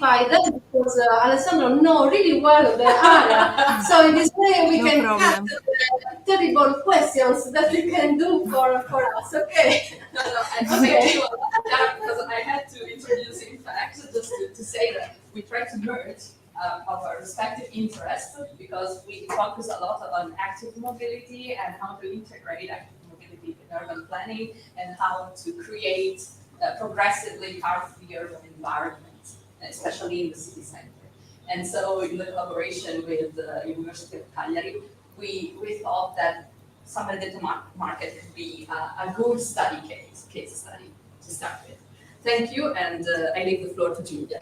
simplify that because Alessandro knows really well the area. So in this way we can cut the terrible questions that we can do for us. Okay. Thank you, because I had to introduce, in fact, just to say that we try to merge our respective interests because we focus a lot on active mobility and how to integrate active mobility in urban planning and how to create progressively car-free urban environments, especially in the city center. And so, in the collaboration with the University of Cagliari, we thought that summer data market could be a good case study to start with. Thank you, and I leave the floor to Giulia.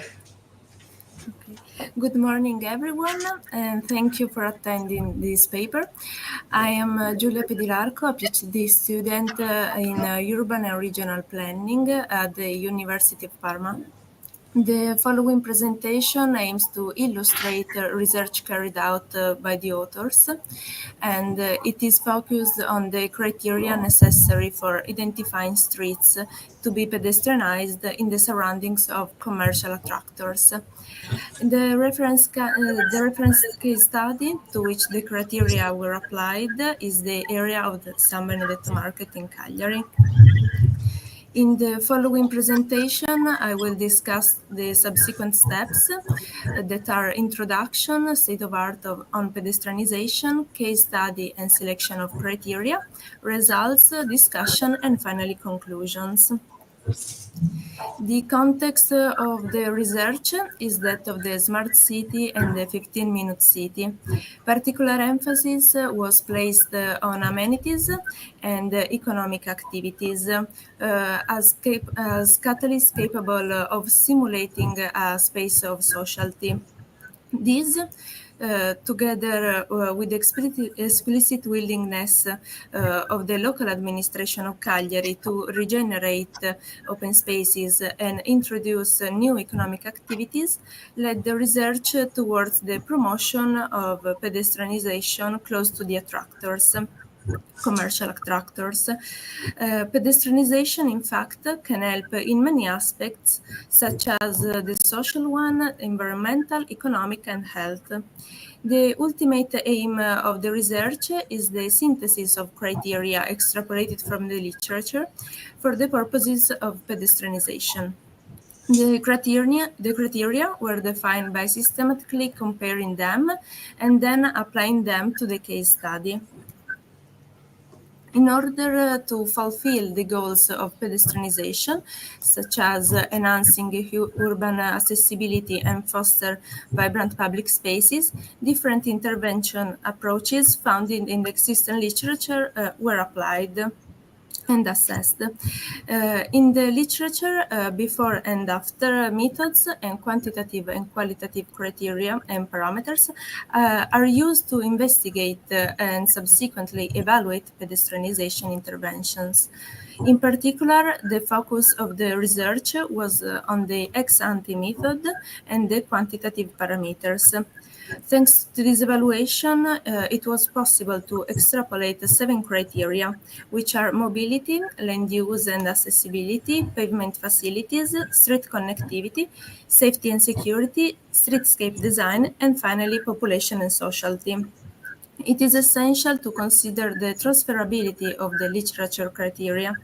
Okay. Good morning, everyone, and thank you for attending this paper. I am Giulia Pedilarco, a PhD student in Urban and Regional Planning at the University of Parma. The following presentation aims to illustrate research carried out by the authors, and it is focused on the criteria necessary for identifying streets to be pedestrianized in the surroundings of commercial attractors. The reference case study to which the criteria were applied is the area of the San Benedetto Market in Cagliari. In the following presentation, I will discuss the subsequent steps that are introduction, state of art on pedestrianization, case study and selection of criteria, results, discussion, and finally conclusions. The context of the research is that of the smart city and the 15-minute city. Particular emphasis was placed on amenities and economic activities as catalysts capable of simulating a space of socialty. These, together with explicit willingness of the local administration of Cagliari to regenerate open spaces and introduce new economic activities, led the research towards the promotion of pedestrianization close to the attractors. Commercial attractors. Pedestrianization, in fact, can help in many aspects, such as the social one, environmental, economic, and health. The ultimate aim of the research is the synthesis of criteria extrapolated from the literature for the purposes of pedestrianization. The criteria were defined by systematically comparing them and then applying them to the case study. In order to fulfill the goals of pedestrianization, such as enhancing urban accessibility and foster vibrant public spaces, different intervention approaches found in the existing literature were applied and assessed. In the literature, before and after methods and quantitative and qualitative criteria and parameters are used to investigate and subsequently evaluate pedestrianization interventions. In particular, the focus of the research was on the ex-ante method and the quantitative parameters. Thanks to this evaluation, it was possible to extrapolate 7 criteria, which are mobility, land use and accessibility, pavement facilities, street connectivity, safety and security, streetscape design, and finally population and socialty. It is essential to consider the transferability of the literature criteria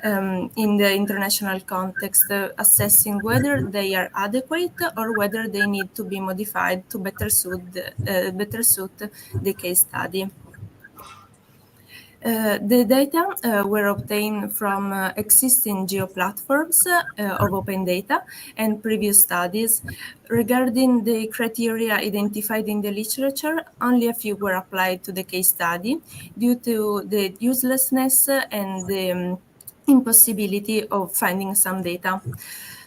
in the international context, assessing whether they are adequate or whether they need to be modified to better suit the case study. The data were obtained from existing geo-platforms of open data and previous studies. Regarding the criteria identified in the literature, only a few were applied to the case study due to the uselessness and the impossibility of finding some data.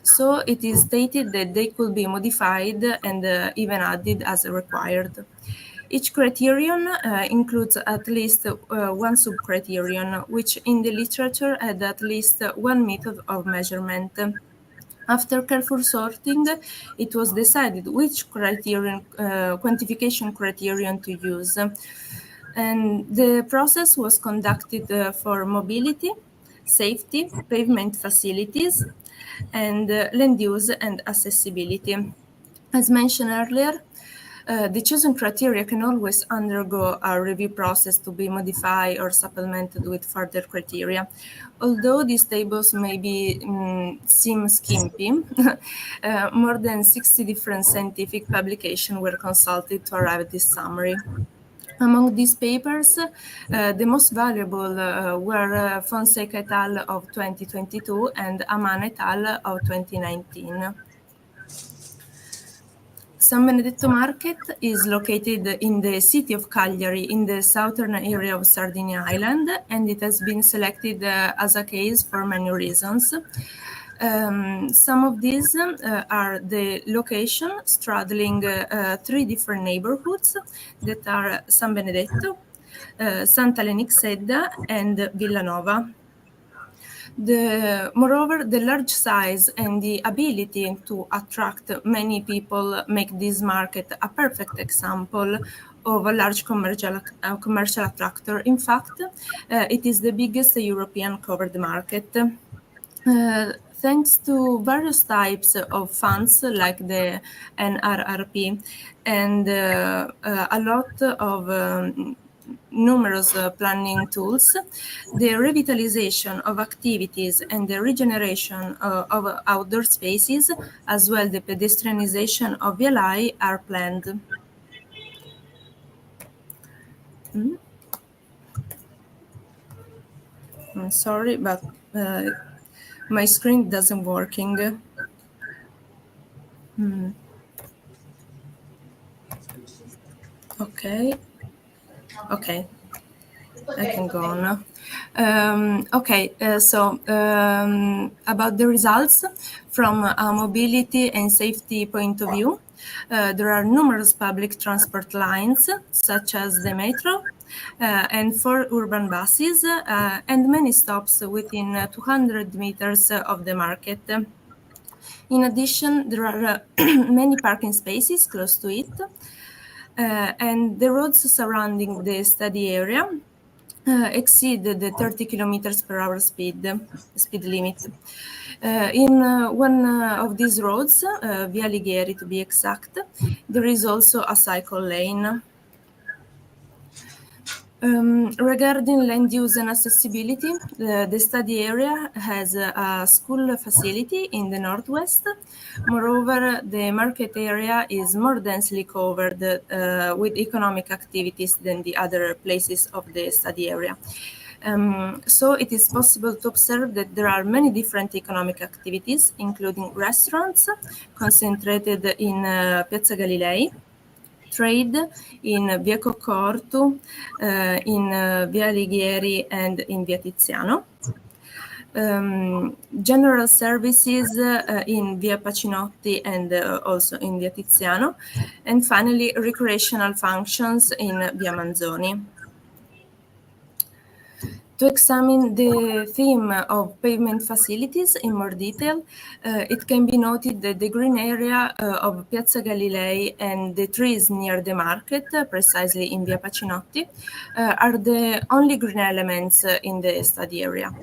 So it is stated that they could be modified and even added as required. Each criterion includes at least one sub-criterion, which in the literature had at least one method of measurement. After careful sorting, it was decided which quantification criterion to use. And the process was conducted for mobility, safety, pavement facilities, and land use and accessibility. As mentioned earlier, the chosen criteria can always undergo a review process to be modified or supplemented with further criteria. Although these tables may seem skimpy, more than 60 different scientific publications were consulted to arrive at this summary. Among these papers, the most valuable were Fonseca et al. Of 2022 and Aman et al. Of 2019. San Benedetto Market is located in the city of Cagliari in the southern area of Sardinia Island, and it has been selected as a case for many reasons. Some of these are the location, straddling 3 different neighborhoods that are San Benedetto, Santa Lenixedda, and Villanova. Moreover, the large size and the ability to attract many people make this market a perfect example of a large commercial attractor. In fact, it is the biggest European covered market. Thanks to various types of funds like the NRRP and a lot of numerous planning tools, the revitalization of activities and the regeneration of outdoor spaces, as well the pedestrianization of vialai are planned. I'm sorry, but my screen doesn't working. Okay. I can go on. About the results from a mobility and safety point of view, there are numerous public transport lines, such as the metro, and 4 urban buses, and many stops within 200 meters of the market. In addition, there are many parking spaces close to it, and the roads surrounding the study area exceed the 30 kilometers per hour speed limit. In one of these roads, Via Alighieri to be exact, there is also a cycle lane. Regarding land use and accessibility, the study area has a school facility in the northwest. Moreover, the market area is more densely covered with economic activities than the other places of the study area. So it is possible to observe that there are many different economic activities, including restaurants concentrated in Piazza Galilei, trade in Via Coccortu, in Via Alighieri, and in Via Tiziano. General services in Via Pacinotti and also in Via Tiziano. And finally, recreational functions in Via Manzoni. To examine the theme of pavement facilities in more detail, it can be noted that the green area of Piazza Galilei and the trees near the market, precisely in Via Pacinotti, are the only green elements in the study area.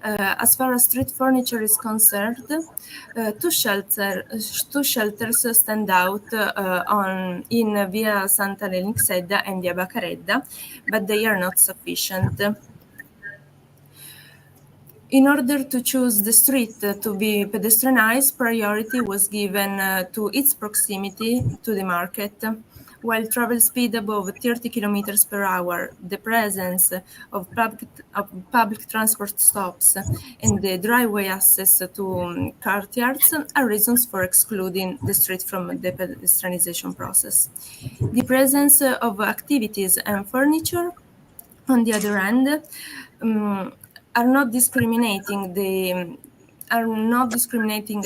As far as street furniture is concerned, 2 shelters stand out in Via Santa Lenixedda and Via Baccaredda, but they are not sufficient. In order to choose the street to be pedestrianized, priority was given to its proximity to the market. While travel speed above 30 kilometers per hour, the presence of public transport stops, and the driveway access to courtyards are reasons for excluding the street from the pedestrianization process. The presence of activities and furniture, on the other hand, are not discriminating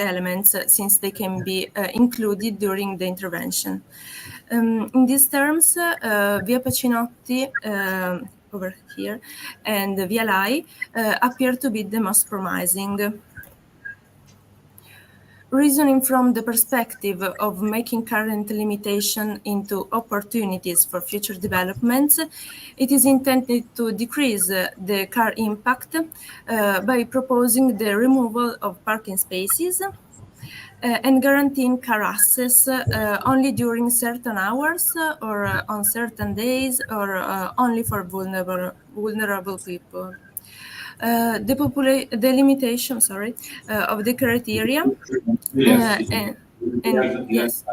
elements, since they can be included during the intervention. In these terms, Via Pacinotti over here and Via Lai appear to be the most promising. Reasoning from the perspective of making current limitation into opportunities for future developments, it is intended to decrease the car impact by proposing the removal of parking spaces and guaranteeing car access only during certain hours or on certain days or only for vulnerable people. The limitation, of the criteria. And yes,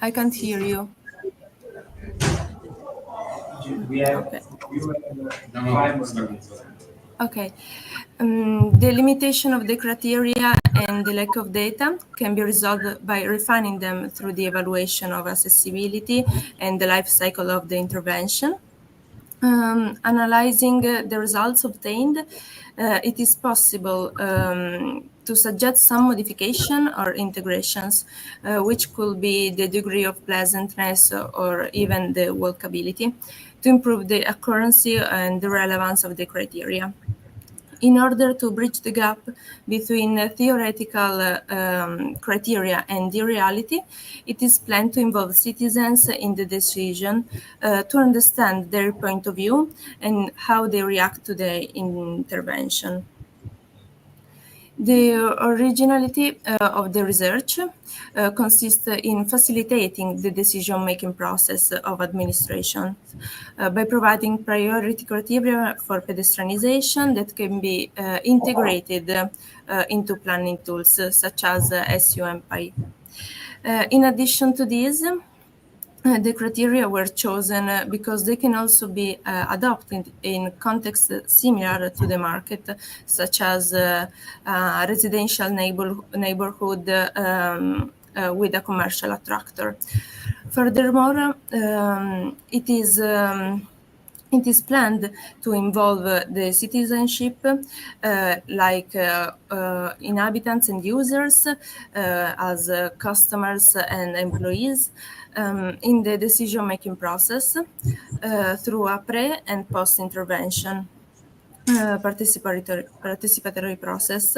I can't hear you. Okay. Okay. The limitation of the criteria and the lack of data can be resolved by refining them through the evaluation of accessibility and the life cycle of the intervention. Analyzing the results obtained, it is possible to suggest some modification or integrations, which could be the degree of pleasantness or even the walkability, to improve the accuracy and the relevance of the criteria. In order to bridge the gap between theoretical criteria and the reality, it is planned to involve citizens in the decision to understand their point of view and how they react to the intervention. The originality of the research consists in facilitating the decision-making process of administration by providing priority criteria for pedestrianization that can be integrated into planning tools such as SUMPI. In addition to this, the criteria were chosen because they can also be adopted in contexts similar to the market, such as residential neighborhood with a commercial attractor. Furthermore, it is planned to involve the citizenship, like inhabitants and users, as customers and employees, in the decision-making process through a pre- and post-intervention participatory process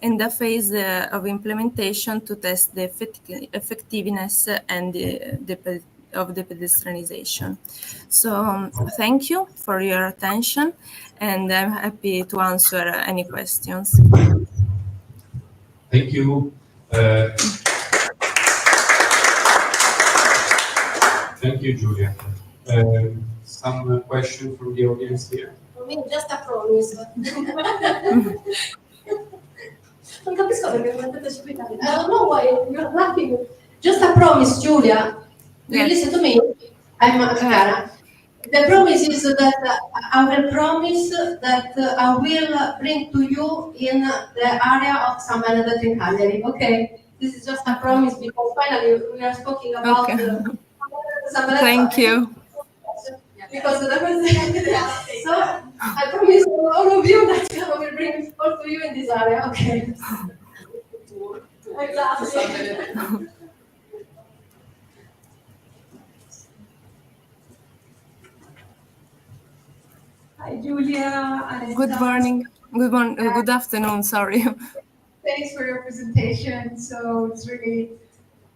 and a phase of implementation to test the effectiveness and of the pedestrianization. So thank you for your attention, and I'm happy to answer any questions. Thank you. Thank you, Giulia. Some question from the audience here? For me, just a promise. Non capisco perché mi mettete subito. I don't know why you're laughing. Just a promise, Giulia. Do you listen to me? I'm Cara. The promise is that I will promise that I will bring to you in the area of San Benedetto in Cagliari. Okay, this is just a promise because finally we are talking about San Benedetto. Thank you. Because so I promise all of you that I will bring all to you in this area. Okay. Exactly. Hi, Giulia. Good morning. Good afternoon. Sorry. Thanks for your presentation. So it's really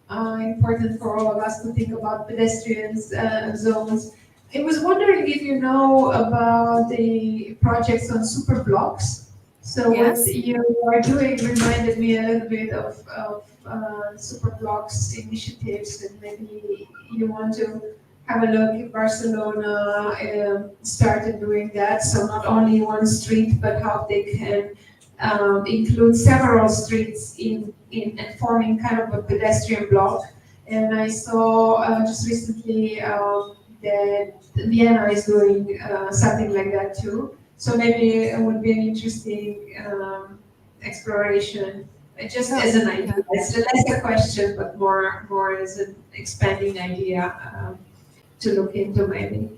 important for all of us to think about pedestrians zones. I was wondering if you know about the projects on super blocks. So yes. What you are doing reminded me a little bit of super blocks initiatives, and maybe you want to have a look if Barcelona started doing that. So not only one street, but how they can include several streets in forming kind of a pedestrian block. And I saw just recently that Vienna is doing something like that too. So maybe it would be an interesting exploration, just as an idea. It's less a question, but more as an expanding idea to look into maybe.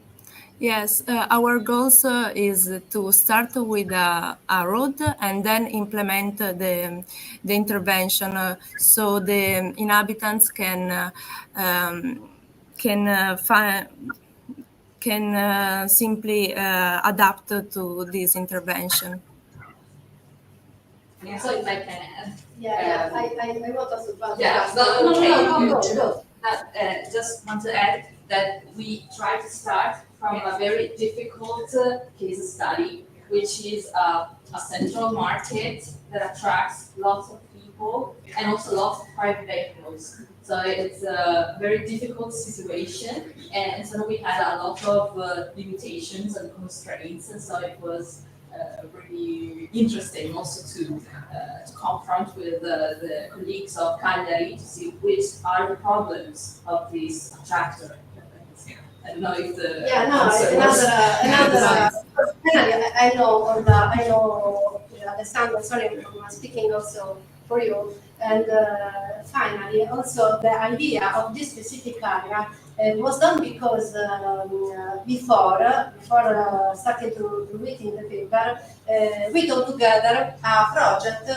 Yes, our goals is to start with a road and then implement the intervention so the inhabitants can simply adapt to this intervention. So if I can add. Yeah, I want us to pass. Yeah, No, go. Just want to add that we try to start from a very difficult case study, which is a central market that attracts lots of people and also lots of private vehicles. So it's a very difficult situation, and so we had a lot of limitations and constraints, and so it was really interesting also to confront with the colleagues of Cagliari to see which are the problems of this attractor. I don't know if the finally, I know Alessandro, sorry, I'm speaking also for you. And finally, also the idea of this specific area was done because before starting to read in the paper, we do together a project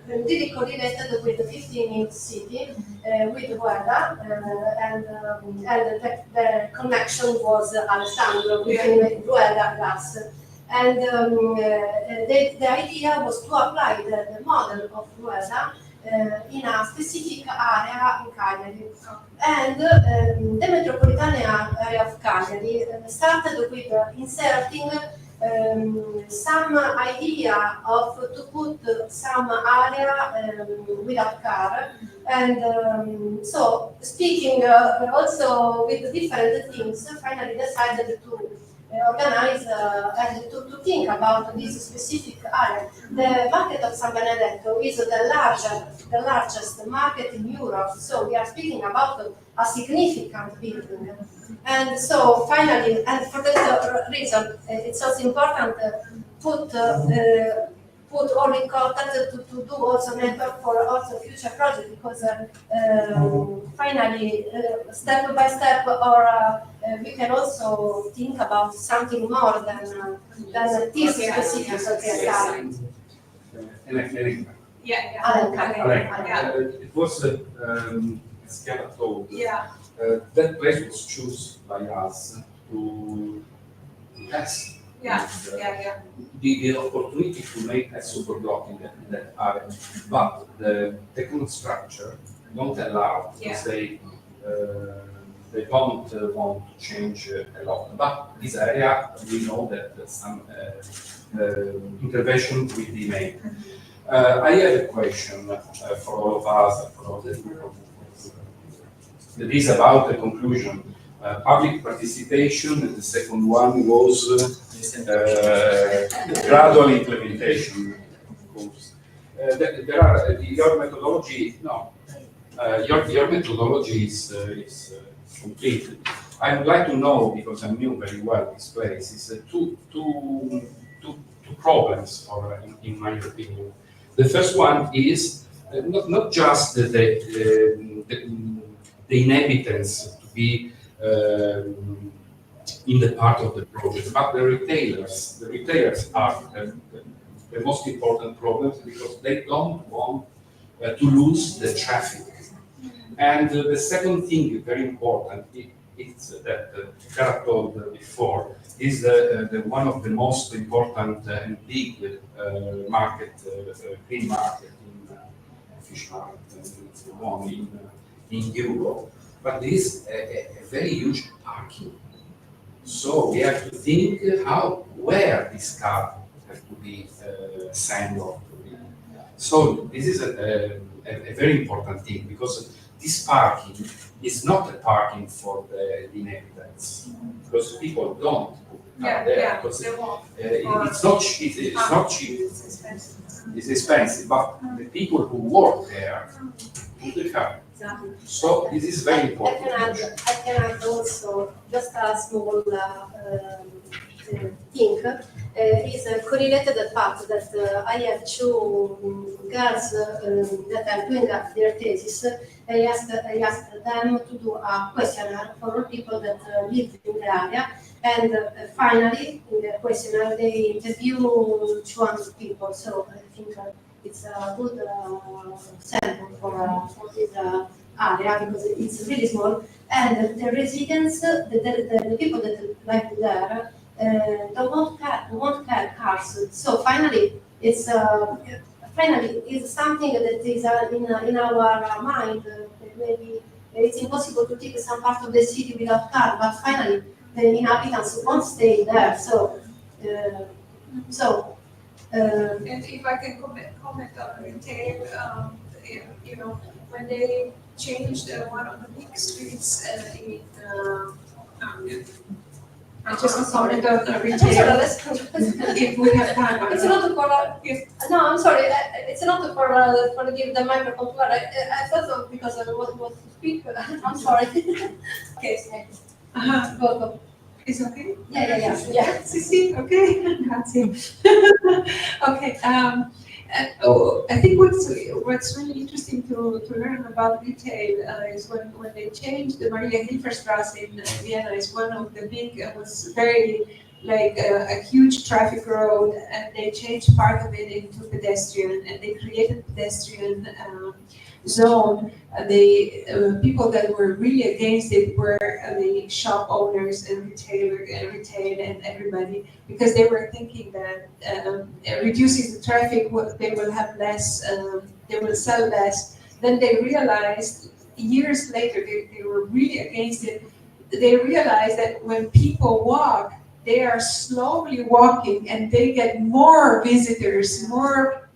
really correlated with the 15th city with Rueda, and the connection was Alessandro between Rueda and us. And the idea was to apply the model of Rueda in a specific area in Cagliari. And the metropolitan area of Cagliari started with inserting some idea of to put some area without car, and so speaking also with different things, finally decided to organize and to think about this specific area. The market of San Benedetto is the largest market in Europe, so we are speaking about a significant building. And so finally, and for that reason, it's also important put all in contact to do also network for also future projects, because finally, step by step, or we can also think about something more than this specific area. It was as Chiara told. That place was chosen by us to test the opportunity to make a super block in that area, but the technical structure don't allow, because they don't want to change a lot. But this area, we know that some intervention will be made. I have a question for all of us, for all the people. That is about the conclusion. Public participation, and the second one was gradual implementation, of course. There are your methodology. No, your methodology is complete. I would like to know, because I knew very well this place. Is two problems, or in my opinion. The first one is not just the inhabitants to be in the part of the project, but the retailers. The retailers are the most important problems, because they don't want to lose the traffic. And the second thing, very important, it's that Chiara told before, is the one of the most important and big market, green market in fish market and so on in Europe. But this is a very huge parking. So we have to think where this car has to be sent off. So this is a very important thing, because this parking is not a parking for the inhabitants, because people don't put there. Because it's not cheap. It's expensive, but the people who work there put the car. Exactly. So this is very important. I can add also just a small thing. Is correlated the fact that I have two girls that are doing their thesis. I asked them to do a questionnaire for all people that live in the area, and finally in the questionnaire they interview 200 people. So I think it's a good sample for this area, because it's really small, and the residents, the people that live there, don't want cars. So finally, it's something that is in our mind. Maybe it's impossible to take some part of the city without car, but finally the inhabitants won't stay there. So So, And if I can comment on retail, you know, when they changed one of the big streets in, I just comment on retail. If we have time. it's not for, no, I'm sorry, it's not for give the microphone to her. I thought of because I was to speak, I'm sorry. Okay, go. It's okay? Yeah. Sì, okay, grazie. Okay, I think what's really interesting to learn about retail is when they changed the Maria Hilferstrasse in Vienna is one of the big, was very like a huge traffic road, and they changed part of it into pedestrian, and they created pedestrian zone. The people that were really against it were the shop owners and retail and everybody, because they were thinking that reducing the traffic, they will have less, they will sell less. Then they realized years later, they were really against it. They realized that when people walk, they are slowly walking and they get more visitors, more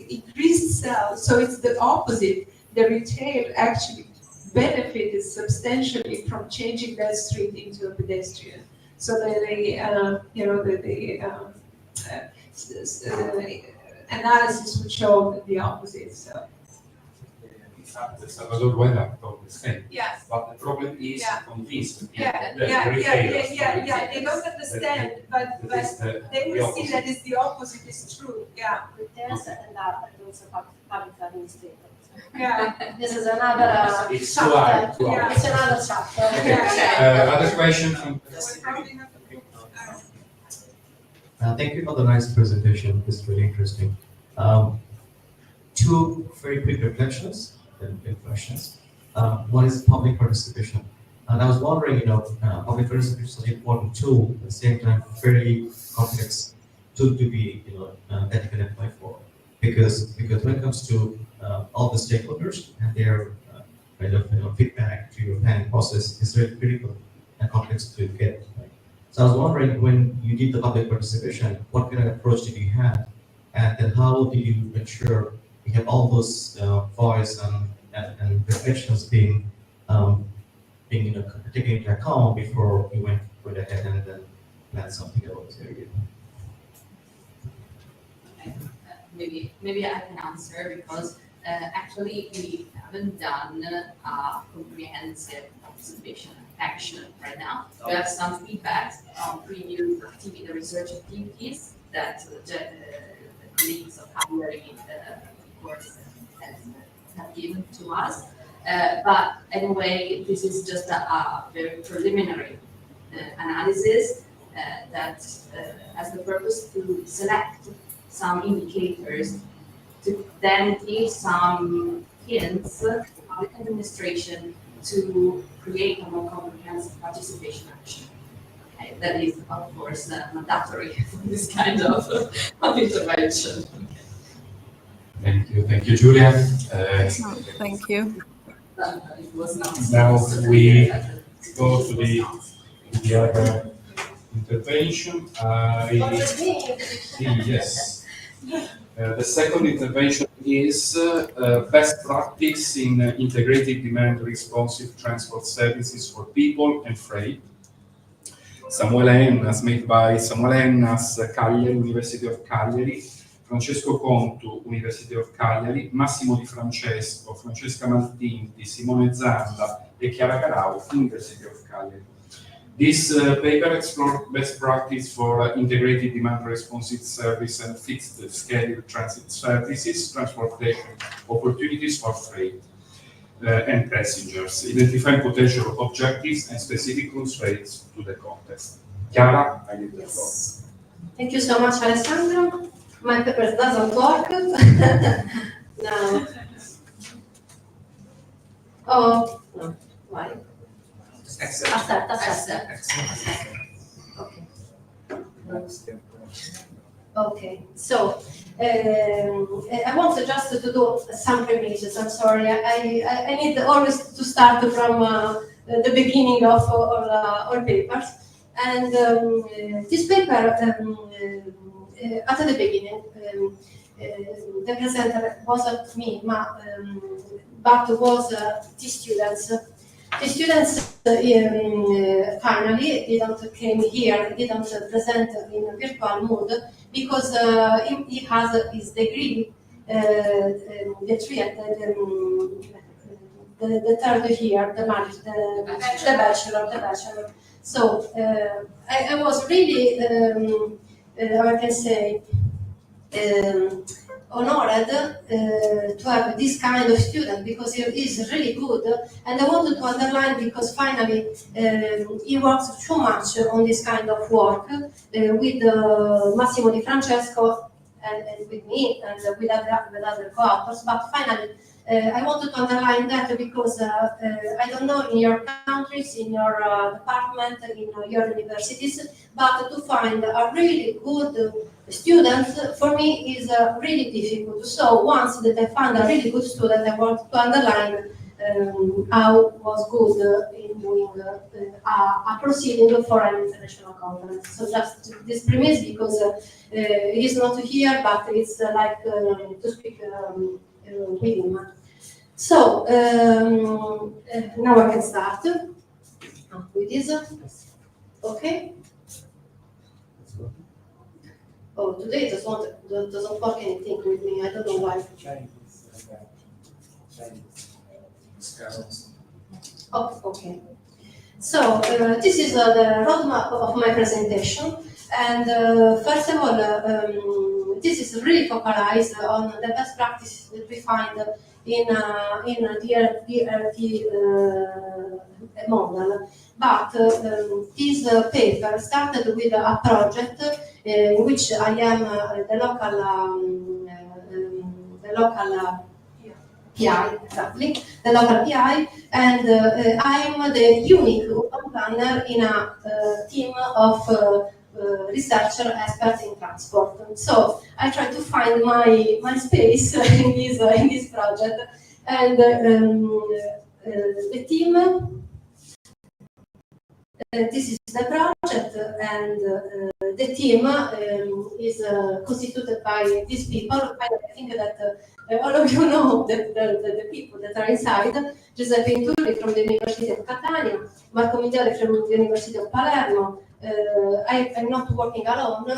increased sales. So it's the opposite. The retail actually benefited substantially from changing that street into a pedestrian. So that analysis would show the opposite. So. The Salvador Weather thought the same. Yes. But the problem is convinced people Yeah. They don't understand, but they will see that it's the opposite is true. Yeah. Retailers and also public administrators. Yeah. This is another It's chapter. too hard. Yeah. It's another chapter. Yeah. Other question from Thank you for the nice presentation. It's really interesting. Two very quick reflections and questions. One is public participation. And I was wondering, public participation is an important tool, at the same time, very complex tool to be, that you can apply for. Because when it comes to all the stakeholders and their feedback to your planning process is very critical and complex to get. Right? So I was wondering, when you did the public participation, what kind of approach did you have, and then how did you ensure you have all those voice and reflections being taken into account before you went ahead and then plan something about this area? Maybe I can answer, because actually we haven't done a comprehensive participation action right now. We have some feedback on previous research activities that the colleagues of Cagliari, of course, have given to us. But anyway, this is just a very preliminary analysis that has the purpose to select some indicators to then give some hints to the administration to create a more comprehensive participation action. Okay, that is, of course, mandatory for this kind of intervention. Thank you, Julia. Thank you. It was not. Now we go to the other intervention. Yes. The second intervention is best practice in integrated demand responsive transport services for people and freight. Samuele Ennas, made by Samuele Ennas, Cagliari, University of Cagliari, Francesco Contu, University of Cagliari, Massimo Di Francesco, Francesca Maltinti, Simone Zanda e Chiara Carau, University of Cagliari. This paper explored best practice for integrated demand responsive service and fixed schedule transit services, transportation opportunities for freight and passengers, identifying potential objectives and specific constraints to the context. Chiara, I give the floor. Thank you so much, Alessandro. My paper doesn't work. No. Oh, no. Why? Aspetta. Okay. So I want just to do some premises. I'm sorry. I need always to start from the beginning of all papers. And this paper, at the beginning, the presenter wasn't me, but was the students. The students finally didn't came here, didn't present in a virtual mode because he has his degree, the third year, the bachelor. So I was really, how I can say, honored to have this kind of student because he is really good, and I wanted to underline because finally he works so much on this kind of work with Massimo Di Francesco and with me and with other co-authors, but finally I wanted to underline that because I don't know in your countries, in your department, in your universities, but to find a really good student for me is really difficult. So once that I found a really good student, I want to underline how was good in doing a proceeding for an international conference. So just this premise because it is not here, but it's like to speak with him. So now I can start with this. Okay. Oh, today it doesn't work anything with me. I don't know why. Oh, okay. So this is the roadmap of my presentation, and first of all, this is really focalized on the best practices that we find in DRT model. But this paper started with a project in which I am the local PI, exactly, the local PI, and I'm the unique urban planner in a team of researcher experts in transport. So I try to find my space in this project, and the team. This is the project, and the team is constituted by these people. I think that all of you know the people that are inside. Giuseppe Inturri from the University of Catania, Marco Migliale from the University of Palermo. I'm not working alone.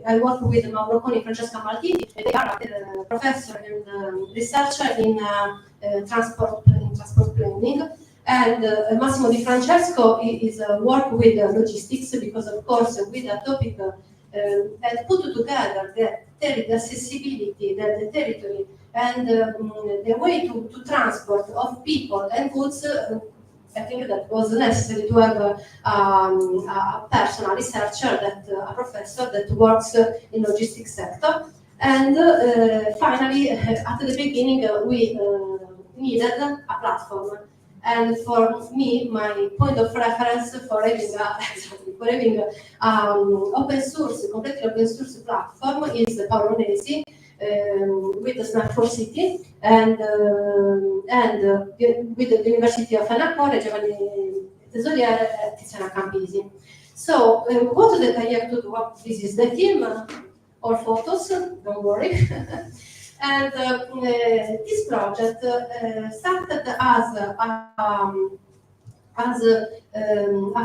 I work with Mauro Coni and Francesca Maltini. They are professor and researcher in transport planning. And Massimo Di Francesco is work with logistics because, of course, with a topic that put together the accessibility, the territory, and the way to transport of people and goods. I think that was necessary to have a personal researcher, a professor that works in logistics sector. And finally, at the beginning, we needed a platform. And for me, my point of reference for having open source, completely open source platform is Paolo Nesi with the Snack for City and with the University of Anaccore, Giovanni Tesoriere, and Tiziana Campisi. So what did I have to do? This is the team, all photos, don't worry. And this project started as a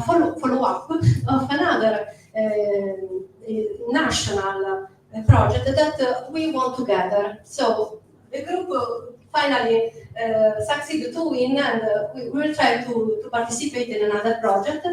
follow-up of another national project that we want together. So the group finally succeeded to win, and we will try to participate in another project.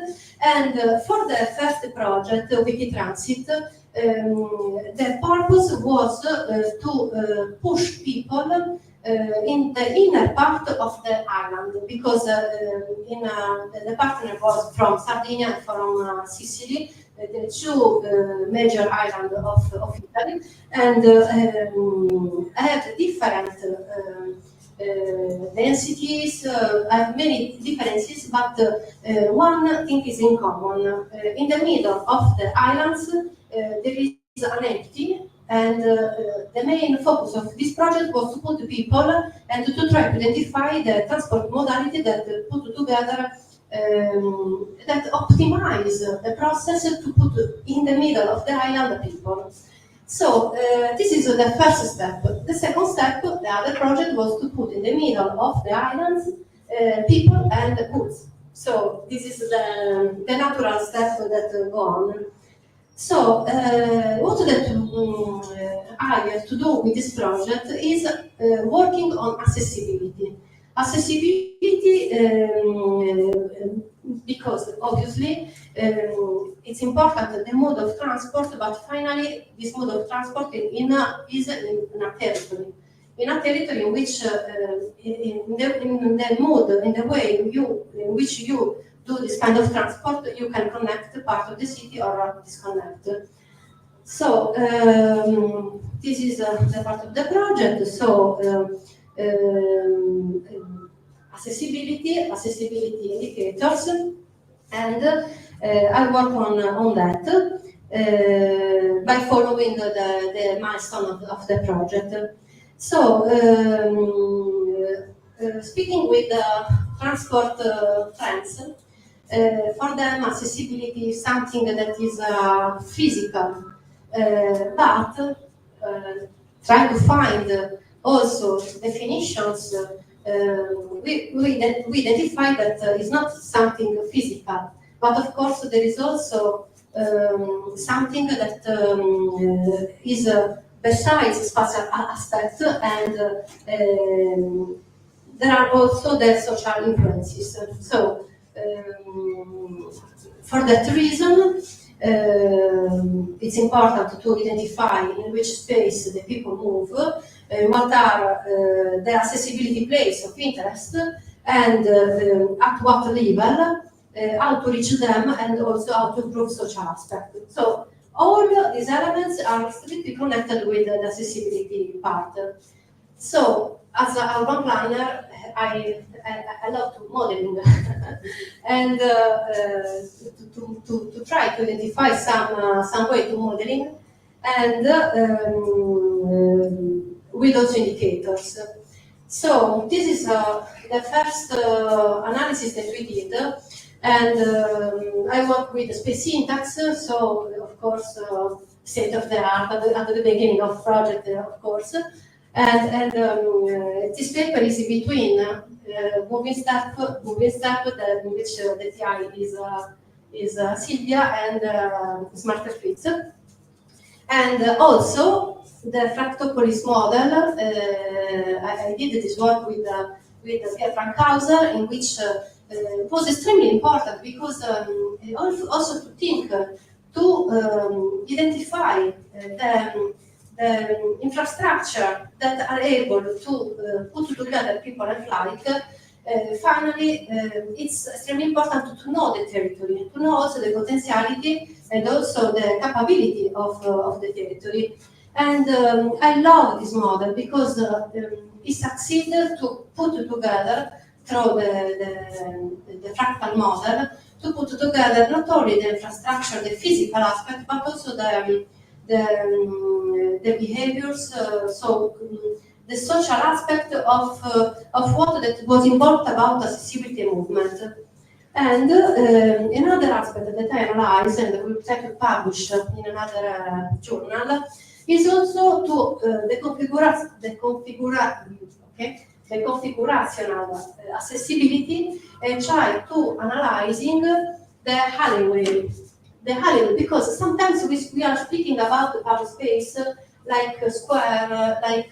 And for the first project, Wikitransit, the purpose was to push people in the inner part of the island, because the partner was from Sardinia and from Sicily, the two major islands of Italy, and have different densities, many differences, but one thing is in common. In the middle of the islands, there is an empty, and the main focus of this project was to put people and to try to identify the transport modality that put together that optimize the process to put in the middle of the island people. So this is the first step. The second step, the other project, was to put in the middle of the islands people and goods. So this is the natural step that go on. So what that I have to do with this project is working on accessibility. Accessibility because obviously it's important the mode of transport, but finally this mode of transport is in a territory. In a territory in which in the mode, in the way in which you do this kind of transport, you can connect part of the city or disconnect. So this is the part of the project. So accessibility indicators, and I work on that by following the milestone of the project. So speaking with transport friends, for them accessibility is something that is physical, but try to find also definitions. We identify that it's not something physical, but of course there is also something that is besides spatial aspect, and there are also the social influences. So for that reason, it's important to identify in which space the people move, what are the accessibility places of interest, and at what level, how to reach them, and also how to improve social aspect. So all these elements are strictly connected with the accessibility part. So as an urban planner, I love to modeling and to try to identify some way to modeling, and with those indicators. So this is the first analysis that we did, and I work with space syntax. So of course, state of the art at the beginning of project, of course. And this paper is in between moving step, in which the TI is Silvia, and Smarter Fits. And also the Fractopolis model. I did this work with Pierre Frankhauser, in which it was extremely important because also to think to identify the infrastructure that are able to put together people and flight. Finally, it's extremely important to know the territory, to know also the potentiality and also the capability of the territory. And I love this model because it succeeded to put together, through the fractal model, to put together not only the infrastructure, the physical aspect, but also the behaviors, so the social aspect of what that was involved about accessibility movement. And another aspect that I analyze and will try to publish in another journal is also to the configurational accessibility, and try to analyzing the alleyway. Because sometimes we are speaking about the public space like a square, like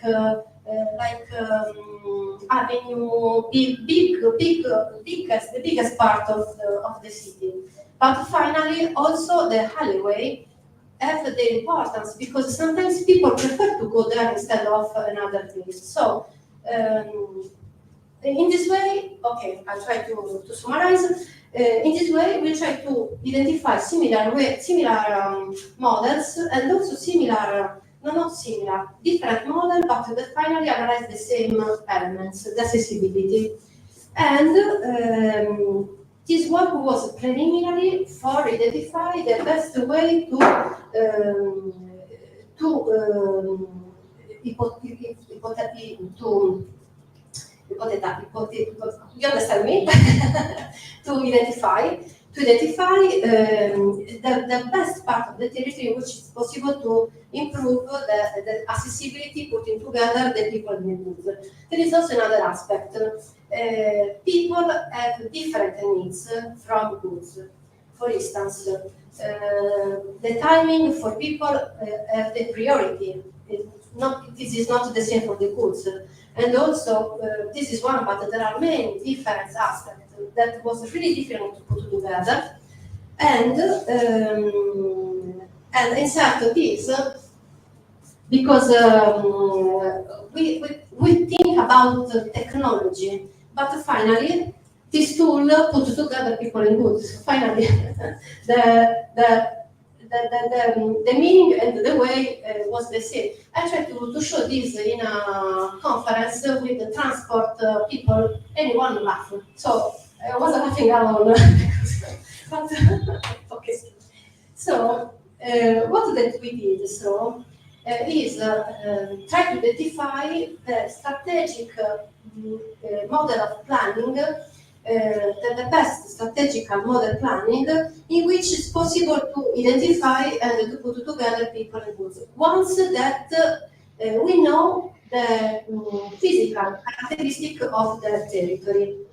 avenue, the biggest part of the city. But finally, also the alleyway have their importance, because sometimes people prefer to go there instead of another place. So in this way, okay, I'll try to summarize. In this way, we try to identify similar models, and also different models, but that finally analyze the same elements, the accessibility. And this work was preliminary for identify the best way to you understand me? to identify the best part of the territory in which it's possible to improve the accessibility, putting together the people and the goods. There is also another aspect. People have different needs from goods. For instance, the timing for people have the priority. This is not the same for the goods. And also, this is one, but there are many different aspects that was really difficult to put together. And insert this, because we think about technology, but finally, this tool put together people and goods. Finally, the meaning and the way was the same. I tried to show this in a conference with the transport people. Anyone laughed, so I was laughing alone. But okay. So what that we did is try to identify the strategic model of planning. The best strategical model planning in which it's possible to identify and to put together people and goods. Once that we know the physical characteristic of the territory.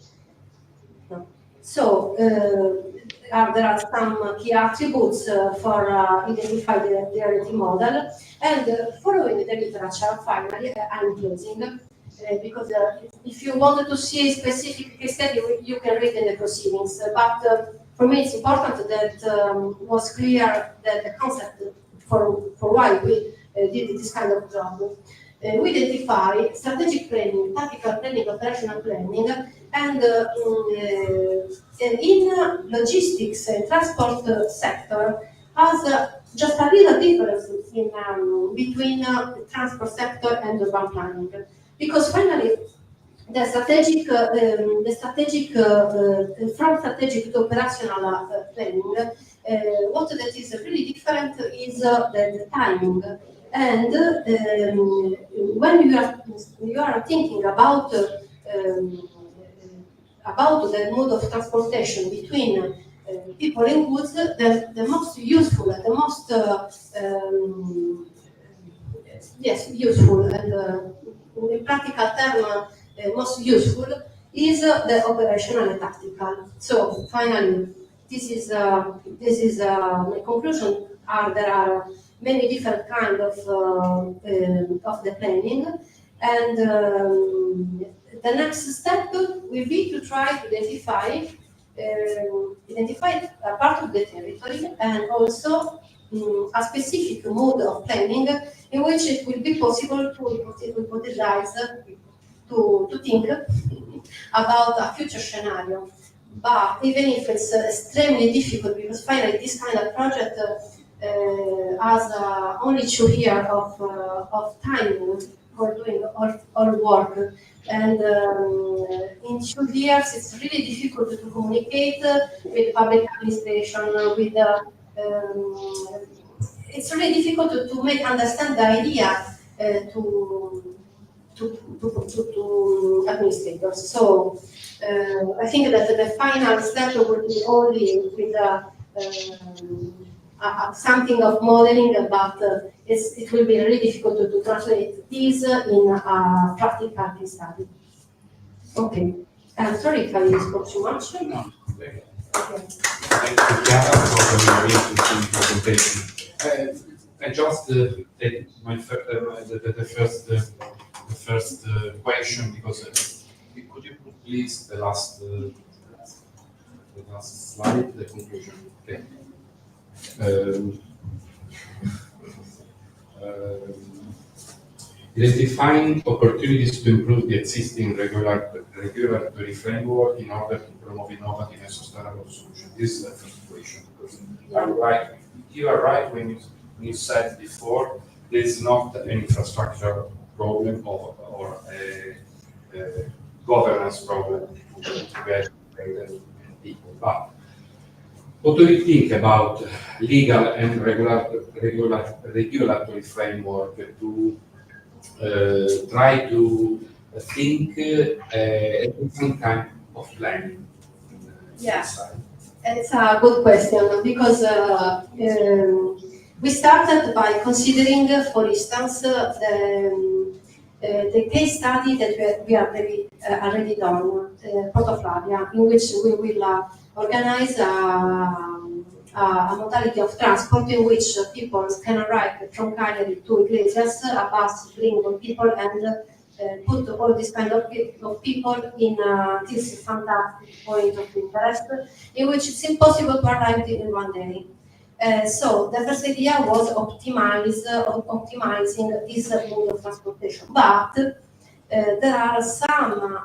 So there are some key attributes for identify the reality model, and following the literature, finally, I'm closing. Because if you wanted to see a specific case study, you can read in the proceedings. But for me, it's important that was clear that the concept for why we did this kind of job. We identify strategic planning, tactical planning, operational planning, and in logistics and transport sector has just a little difference in between the transport sector and urban planning. Because finally, the strategic from strategic to operational planning, what that is really different is the timing. And when you are thinking about the mode of transportation between people and goods, the most useful, the most useful and in practical term, most useful is the operational and tactical. So finally, this is my conclusion. There are many different kind of the planning, and the next step will be to try to identify a part of the territory and also a specific mode of planning in which it will be possible to hypothesize, to think about a future scenario. But even if it's extremely difficult, because finally this kind of project has only 2 years of time for doing all work. And in 2 years, it's really difficult to communicate with public administration, with it's really difficult to make understand the idea to administrators. So I think that the final step will be only with something of modeling, but it will be really difficult to translate this in a practical case study. Okay. I'm sorry if I spoke too much. No. Okay. Okay. Thank you, Chiara, for the very interesting presentation. I just take the first question, because could you put please the last slide, the conclusion? Okay. Identifying opportunities to improve the existing regulatory framework in order to promote innovative and sustainable solutions. This is the first question. Because you are right when you said before, there is not an infrastructure problem or a governance problem to people. But what do you think about legal and regulatory framework to try to think a different kind of planning. Yeah. It's a good question because we started by considering, for instance, the case study that we have already done, Protoflavia, in which we will organize a modality of transport in which people can arrive from Cagliari to Iglesias, a bus bring people and put all this kind of people in this fantastic point of interest, in which it's impossible to arrive in one day. So the first idea was optimizing this mode of transportation, but there are some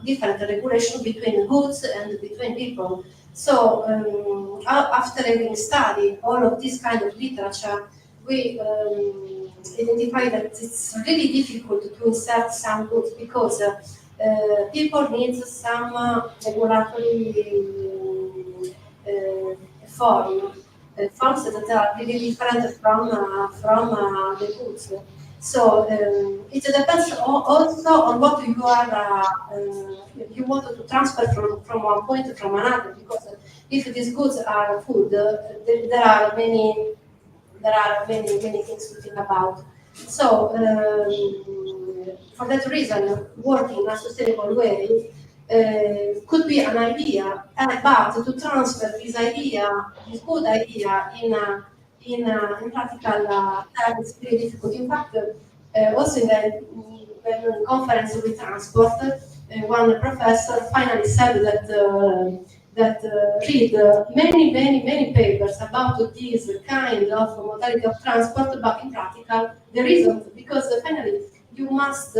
different regulation between goods and between people. So after having studied all of this kind of literature, we identify that it's really difficult to insert some goods because people need some regulatory forms that are really different from the goods. So it depends also on what you are you want to transfer from one point from another. Because if these goods are food, there are many things to think about. So for that reason, working in a sustainable way could be an idea, but to transfer this good idea in practical terms is very difficult. In fact, also in the conference with transport, one professor finally said that read many papers about this kind of modality of transport, but in practical there isn't, because finally you must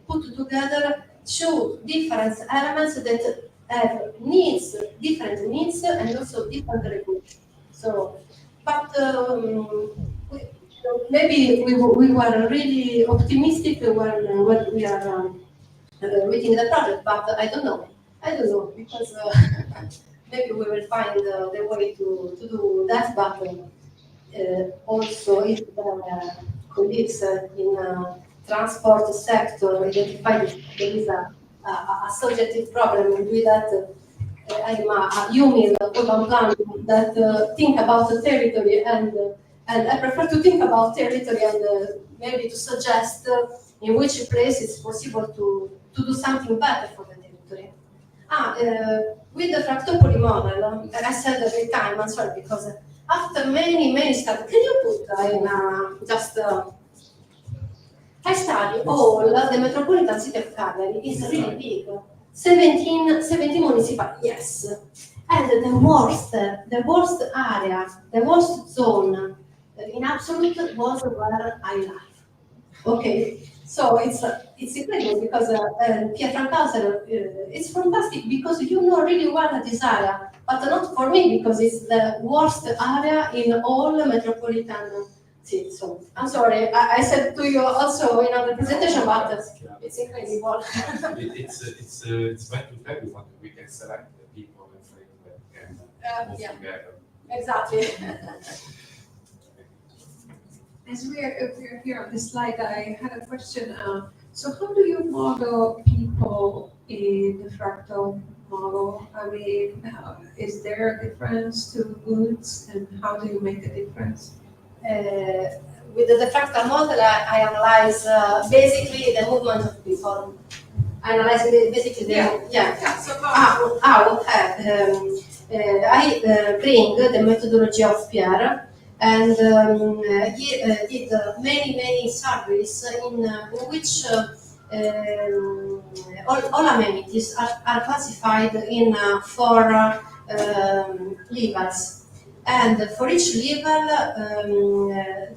put together two different elements that have different needs and also different regulations. So, but maybe we were really optimistic when we are reading the project, but I don't know because maybe we will find the way to do that, but also if the colleagues in transport sector identify that there is a subjective problem with that. I'm a humil urban planner that think about the territory, and I prefer to think about territory and maybe to suggest in which place it's possible to do something better for the territory. With the Fractopoli model, I said every time, I'm sorry, because after many studies, can you put in just I study all the metropolitan city of Cagliari is really big. 17 municipalities, yes. And the worst area, the worst zone in absolute was where I live. Okay, so it's incredible because Pietrancasero, it's fantastic because you know really well this area, but not for me because it's the worst area in all metropolitan cities. So I'm sorry, I said to you also in other presentation, but it's incredible. It's meant to tell you what we can select the people and frame that can move together. Exactly. As we're here on this slide, I had a question. So how do you model people in the fractal model? I mean, is there a difference to goods, and how do you make a difference? With the fractal model, I analyze basically the movement of people. I analyze basically the So I bring the methodology of Pierre, and he did many surveys in which all amenities are classified in four levels. And for each level,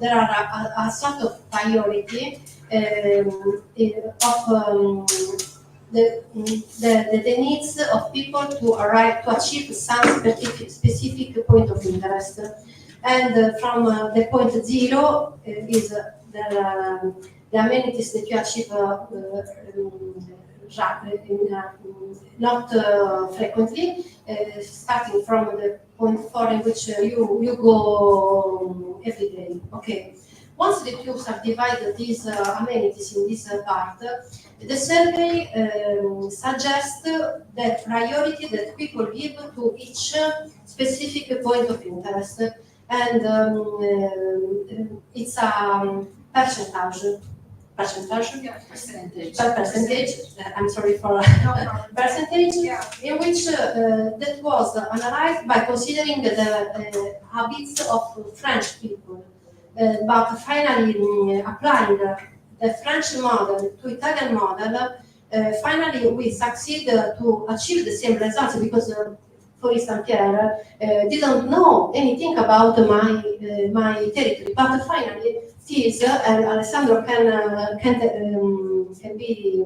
there are a sort of priority of the needs of people to achieve some specific point of interest. And from the point 0 is the amenities that you achieve not frequently, starting from the point 4 in which you go every day. Okay, once that you subdivide these amenities in this part, the survey suggests the priority that people give to each specific point of interest, and it's a percentage. Yeah, percentage. Percentage. I'm sorry for percentage. Yeah. In which that was analyzed by considering the habits of French people, but finally applying the French model to Italian model. Finally, we succeed to achieve the same results because, for instance, Pierre didn't know anything about my territory, but finally, this and Alessandro can be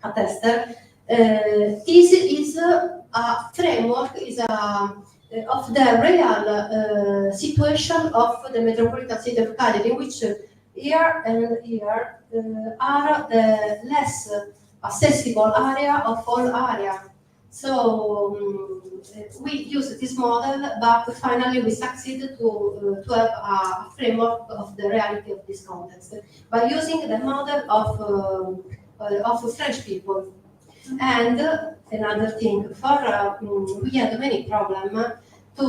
a tester. This is a framework, of the real situation of the metropolitan city of Cagliari, in which here and here are the less accessible area of all area. So we use this model, but finally we succeeded to have a framework of the reality of this context by using the model of French people. And another thing, we had many problems the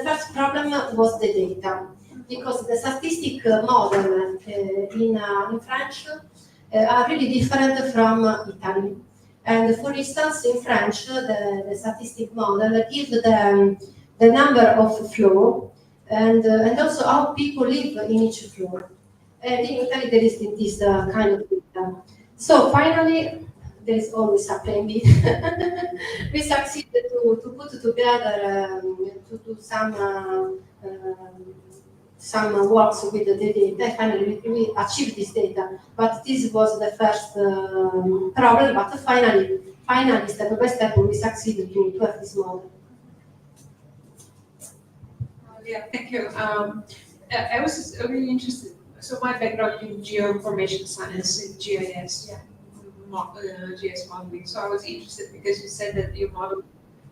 first problem was the data, because the statistic model in French are really different from Italy. And for instance, in French, the statistic model gives the number of floor and also how people live in each floor. And in Italy, there is this kind of data. So finally, there is always a plan B. We succeeded to put together, to do some works with the data. Finally, we achieved this data. But this was the first problem. But finally, step by step, we succeeded to have this model. Yeah, thank you. I was really interested. So my background in geoinformation science, in GIS, GIS modeling. So I was interested because you said that you model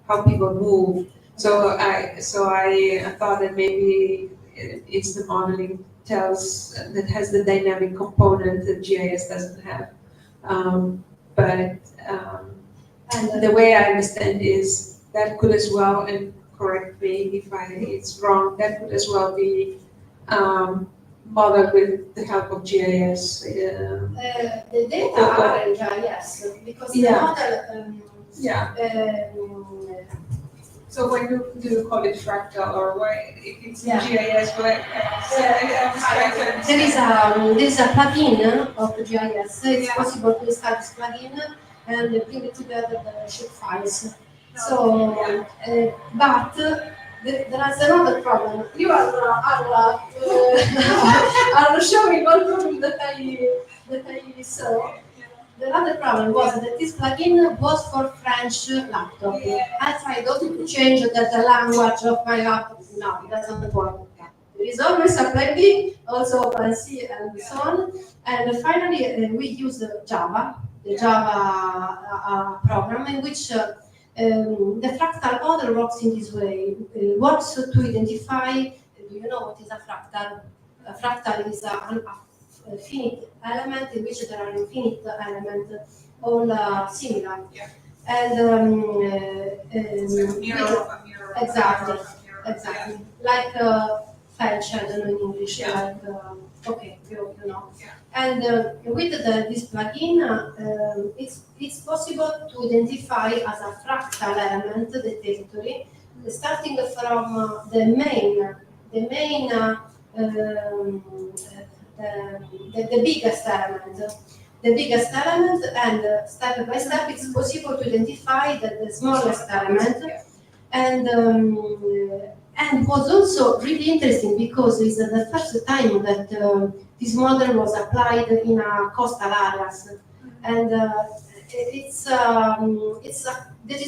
how people move. So I thought that maybe it's the modeling that has the dynamic component that GIS doesn't have. But the way I understand is that could as well, and correct me if it's wrong, that could as well be modeled with the help of GIS. The data are in GIS because the model. So when do you call it fractal, or why if it's in GIS? There is a plugin of GIS. It's possible to install this plugin and bring it together the shape files. So, but there is another problem. You are showing all problems that I saw. The other problem was that this plugin was for French laptop. I tried also to change the language of my laptop. No, it doesn't work. There is always a plugin, also OpenC and so on. And finally, we use Java, the Java program, in which the fractal model works in this way. It works to identify. Do you know what is a fractal? A fractal is a finite element in which there are infinite elements, all similar. Yeah. And a mirror. Exactly. Like French, I don't know in English. Yeah. Like okay, you know. Yeah. And with this plugin, it's possible to identify as a fractal element the territory, starting from the biggest element, and step by step it's possible to identify the smallest element, and was also really interesting because it's the first time that this model was applied in coastal areas, and there is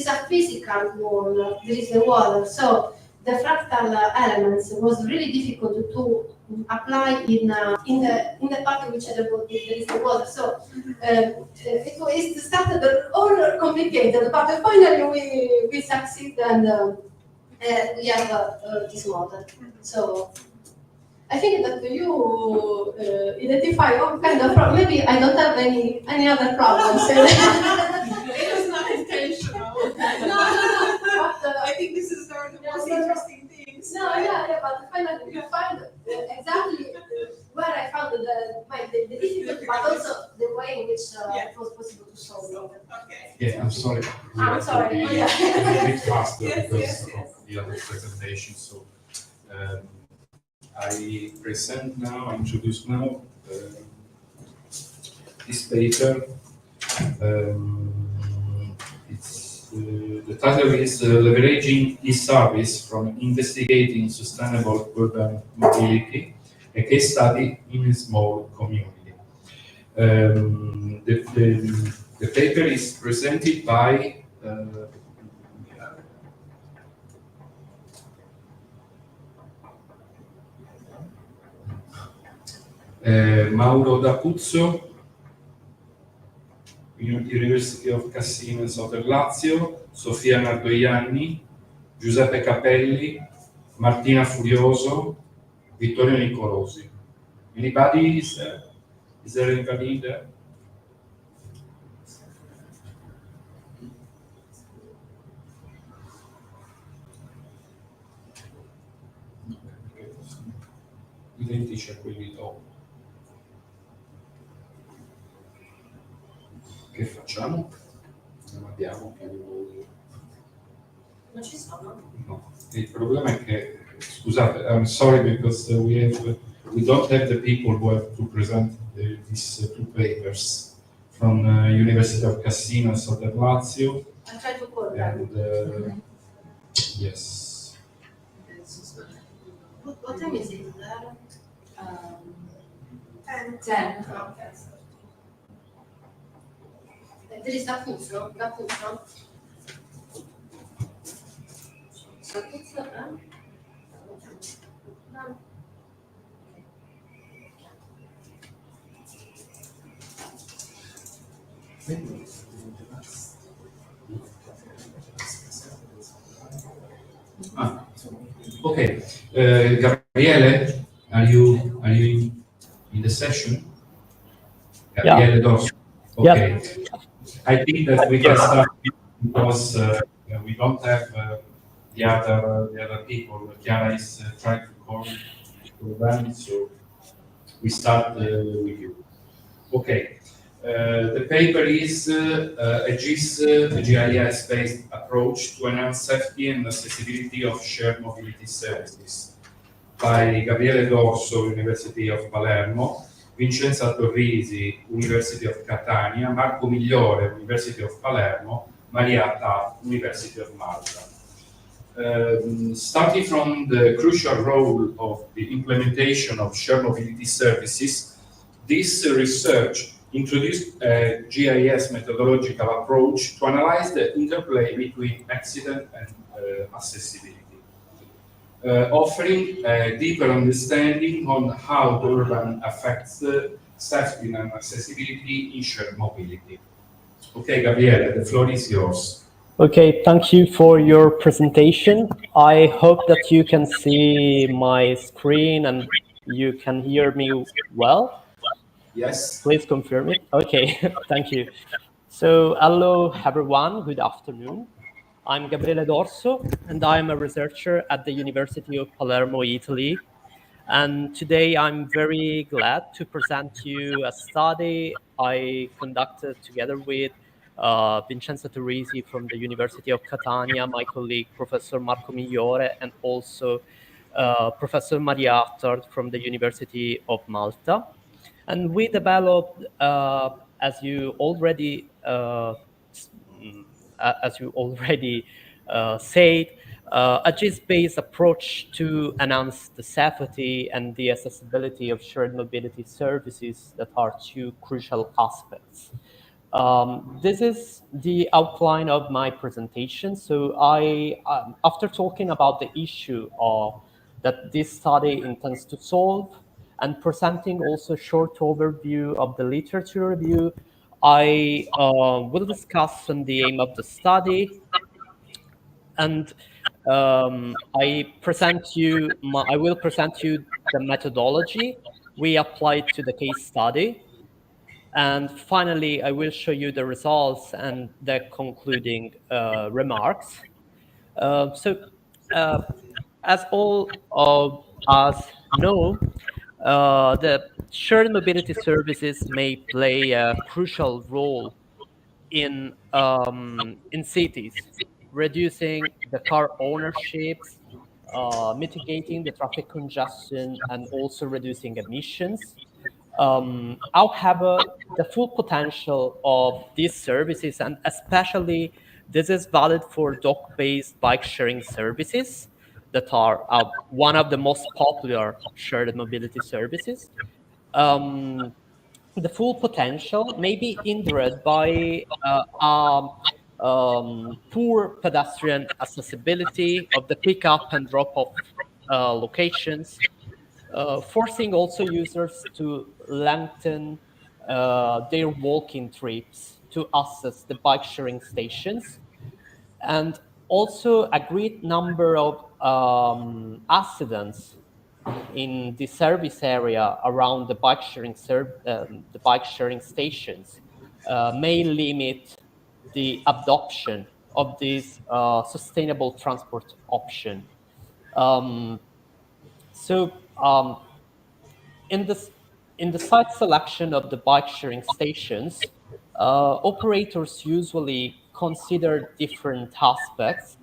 a physical wall, there is the water, so the fractal elements was really difficult to apply in the part in which there is the water. So it started all complicated, but finally we succeed, and we have this model. So I think that you identify all kind of problems. Maybe I don't have any other problems. It was not intentional. No. But, I think this is the most interesting things. No, yeah, but finally you find exactly where I found the difficulty, but also the way in which it was possible to solve it. Okay. Yeah, I'm sorry. We I'm have to sorry. be Oh, yeah. a bit faster Yes, because yes, yes. of the other presentation. So I present now, I introduce now this paper. The title is Leveraging e-Service from Investigating Sustainable Urban Mobility, a case study in a small community. The paper is presented by Mauro D'Apuzzo, University of Cassino and Southern Lazio, Sofia Nardoianni, Giuseppe Capelli, Martina Furioso, Vittorio Nicolosi. Anybody is there? Is there anybody there? Identici a quelli dopo. Che facciamo? Non abbiamo più di voi. Non ci sono? No. Il problema è che, scusate, I'm sorry because we don't have the people who have to present these two papers from University of Cassino and Southern Lazio. I try to call them. And yes. What time is it there? 10. Okay. There is D'Apuzzo? D'Apuzzo? D'Apuzzo, No. Okay, Gabriele, are you in the session? Gabriele Dorso. Okay. Yeah. I think that we can start because we don't have the other people. Chiara is trying to call them, so we start with you. Okay. The paper is a GIS-based approach to enhance safety and accessibility of shared mobility services by Gabriele Dorso, University of Palermo, Vincenza Torrisi, University of Catania, Marco Migliore, University of Palermo, Maria Atta, University of Malta. Starting from the crucial role of the implementation of shared mobility services, this research introduced a GIS methodological approach to analyze the interplay between accident and accessibility, offering a deeper understanding on how the urban affects safety and accessibility in shared mobility. Okay, Gabriele, the floor is yours. Okay, thank you for your presentation. I hope that you can see my screen and you can hear me well. Yes. Please confirm it. Okay, thank you. So, hello everyone, good afternoon. I'm Gabriele Dorso and I'm a researcher at the University of Palermo, Italy. And today I'm very glad to present you a study I conducted together with Vincenzo Torrisi from the University of Catania, my colleague Professor Marco Migliore, and also Professor Maria Attard from the University of Malta. And we developed, as you already said, a GIS-based approach to enhance the safety and the accessibility of shared mobility services that are two crucial aspects. This is the outline of my presentation. So after talking about the issue that this study intends to solve and presenting also a short overview of the literature review, I will discuss on the aim of the study and I will present you the methodology we applied to the case study. And finally, I will show you the results and the concluding remarks. So, as all of us know, the shared mobility services may play a crucial role in cities, reducing the car ownerships, mitigating the traffic congestion, and also reducing emissions. However, the full potential of these services, and especially this is valid for dock-based bike sharing services that are one of the most popular shared mobility services. Um, the full potential may be hindered by poor pedestrian accessibility of the pickup and drop-off locations, forcing also users to lengthen their walking trips to access the bike sharing stations, and also a great number of accidents in the service area around the the bike sharing stations may limit the adoption of this sustainable transport option. Um, so in this in the site selection of the bike sharing stations, operators usually consider different aspects.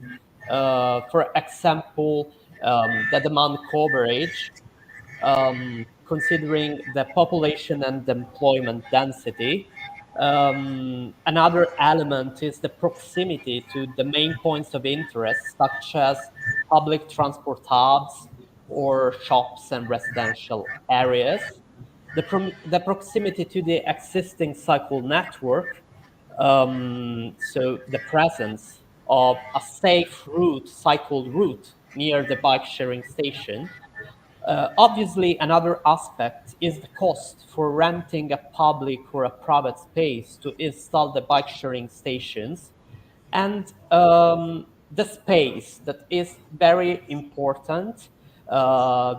For example, the demand coverage, considering the population and employment density. Another element is the proximity to the main points of interest, such as public transport hubs or shops and residential areas. The proximity to the existing cycle network, so the presence of a safe route, cycle route near the bike sharing station. Obviously, another aspect is the cost for renting a public or a private space to install the bike sharing stations, and the space that is very important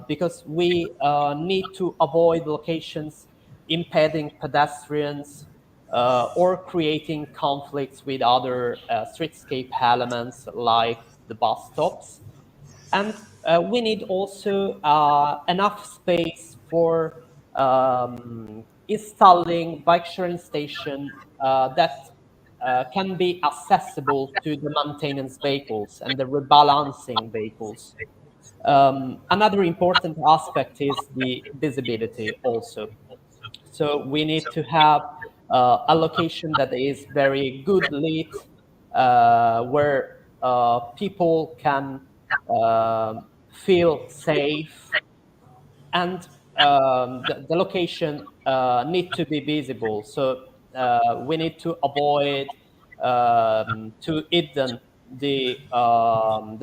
because we need to avoid locations impeding pedestrians or creating conflicts with other streetscape elements like the bus stops. And we need also enough space for installing bike sharing station that can be accessible to the maintenance vehicles and the rebalancing vehicles. Another important aspect is the visibility also. So we need to have a location that is very good lit, where people can feel safe, and the location need to be visible. So we need to avoid to hidden the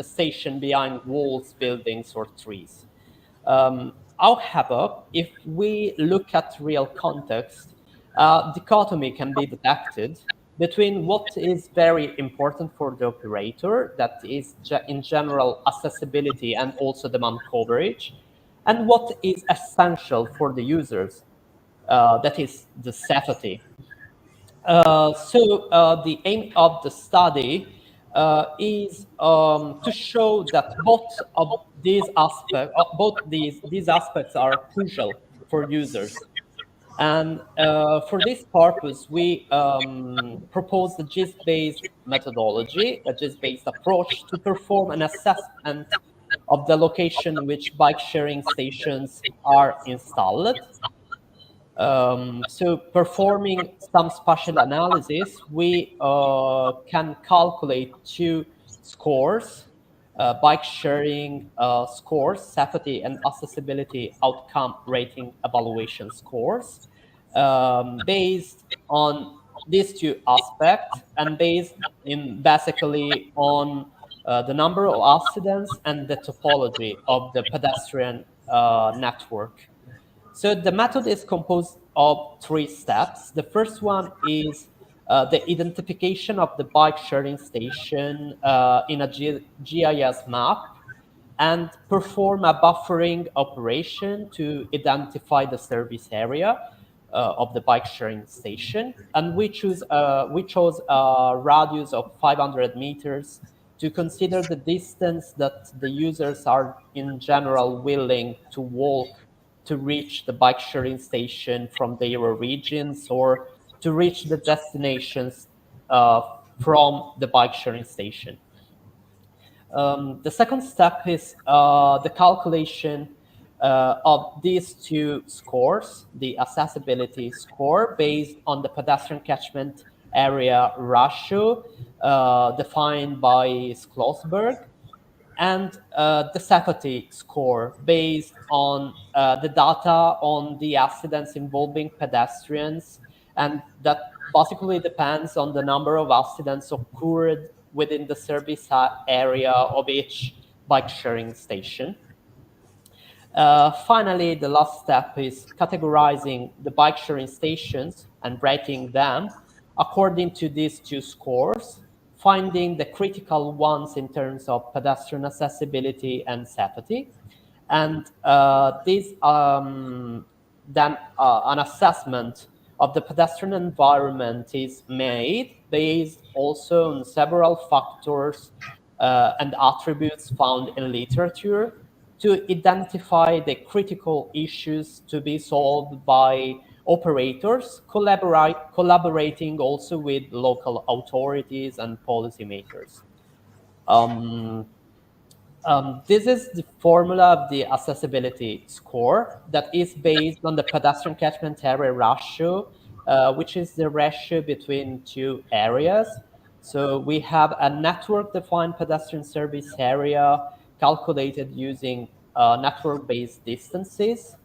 station behind walls, buildings, or trees. However, if we look at real context, dichotomy can be detected between what is very important for the operator, that is in general accessibility and also demand coverage, and what is essential for the users, that is the safety. The aim of the study is to show that both these aspects are crucial for users. And for this purpose, we propose the GIS-based methodology, a GIS-based approach to perform an assessment of the location in which bike sharing stations are installed. So performing some spatial analysis, we can calculate two scores, bike sharing scores, safety and accessibility outcome rating evaluation scores, based on these two aspects and based in basically on the number of accidents and the topology of the pedestrian network. So the method is composed of three steps. The first one is the identification of the bike sharing station in a GIS map, and perform a buffering operation to identify the service area of the bike sharing station. And we chose a radius of 500 meters to consider the distance that the users are in general willing to walk to reach the bike sharing station from their origins, or to reach the destinations from the bike sharing station. The second step is the calculation of these two scores, the accessibility score based on the pedestrian catchment area ratio defined by Schlossberg, and the safety score based on the data on the accidents involving pedestrians, and that basically depends on the number of accidents occurred within the service area of each bike sharing station. Finally, the last step is categorizing the bike sharing stations and rating them according to these two scores, finding the critical ones in terms of pedestrian accessibility and safety. And then an assessment of the pedestrian environment is made based also on several factors and attributes found in literature to identify the critical issues to be solved by operators, collaborating also with local authorities and policymakers. This is the formula of the accessibility score that is based on the pedestrian catchment area ratio, which is the ratio between two areas. So we have a network-defined pedestrian service area calculated using network-based distances,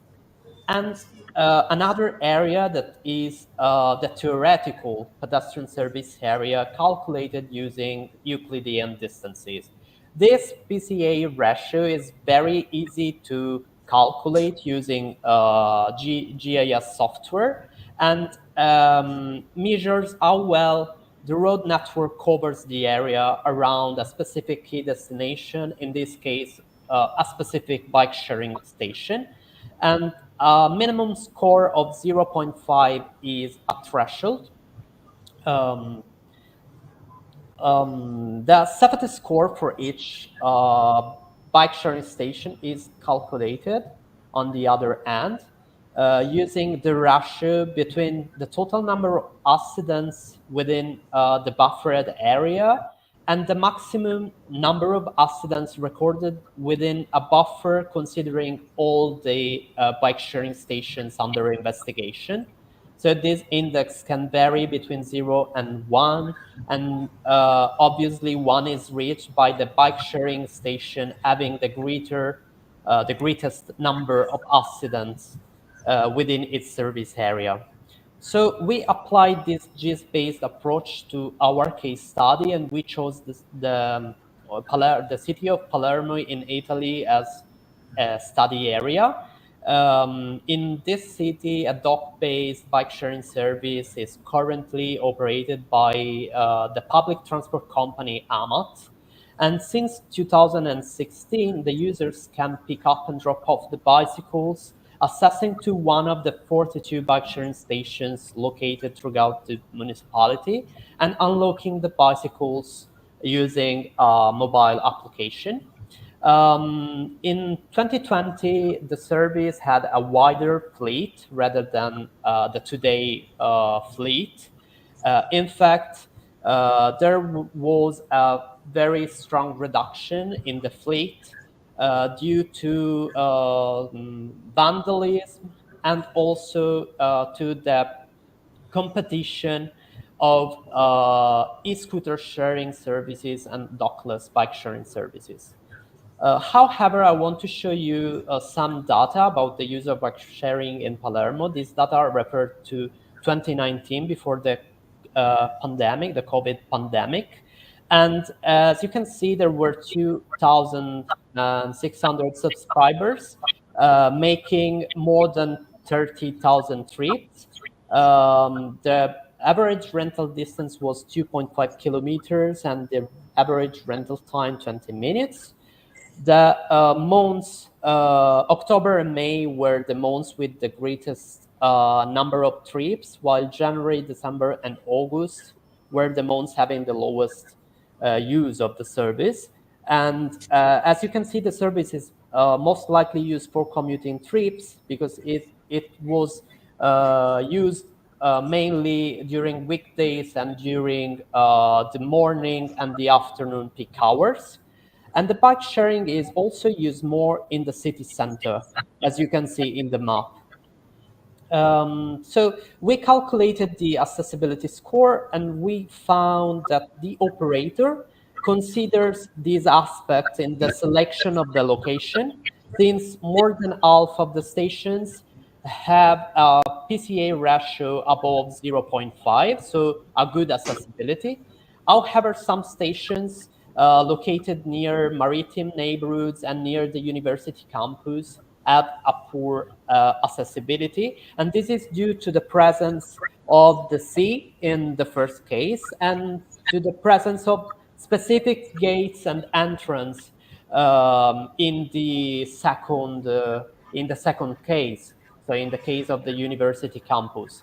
and another area that is the theoretical pedestrian service area calculated using Euclidean distances. This PCA ratio is very easy to calculate using GIS software, and measures how well the road network covers the area around a specific key destination, in this case, a specific bike sharing station. And a minimum score of 0.5 is a threshold. The safety score for each bike sharing station is calculated on the other end using the ratio between the total number of accidents within the buffered area and the maximum number of accidents recorded within a buffer, considering all the bike sharing stations under investigation. So this index can vary between 0 and 1, and obviously 1 is reached by the bike sharing station having the greatest number of accidents within its service area. So we applied this GIS-based approach to our case study, and we chose the city of Palermo in Italy as a study area. In this city, a dock-based bike-sharing service is currently operated by the public transport company AMAT. And since 2016, the users can pick up and drop off the bicycles, accessing to one of the 42 bike-sharing stations located throughout the municipality, and unlocking the bicycles using a mobile application. In 2020, the service had a wider fleet rather than the today fleet. In fact, there was a very strong reduction in the fleet due to vandalism, and also to the competition of e-scooter sharing services and dockless bike sharing services. However, I want to show you some data about the use of bike sharing in Palermo. These data are referred to 2019, before the pandemic, the COVID pandemic. And as you can see, there were 2,600 subscribers making more than 30,000 trips. The average rental distance was 2.5 kilometers and the average rental time 20 minutes. The months, October and May were the months with the greatest number of trips, while January, December, and August were the months having the lowest use of the service. And as you can see, the service is most likely used for commuting trips because it was used mainly during weekdays and during the morning and the afternoon peak hours. And the bike sharing is also used more in the city center, as you can see in the map. So we calculated the accessibility score and we found that the operator considers these aspects in the selection of the location, since more than half of the stations have a PCA ratio above 0.5, so a good accessibility. However, some stations located near maritime neighborhoods and near the university campus have a poor accessibility. And this is due to the presence of the sea in the first case and to the presence of specific gates and entrance in the second case. So in the case of the university campus.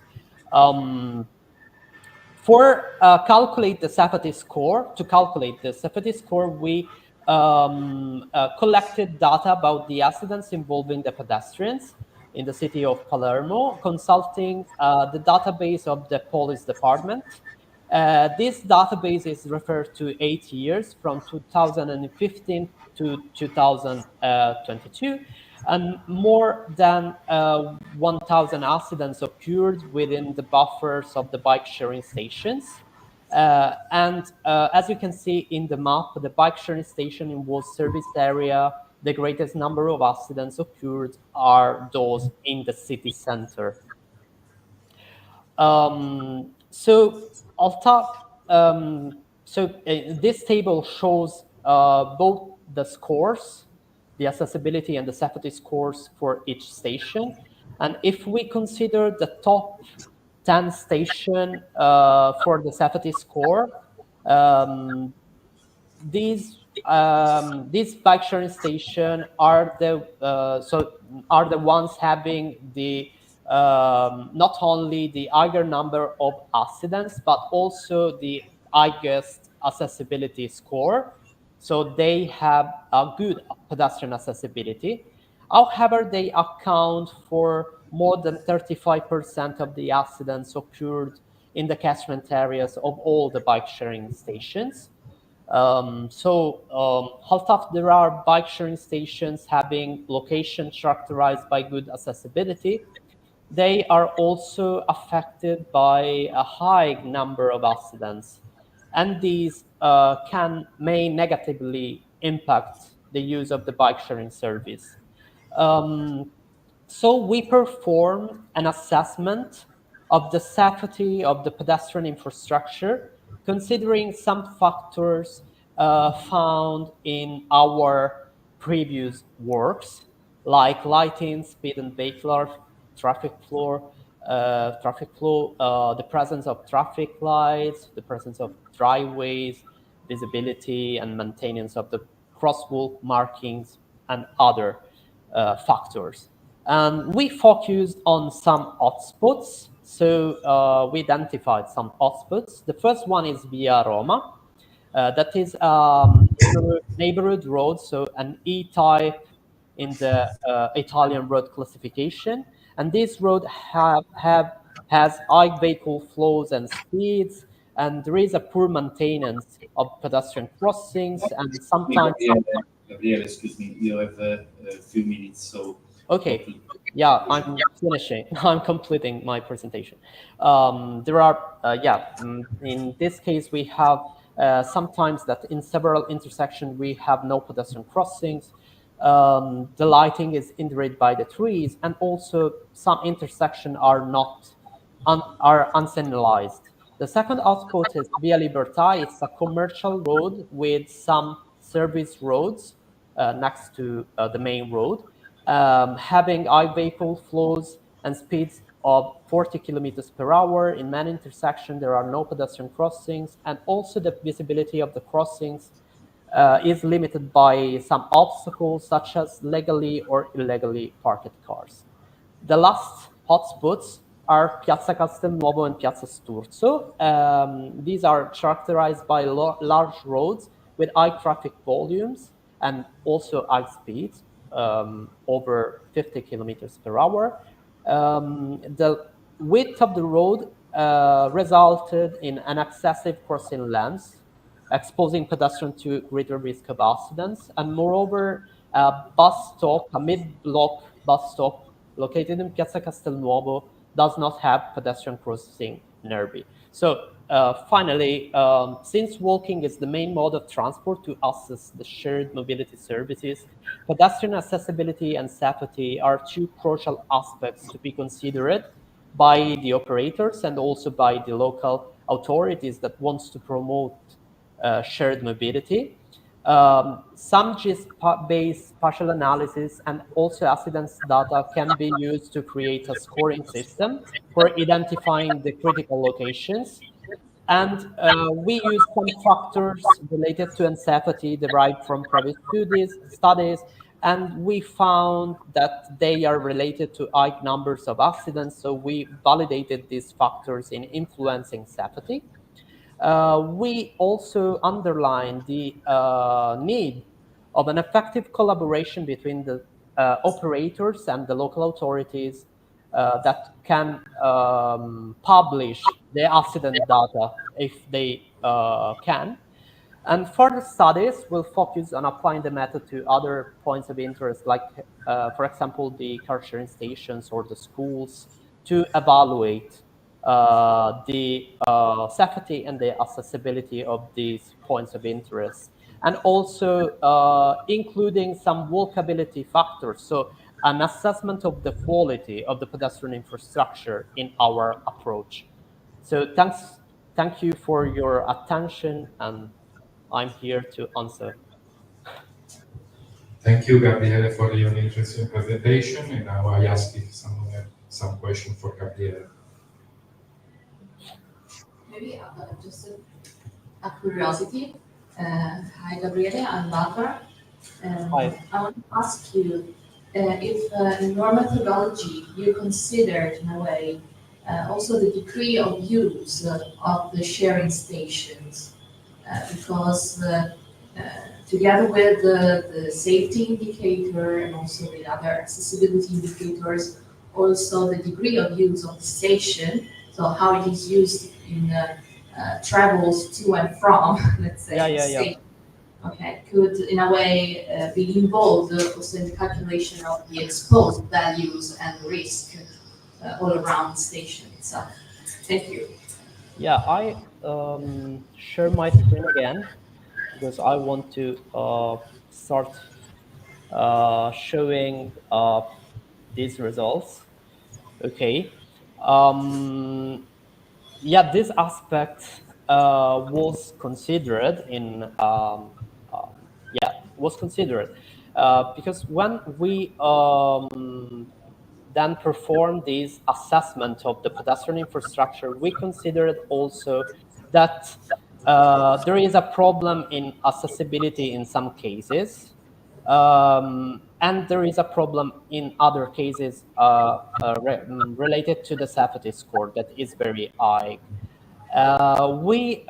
For calculate the safety score, to calculate the safety score, we collected data about the accidents involving the pedestrians in the city of Palermo, consulting the database of the police department. This database is referred to 8 years from 2015 to 2022, and more than 1,000 accidents occurred within the buffers of the bike sharing stations. As you can see in the map, the bike sharing station in World Service area, the greatest number of accidents occurred are those in the city center. So I'll talk. This table shows both the scores, the accessibility and the safety scores for each station. And if we consider the top 10 station for the safety score, these bike sharing station are the ones having the not only the higher number of accidents but also the highest accessibility score. So they have a good pedestrian accessibility. However, they account for more than 35% of the accidents occurred in the catchment areas of all the bike sharing stations. Although there are bike sharing stations having locations characterized by good accessibility, they are also affected by a high number of accidents, and these may negatively impact the use of the bike sharing service. So we performed an assessment of the safety of the pedestrian infrastructure, considering some factors found in our previous works, like lighting, speed and vehicular traffic flow, the presence of traffic lights, the presence of driveways, visibility and maintenance of the crosswalk markings, and other factors. We focused on some hotspots. So we identified some hotspots. The first one is Via Roma. That is neighborhood road, so an E-type in the Italian road classification. And this road has high vehicle flows and speeds, and there is a poor maintenance of pedestrian crossings, and sometimes... Gabriele, excuse me, you have a few minutes, so... Okay, yeah, I'm finishing. I'm completing my presentation. There are, in this case, we have sometimes that in several intersections, we have no pedestrian crossings. The lighting is hindered by the trees, and also some intersections are unsignalized. The second hotspot is Via Libertà. It's a commercial road with some service roads next to the main road, having high vehicle flows and speeds of 40 kilometers per hour. In many intersections, there are no pedestrian crossings, and also the visibility of the crossings is limited by some obstacles, such as legally or illegally parked cars. The last hotspots are Piazza Castelnuovo and Piazza Sturzo. These are characterized by large roads with high traffic volumes and also high speeds, over 50 kilometers per hour. The width of the road resulted in an excessive crossing length, exposing pedestrians to greater risk of accidents. And moreover, a bus stop, a mid-block bus stop located in Piazza Castelnuovo, does not have pedestrian crossing nearby. So finally, since walking is the main mode of transport to access the shared mobility services, pedestrian accessibility and safety are two crucial aspects to be considered by the operators and also by the local authorities that wants to promote shared mobility. Some GIS-based spatial analysis and also accidents data can be used to create a scoring system for identifying the critical locations. And we use some factors related to safety derived from previous studies, and we found that they are related to high numbers of accidents. So we validated these factors in influencing safety. We also underline the need of an effective collaboration between the operators and the local authorities that can publish the accident data if they can. And further studies will focus on applying the method to other points of interest, like, for example, the car sharing stations or the schools, to evaluate the safety and the accessibility of these points of interest, and also including some walkability factors. So an assessment of the quality of the pedestrian infrastructure in our approach. So thank you for your attention, and I'm here to answer. Thank you, Gabriele, for your interesting presentation. And now I ask if someone has some question for Gabriele. Maybe just a curiosity. Hi, Gabriele, I'm Barbara. Hi. I want to ask you if in your methodology you considered, in a way, also the degree of use of the sharing stations, because together with the safety indicator and also with other accessibility indicators, also the degree of use of the station, so how it is used in travels to and from, let's say, the station. Okay, could in a way be involved also in the calculation of the exposed values and risk all around the station itself. Thank you. Yeah, I share my screen again because I want to start showing these results. Okay. Yeah, this aspect was considered in because when we then perform this assessment of the pedestrian infrastructure, we considered also that there is a problem in accessibility in some cases, and there is a problem in other cases related to the safety score that is very high. We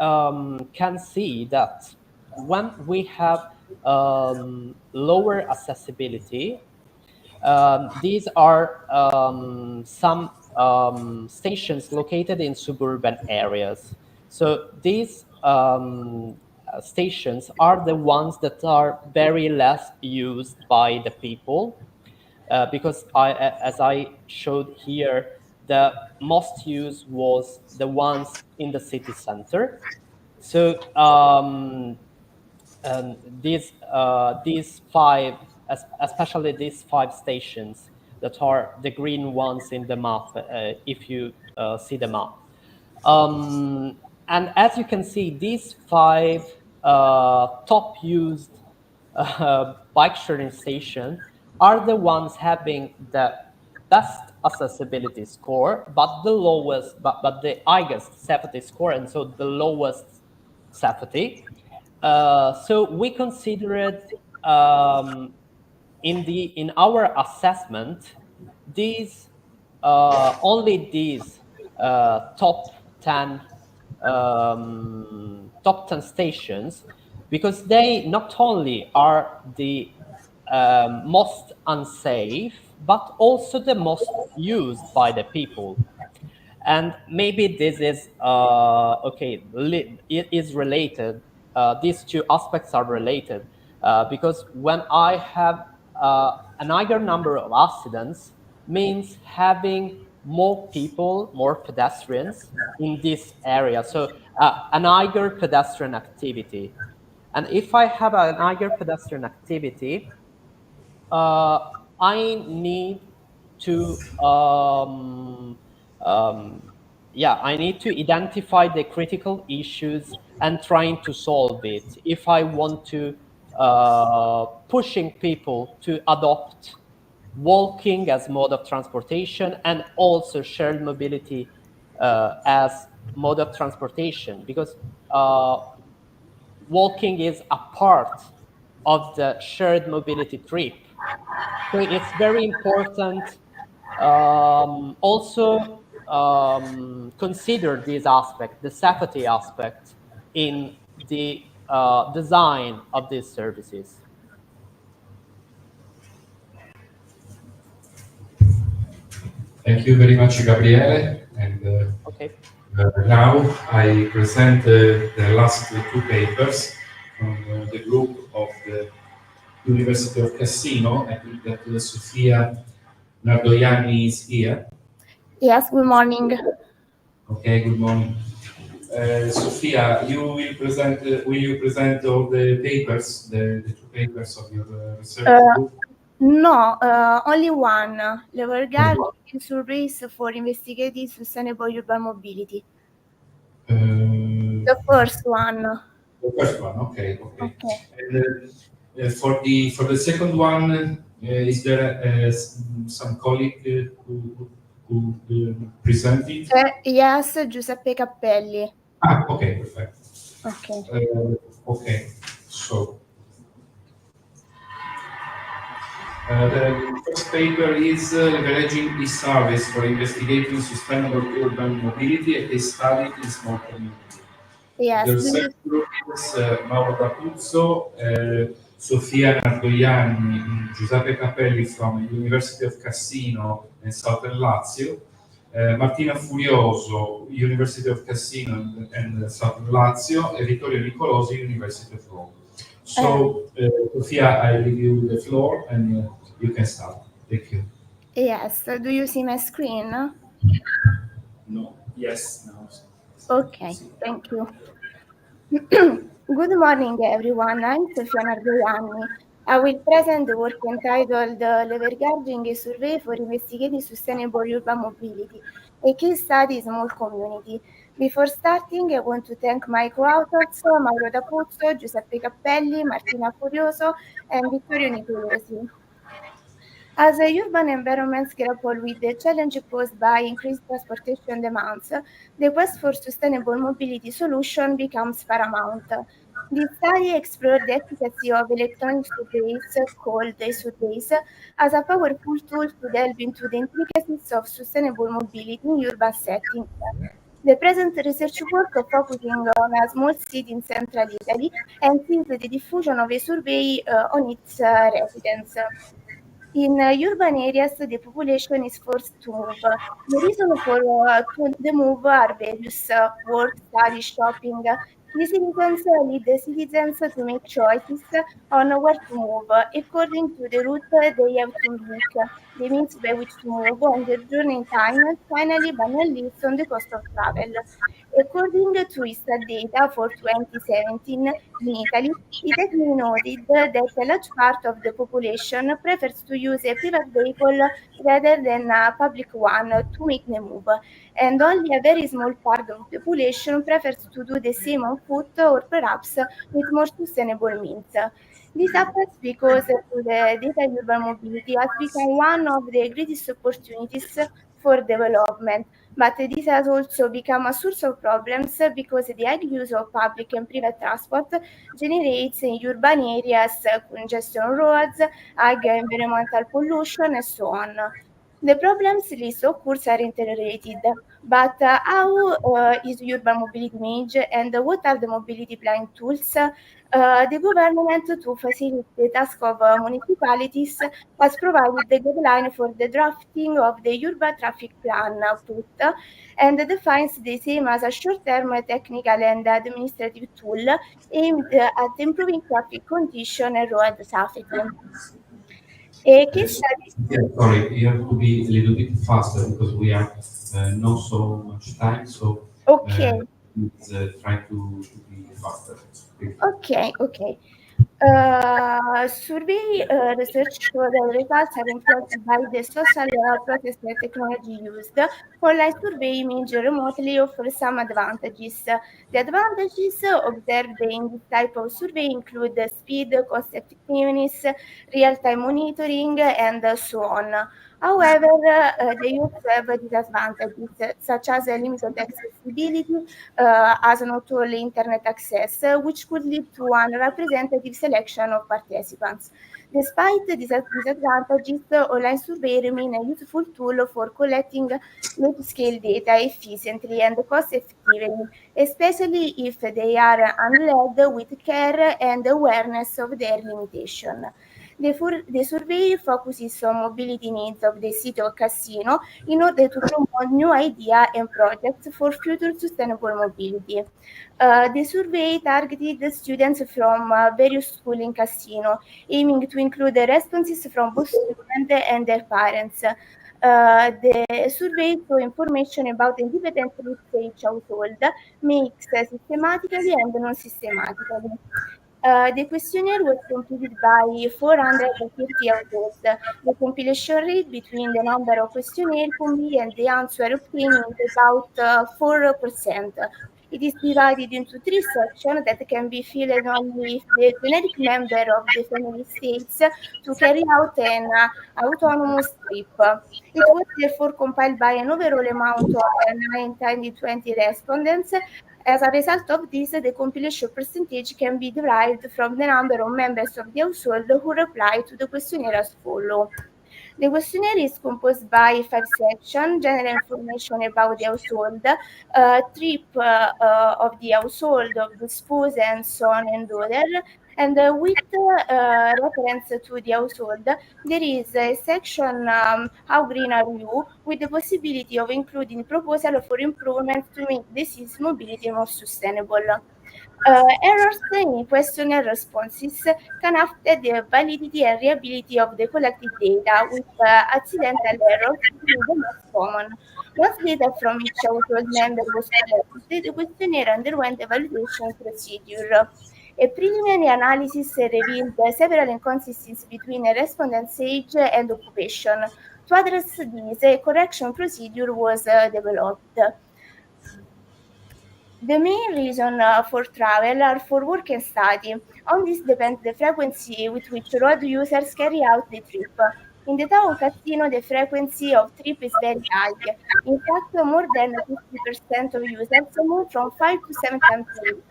can see that when we have lower accessibility, these are some stations located in suburban areas. So these stations are the ones that are very less used by the people, because as I showed here, the most used was the ones in the city center. So these five, especially these five stations that are the green ones in the map, if you see the map. And as you can see, these five top used bike sharing stations are the ones having the best accessibility score, but the highest safety score, and so the lowest safety. So we considered in our assessment these only these top 10 stations, because they not only are the most unsafe, but also the most used by the people. And maybe this is it is related. These two aspects are related because when I have an higher number of accidents, means having more people, more pedestrians in this area. So an higher pedestrian activity. And if I have an higher pedestrian activity, I need to I need to identify the critical issues and trying to solve it. If I want to pushing people to adopt walking as mode of transportation and also shared mobility as mode of transportation, because walking is a part of the shared mobility trip. So it's very important also consider this aspect, the safety aspect, in the design of these services. Thank you very much, Gabriele. And Okay. now I present the last two papers from the group of the University of Cassino. I think that Sofia Nardoianni is here. Yes, good morning. Okay, good morning. Sofia, will you present all the papers, the two papers of your research group? No, only one. Leveraging surveys for investigating sustainable urban mobility. The first one. The first one, okay. And for the second one, is there some colleague who presented? Yes, Giuseppe Cappelli. Okay, perfect. Okay. Okay, so the first paper is leveraging e-service for investigating sustainable urban mobility, a case study in small communities. Yes. The research group is Mauro D'Apuzzo, Sofia Nardoianni, Giuseppe Capelli from University of Cassino in Southern Lazio, Martina Furioso, University of Cassino and Southern Lazio, and Vittorio Nicolosi, University of Rome. So, Sofia, I leave you the floor and you can start. Thank you. Yes. Do you see my screen? No. Yes. No. Okay, thank you. Good morning, everyone. I'm Sofia Nardoianni. I will present the work entitled Leveraging a Survey for Investigating Sustainable Urban Mobility, a case study in small community. Before starting, I want to thank my co-authors, Mauro D'Apuzzo, Giuseppe Cappelli, Martina Furioso, and Vittorio Nicolosi. As urban environments grapple with the challenge posed by increased transportation demands, the quest for sustainable mobility solution becomes paramount. This study explored the efficacy of electronic surveys, called surveys, as a powerful tool to delve into the intricacies of sustainable mobility in urban settings. The present research work focusing on a small city in central Italy and sees the diffusion of a survey on its residents. In urban areas, the population is forced to move. The reason for the move are various: work, study, shopping. These reasons lead the citizens to make choices on where to move according to the route they have to make, the means by which to move, and their journey time, and finally, but not least, on the cost of travel. According to ISTA data for 2017 in Italy, it has been noted that a large part of the population prefers to use a private vehicle rather than a public one to make the move, and only a very small part of the population prefers to do the same on foot or perhaps with more sustainable means. This happens because the data urban mobility has become one of the greatest opportunities for development, but this has also become a source of problems because the high use of public and private transport generates in urban areas congestion on roads, high environmental pollution, and so on. The problems list, of course, are interrelated, but how is urban mobility managed and what are the mobility planning tools? The government, to facilitate the task of municipalities, has provided the guideline for the drafting of the urban traffic plan output and defines the same as a short-term technical and administrative tool aimed at improving traffic condition and road safety. A case So, study. yeah, sorry, you have to be a little bit faster because we have not so much time. So Okay, please try to be faster. okay. Survey research show that results are influenced by the social process and technology used. Online survey image remotely offers some advantages. The advantages observed in this type of survey include the speed, cost effectiveness, real-time monitoring, and so on. However, they also have disadvantages, such as limited accessibility, as not all internet access, which could lead to unrepresentative selection of participants. Despite these disadvantages, online survey remain a useful tool for collecting large-scale data efficiently and cost-effectively, especially if they are handled with care and awareness of their limitation. The survey focuses on mobility needs of the city of Cassino in order to promote new ideas and projects for future sustainable mobility. The survey targeted the students from various schools in Cassino, aiming to include the responses from both students and their parents. The survey saw information about independent trips each household, mixed systematically and non-systematically. The questionnaire was completed by 450 households. The compilation rate between the number of questionnaire complete and the answer obtained is about 4%. It is divided into three sections that can be filled only if the generic member of the family states to carry out an autonomous trip. It was therefore compiled by an overall amount of 920 respondents. As a result of this, the compilation percentage can be derived from the number of members of the household who reply to the questionnaire as follows. The questionnaire is composed by five sections: general information about the household, trip of the household, of the spouse and son and daughter, and with reference to the household, there is a section, how green are you, with the possibility of including proposal for improvements to make the city's mobility more sustainable. Errors in questionnaire responses can affect the validity and reliability of the collected data, with accidental errors being the most common. Once data from each household member was collected, the questionnaire underwent a validation procedure. A preliminary analysis revealed several inconsistencies between a respondent's age and occupation. To address this, a correction procedure was developed. The main reason for travel are for work and study. On this depends the frequency with which road users carry out the trip. In the town of Cassino, the frequency of trip is very high. In fact, more than 50% of users move from 5 to 7 times a week.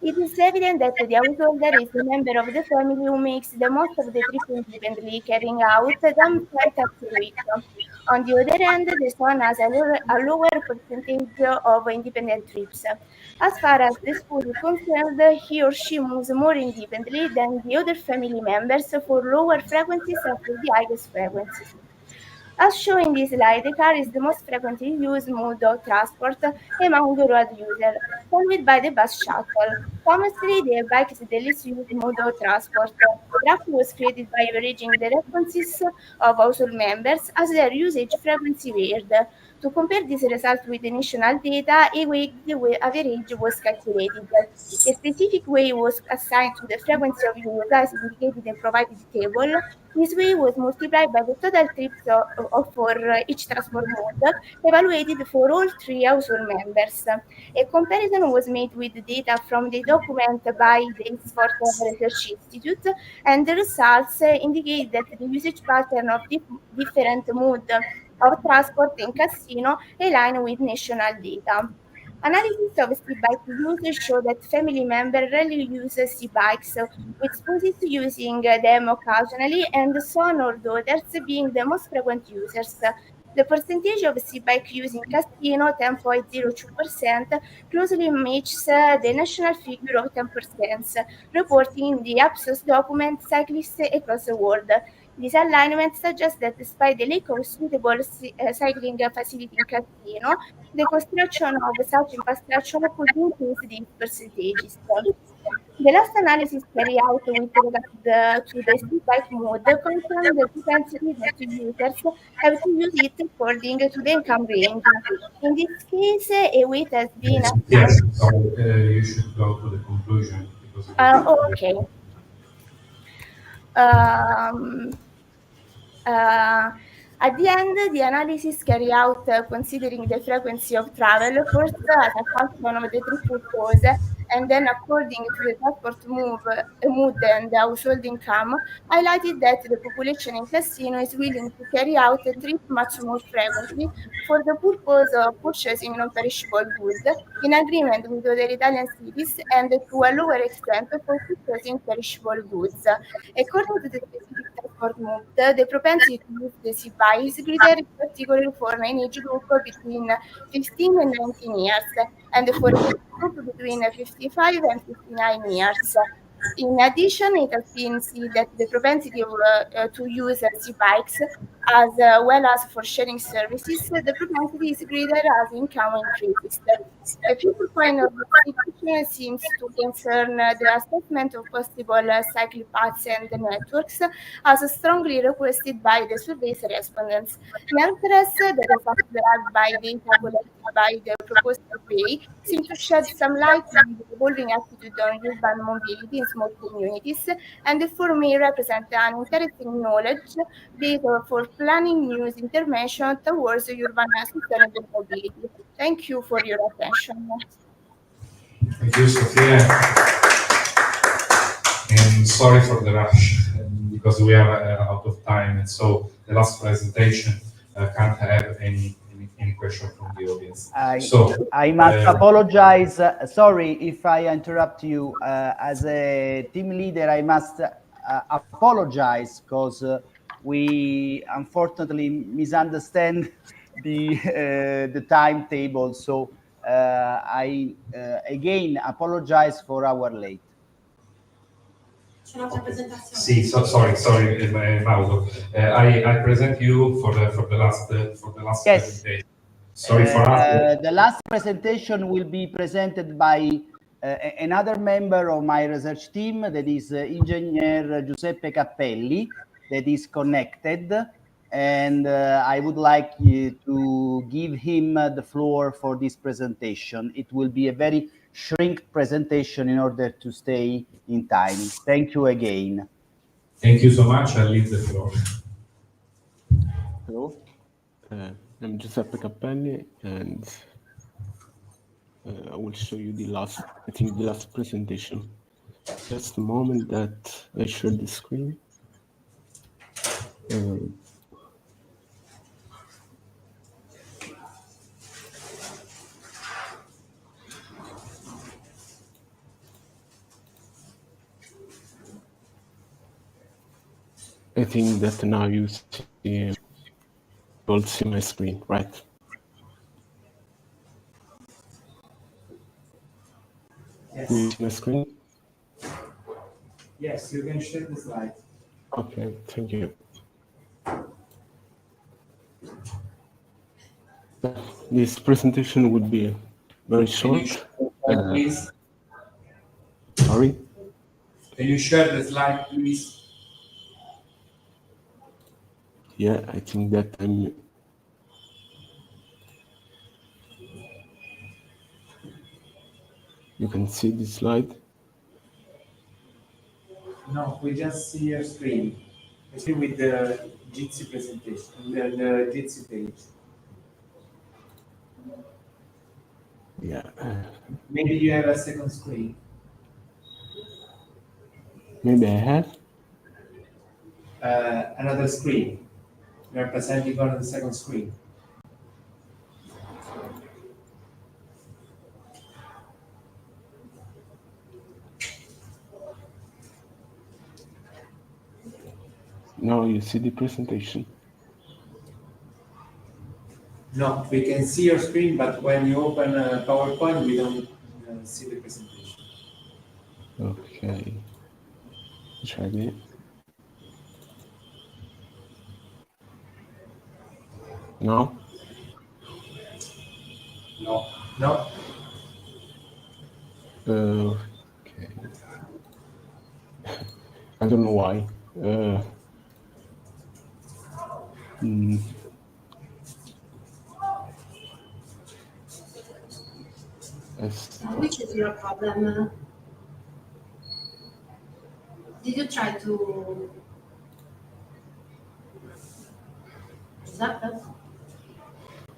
It is evident that the householder is the member of the family who makes the most of the trip independently, carrying out them 5 times a week. On the other hand, the son has a lower percentage of independent trips. As far as the school is concerned, he or she moves more independently than the other family members for lower frequencies and for the highest frequencies. As shown in this slide, the car is the most frequently used mode of transport among the road users, followed by the bus shuttle. Famously, the bike is the least used mode of transport. The graph was created by averaging the responses of household members as their usage frequency varied. To compare this result with the national data, a weighted average was calculated. A specific weight was assigned to the frequency of use as indicated in the provided table. This weight was multiplied by the total trips for each transport mode, evaluated for all 3 household members. A comparison was made with the data from the document by the Oxford Research Institute, and the results indicate that the usage pattern of different modes of transport in casino align with national data. Analysis of e-bike users show that family members rarely use e-bikes, with spouses using them occasionally and son or daughters being the most frequent users. The percentage of e-bike use in casino, 10.02%, closely matches the national figure of 10%, reported in the Ipsos document Cyclists Across the World. This alignment suggests that despite the lack of suitable cycling facility in casino, the construction of such infrastructure could increase these percentages. The last analysis carried out with regard to the e-bike mode confirmed the propensity that users have to use it according to the income range. In this case, a weight has been Yes, assigned. so you should go to the conclusion because it is Okay. Um, Uh, at the end, the analysis carried out considering the frequency of travel, first as a function of the trip purpose, and then according to the transport mood and the household income, highlighted that the population in casino is willing to carry out a trip much more frequently for the purpose of purchasing non-perishable goods, in agreement with other Italian cities, and to a lower extent for purchasing perishable goods. According to the specific transport mode, the propensity to use the CPI is greater, particularly for an age group between 15 and 19 years, and for a group between 55 and 59 years. In addition, it has been seen that the propensity to use C-bikes, as well as for sharing services, the propensity is greater as income increases. A future point of investigation seems to concern the assessment of possible cycle paths and networks, as strongly requested by the survey's respondents. Nonetheless, the results derived by data collected by the proposed survey seem to shed some light on the evolving attitude on urban mobility in small communities, and therefore may represent an interesting knowledge base for planning new intervention towards urban sustainable mobility. Thank you for your attention. Thank you, Sofia. And sorry for the rush because we are out of time, and so the last presentation can't have any question from the audience. I must apologize. Sorry if I interrupt you. As a team leader, I must apologize because we unfortunately misunderstand the timetable. So I again apologize for our late. Sì, sorry, Mauro. I present you for the last yes. presentation. Sorry for us. The last presentation will be presented by another member of my research team, that is Engineer Giuseppe Cappelli, that is connected, and I would like you to give him the floor for this presentation. It will be a very shrink presentation in order to stay in time. Thank you again. Thank you so much. I leave the floor. Hello, I'm Giuseppe Cappelli, and I will show you the last presentation. Just a moment that I share the screen. I think that now you all see my screen, right? Yes. Do you see my screen? Yes, you can share the slide. Okay, thank you. This presentation would be very short. Please. Sorry? Can you share the slide, please? Yeah, I think that I'm... You can see this slide. No, we just see your screen. Especially with the Jitsi presentation, the Jitsi page. Yeah. Maybe you have a second screen. Maybe I have. Another screen. You are presenting on the second screen. Now you see the presentation. No, we can see your screen, but when you open PowerPoint, we don't see the presentation. Okay. Try it. No? No. No. Okay. I don't know why. Hmm. Which is your problem? Did you try to Giuseppe?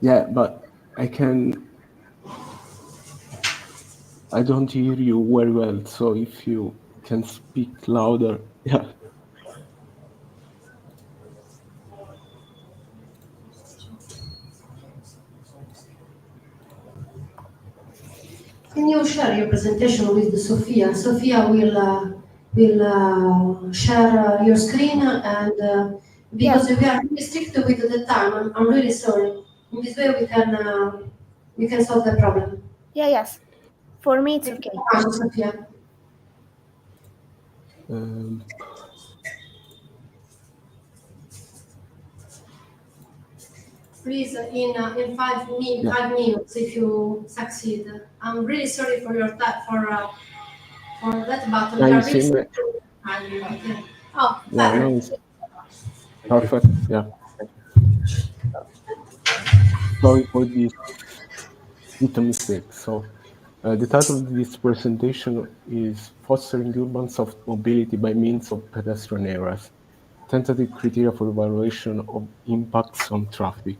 Yeah, but I don't hear you very well, so if you can speak louder, yeah. Can you share your presentation with Sofia? Sofia will share your screen and because we are really strict with the time, I'm really sorry. In this way we can solve the problem. Yeah, yes. For me, it's okay. Sofia. Please, in 5 minutes, if you succeed. I'm really sorry for your for that, but we are really sorry. Okay. Oh, Yeah, perfect. no, it's perfect. Yeah. Sorry for this little mistake. So, the title of this presentation is Fostering Urban Soft Mobility by Means of Pedestrian Areas, Tentative Criteria for Evaluation of Impacts on Traffic.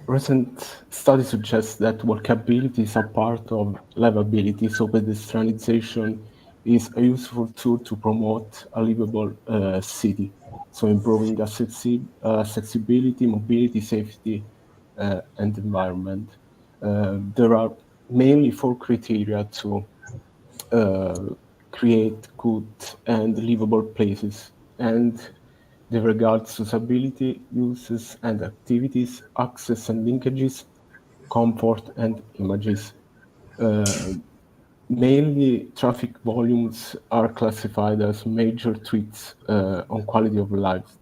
Recent studies suggest that walkability is a part of livability, so pedestrianization is a useful tool to promote a livable city, so improving accessibility, mobility, safety, and environment. There are mainly 4 criteria to create good and livable places, and they regard usability, uses and activities, access and linkages, comfort and images. Mainly, traffic volumes are classified as major threats on quality of life.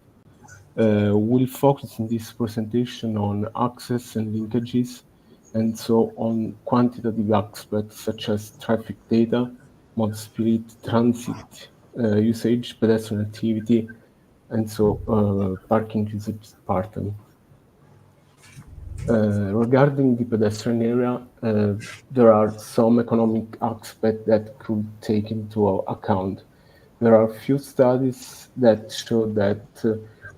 We'll focus in this presentation on access and linkages, and so on quantitative aspects such as traffic data, mode split, transit usage, pedestrian activity, and so parking usage pattern. Regarding the pedestrian area, there are some economic aspects that could take into account. There are few studies that show that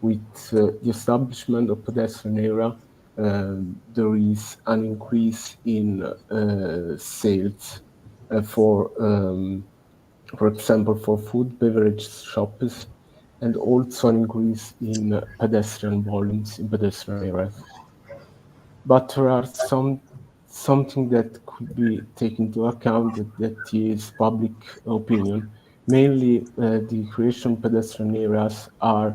with the establishment of pedestrian area, there is an increase in sales for example, for food, beverage shops, and also an increase in pedestrian volumes in pedestrian areas. But there are something that could be taken into account that is public opinion. Mainly, the creation of pedestrian areas are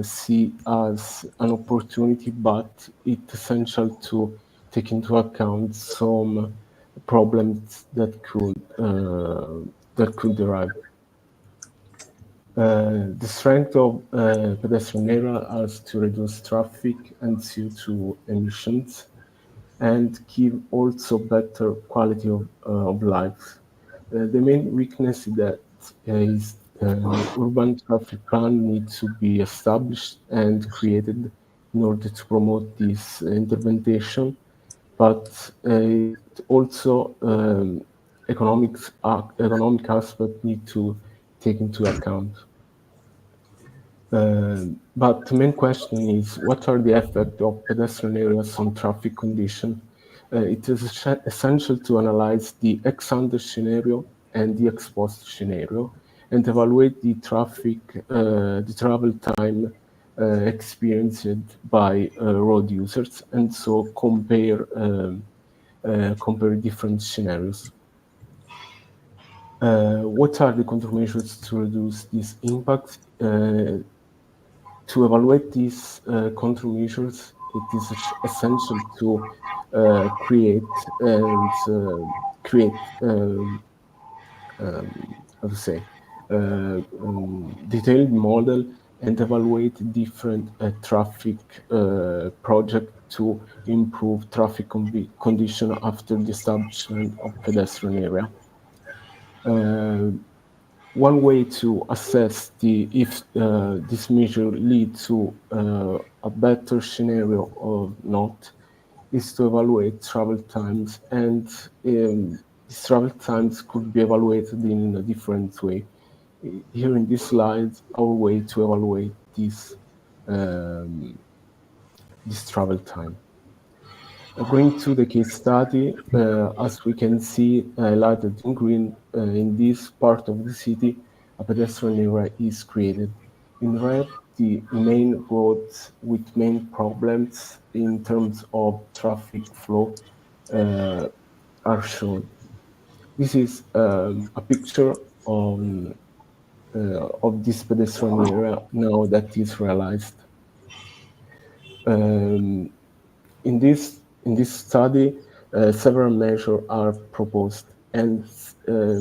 seen as an opportunity, but it's essential to take into account some problems that could derive. The strength of pedestrian area is to reduce traffic and CO2 emissions, and give also better quality of life. The main weakness is that urban traffic plan needs to be established and created in order to promote this intervention, but also economic aspect need to take into account. But the main question is, what are the effects of pedestrian areas on traffic condition? It is essential to analyze the ex-ante scenario and the ex-post scenario and evaluate the travel time experienced by road users, and so compare different scenarios. What are the countermeasures to reduce this impact? To evaluate these countermeasures, it is essential to create how to say, detailed model and evaluate different traffic project to improve traffic condition after the establishment of pedestrian area. One way to assess if this measure leads to a better scenario or not is to evaluate travel times, and these travel times could be evaluated in a different way. Here in this slide, our way to evaluate this travel time. Going to the case study, as we can see highlighted in green, in this part of the city, a pedestrian area is created. In red, the main roads with main problems in terms of traffic flow are shown. This is a picture of this pedestrian area now that is realized. In this study, several measures are proposed, and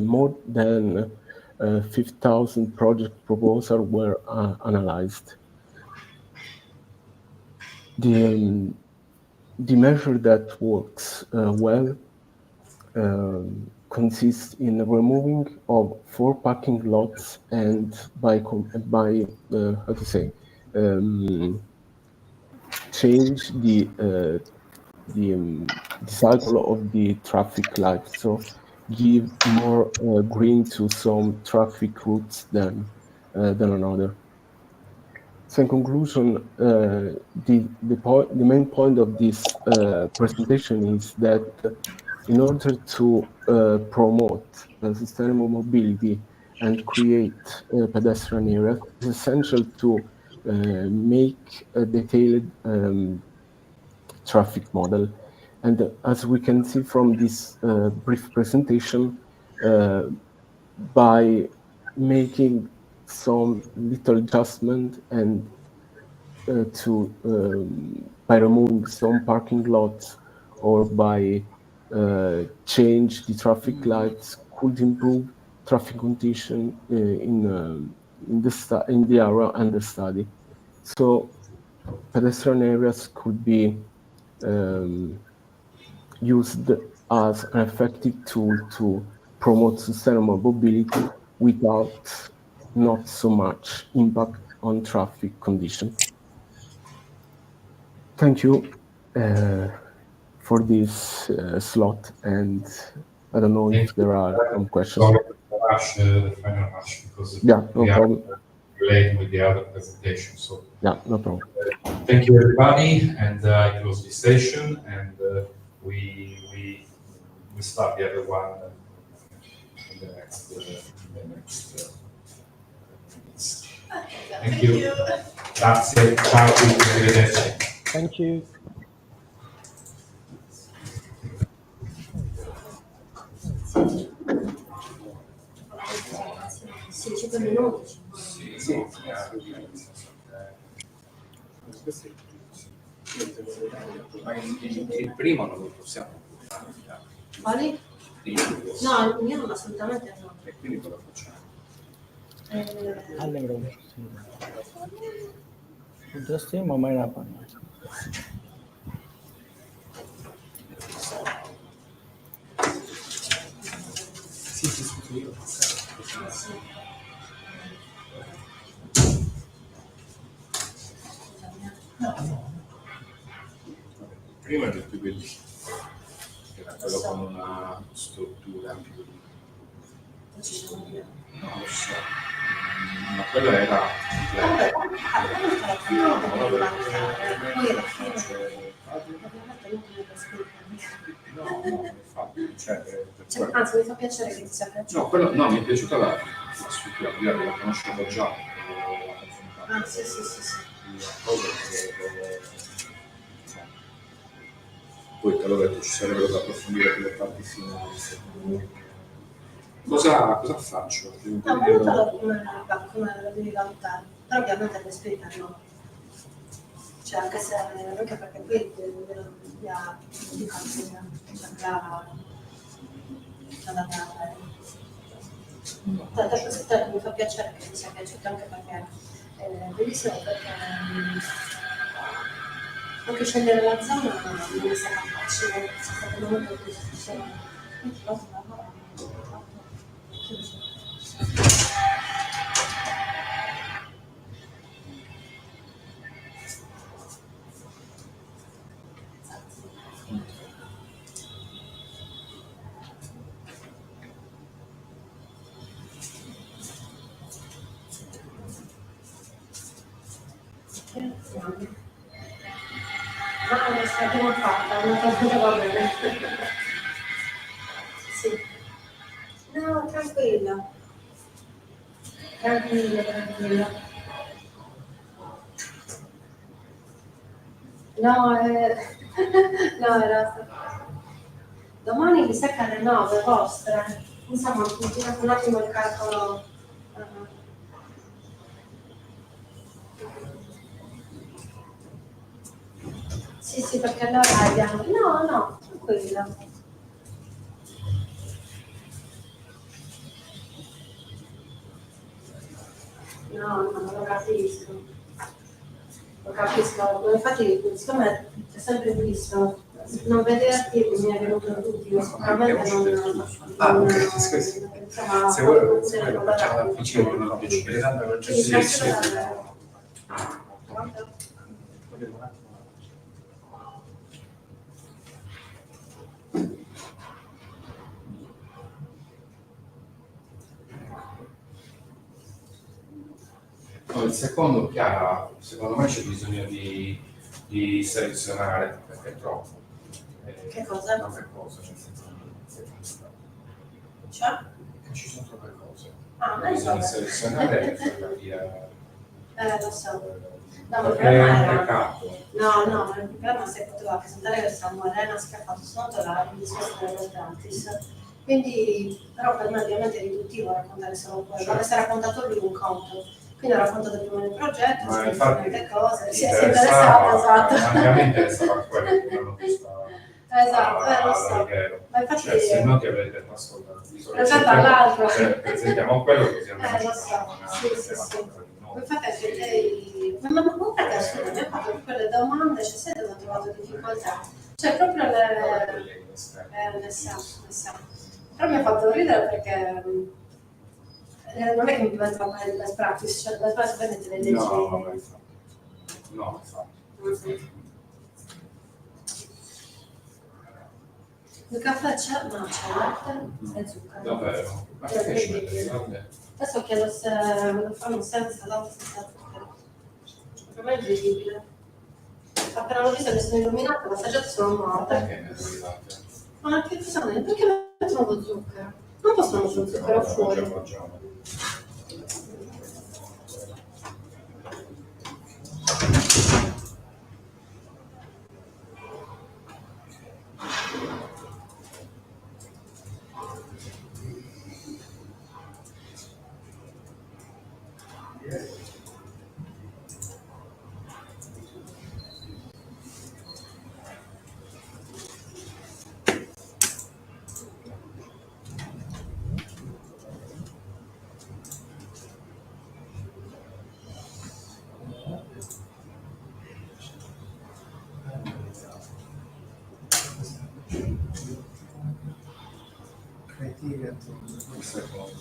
more than 5,000 project proposals were analyzed. The measure that works well consists in removing of 4 parking lots and by how to say, change the cycle of the traffic light, so give more green to some traffic routes than another. So in conclusion, the main point of this presentation is that in order to promote sustainable mobility and create pedestrian areas, it's essential to make a detailed traffic model. And as we can see from this brief presentation, by making some little adjustment and by removing some parking lots or by change the traffic lights could improve traffic condition in the area under study. So pedestrian areas could be used as an effective tool to promote sustainable mobility without not so much impact on traffic condition. Thank you for this slot, and I don't know if there are some questions. Sorry to rush the final rush because no problem. Late with the other presentation. So yeah, no problem. Thank you everybody, and I close this session, and we start the other one in the next minutes. Thank you. Grazie. Ciao a tutti. Arrivederci. Thank you. Sì, 5 minuti. Sì. Ma il primo non lo possiamo. Quali? No, il mio assolutamente no. E quindi cosa facciamo? Potremmo mai la panna. Sì, scuso io. No. primo era il più bellissimo, era quello con una struttura più... Non ci sono io. No, lo so, ma quello era... Vabbè, No, infatti, cioè, anzi, mi fa piacere che ti sia piaciuto. no, quello, no, mi è piaciuta la struttura, la conoscevo già. Ah, sì, sì, sì, sì. Poi te l'ho detto, ci sarebbero da approfondire quelle parti finali. Cosa faccio? No, valutalo come lo devi valutare, però ovviamente le spiega no. Cioè anche perché qui via di canzone, cioè la gara. Da questo tempo mi fa piacere che ti sia piaciuto anche perché bellissimo perché anche scegliere la zona non è stata facile, è stato molto difficile. No, l'abbiamo fatta, una cosa va bene. Sì. No, tranquilla. Tranquilla. No, no, era... Domani mi sa che alle 9 vostre. Insomma, ho tirato un attimo il calcolo. Sì, perché allora abbiamo... No, tranquilla. No, lo capisco. Lo capisco. Infatti, siccome è sempre visto, non vederti mi è venuto in dubbio. Sicuramente non... Se vuoi lo facciamo da vicino, non lo piacere. Sì. Il secondo, Chiara, secondo me c'è bisogno di selezionare perché è troppo. Che cosa? Troppe cose, nel senso Cioè? che ci sono troppe cose. Bisogna selezionare e farla via. Lo so. No, ma il problema era... No, il problema è se poteva presentare questa Morena che ha fatto sotto la discussione del gratis. Quindi, però per me ovviamente è riduttivo raccontare solo quello. Avesse raccontato lui un conto. Quindi ho raccontato prima il progetto, ma infatti le cose, si è interessava, interessato, esatto. Anche a me interessava quello, quello che stava esatto, lo so. Ma infatti, cioè, se no che avete ascoltato presenta all'altro. Presentiamo quello così lo so, sì. Infatti anche lei, ma comunque adesso mi ha fatto proprio le domande, cioè sai dove ho trovato difficoltà? Cioè proprio le sa. Però mi ha fatto ridere perché non è che mi diventa mai best practice, cioè best practice te le leggi. No, infatti. Il caffè c'è? No, c'è latte e zucchero. Davvero? Ma che c'è? Adesso chiedo se lo fanno senza latte e senza zucchero. Per me è incredibile. Appena l'ho visto che sono illuminata, l'assaggiata sono morta. Perché ne vuoi latte? Ma che cosa ne? Perché mettono lo zucchero? Non possono mettere lo zucchero fuori.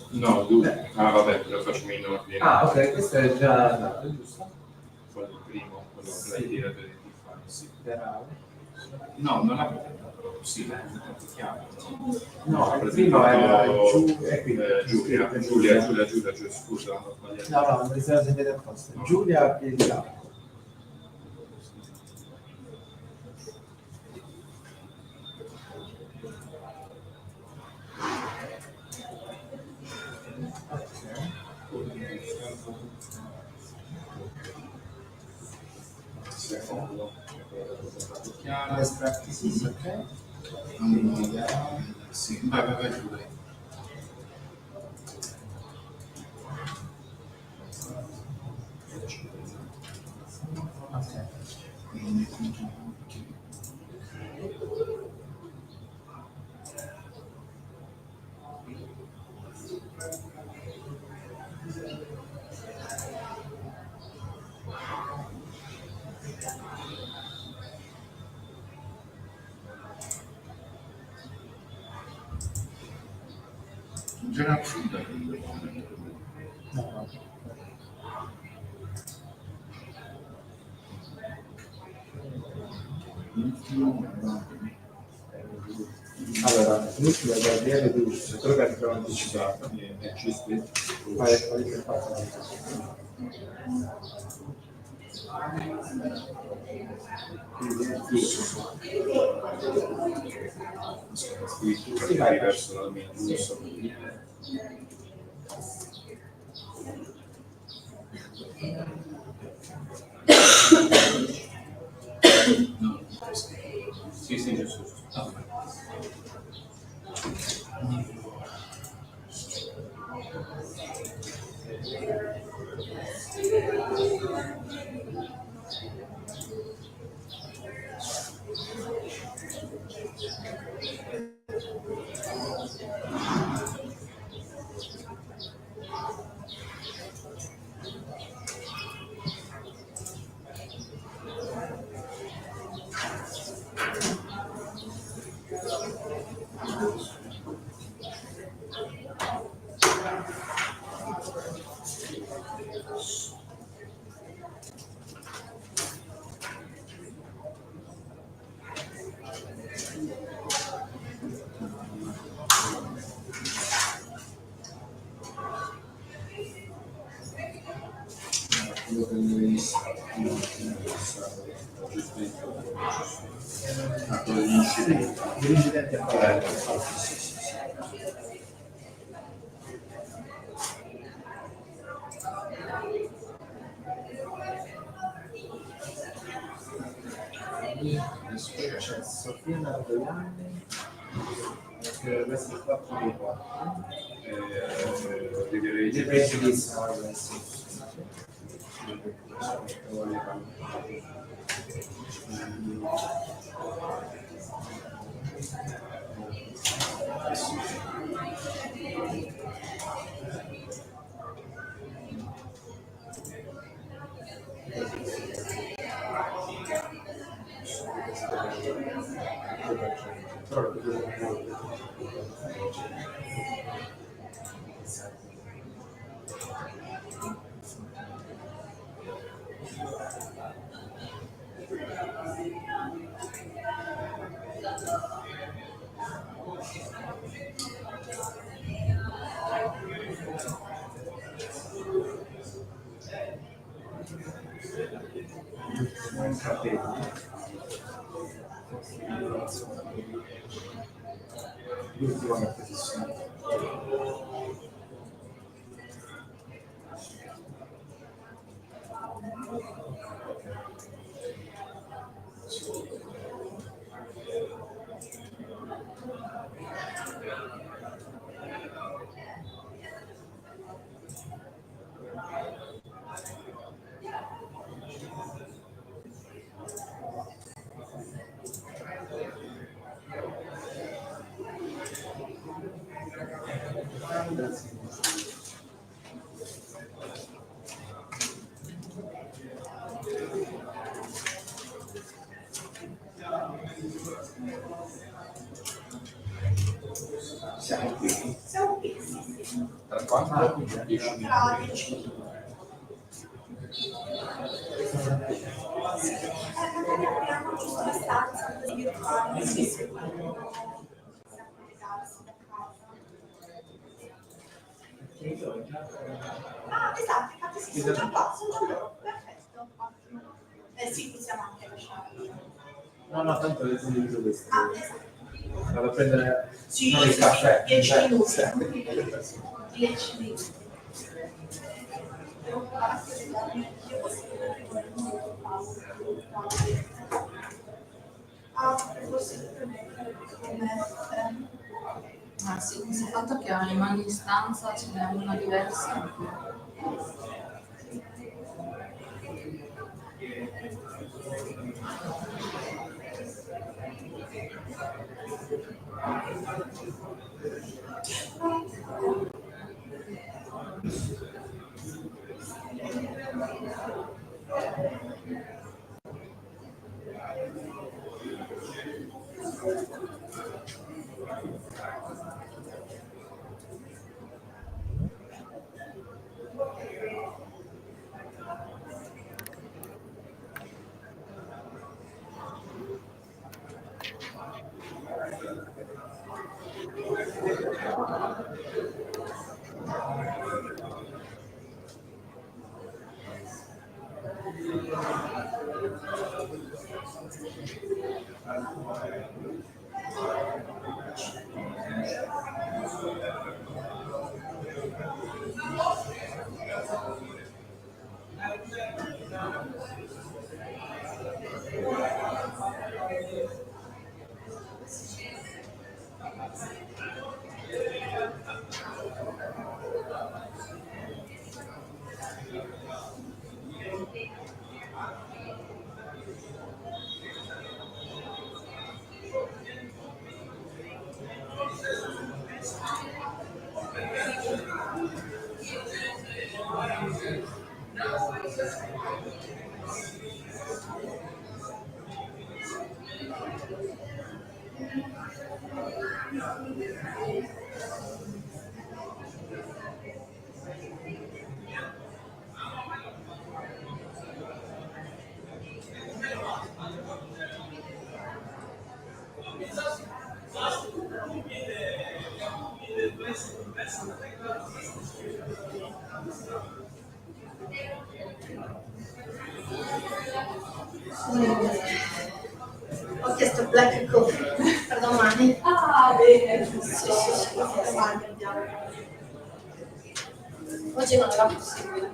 No, due. Ah, vabbè, lo facciamo in ordine. Ah, ok, questo è già giusto. Quello primo, quello creative per il sì. No, non ha presentato. Sì, l'ha presentato chiaro. No, Ha il primo era Giulia, scusa. No, non mi sono sentito apposta. Giulia Piedica. Best practices, ok? Sì, vai. Ok. General food. No. Allora, l'ultimo è Gabriele D'Urso, quello che abbiamo anticipato. Quale che fatto? Scrittura diverso dal mio giusto. Sì, giusto. Dell'incidente a Palermo. C'è Sofia Nardoianni, che deve essere 4 di 4. Direi Di pregiudizio, l'ultima posizione. Siamo qui. Tra quanto? 10 minuti. abbiamo giusto le stanze così virtuali, se qualcuno sa collegarsi da casa. Ah, esatto, infatti sì, sono già qua, sono già loro, perfetto, ottimo. Sì, possiamo anche lasciarli. No, tanto le condivido questo. Ah, esatto. Vado a prendere Sì, non il caffè. 10 minuti. Sì. 10 minuti. Ah sì, questo fatto che in ogni stanza ce n'è una diversa. Ho chiesto black coffee per domani. Ah, bene. Sì, domani andiamo. Oggi non era possibile.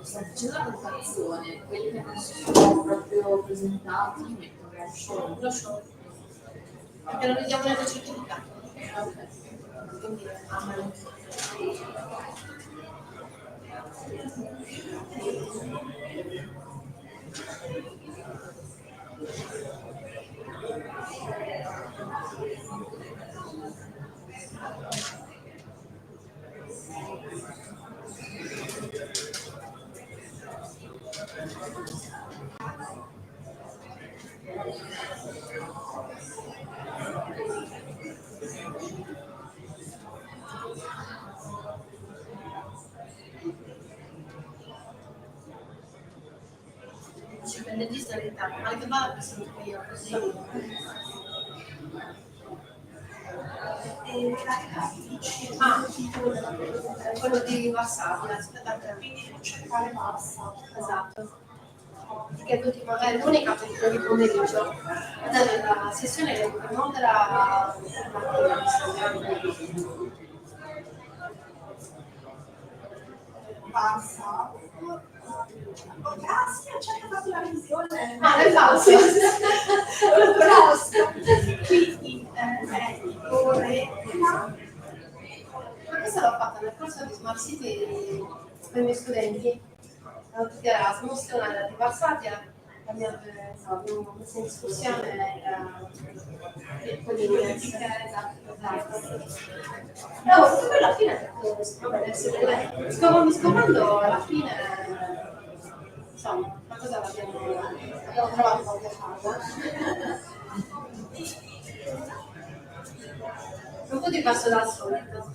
Sto facendo la presentazione, quelli che non si sono proprio presentati mettono lo show. Lo show. Perché non vediamo nelle certificati. Ok. Quindi ci prende di solita, ma che va sento io così. Quello di Varsavia, aspettate, quindi non c'è quale passa. Esatto. Perché l'ultima è l'unica per il pomeriggio. La sessione che modera Passa. Ah sì, ho certo fatto la revisione. Ah, è falso. Quindi Ma questa l'ho fatta nel corso di Smart City per i miei studenti. Erano tutti Erasmus, una era di Varsavia, abbiamo messo in discussione esatto. No, poi alla fine mi scomando alla fine, insomma, una cosa l'abbiamo trovato qualche cosa. Un po' diverso dal solito.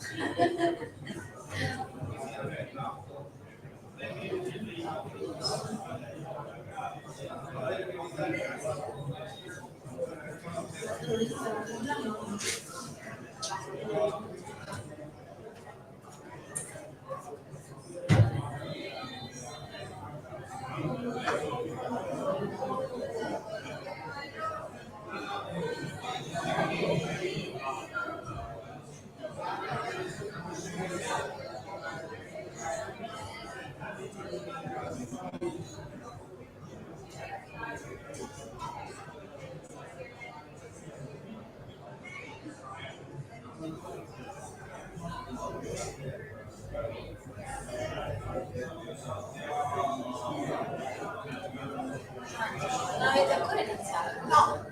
Non avete ancora iniziato? No.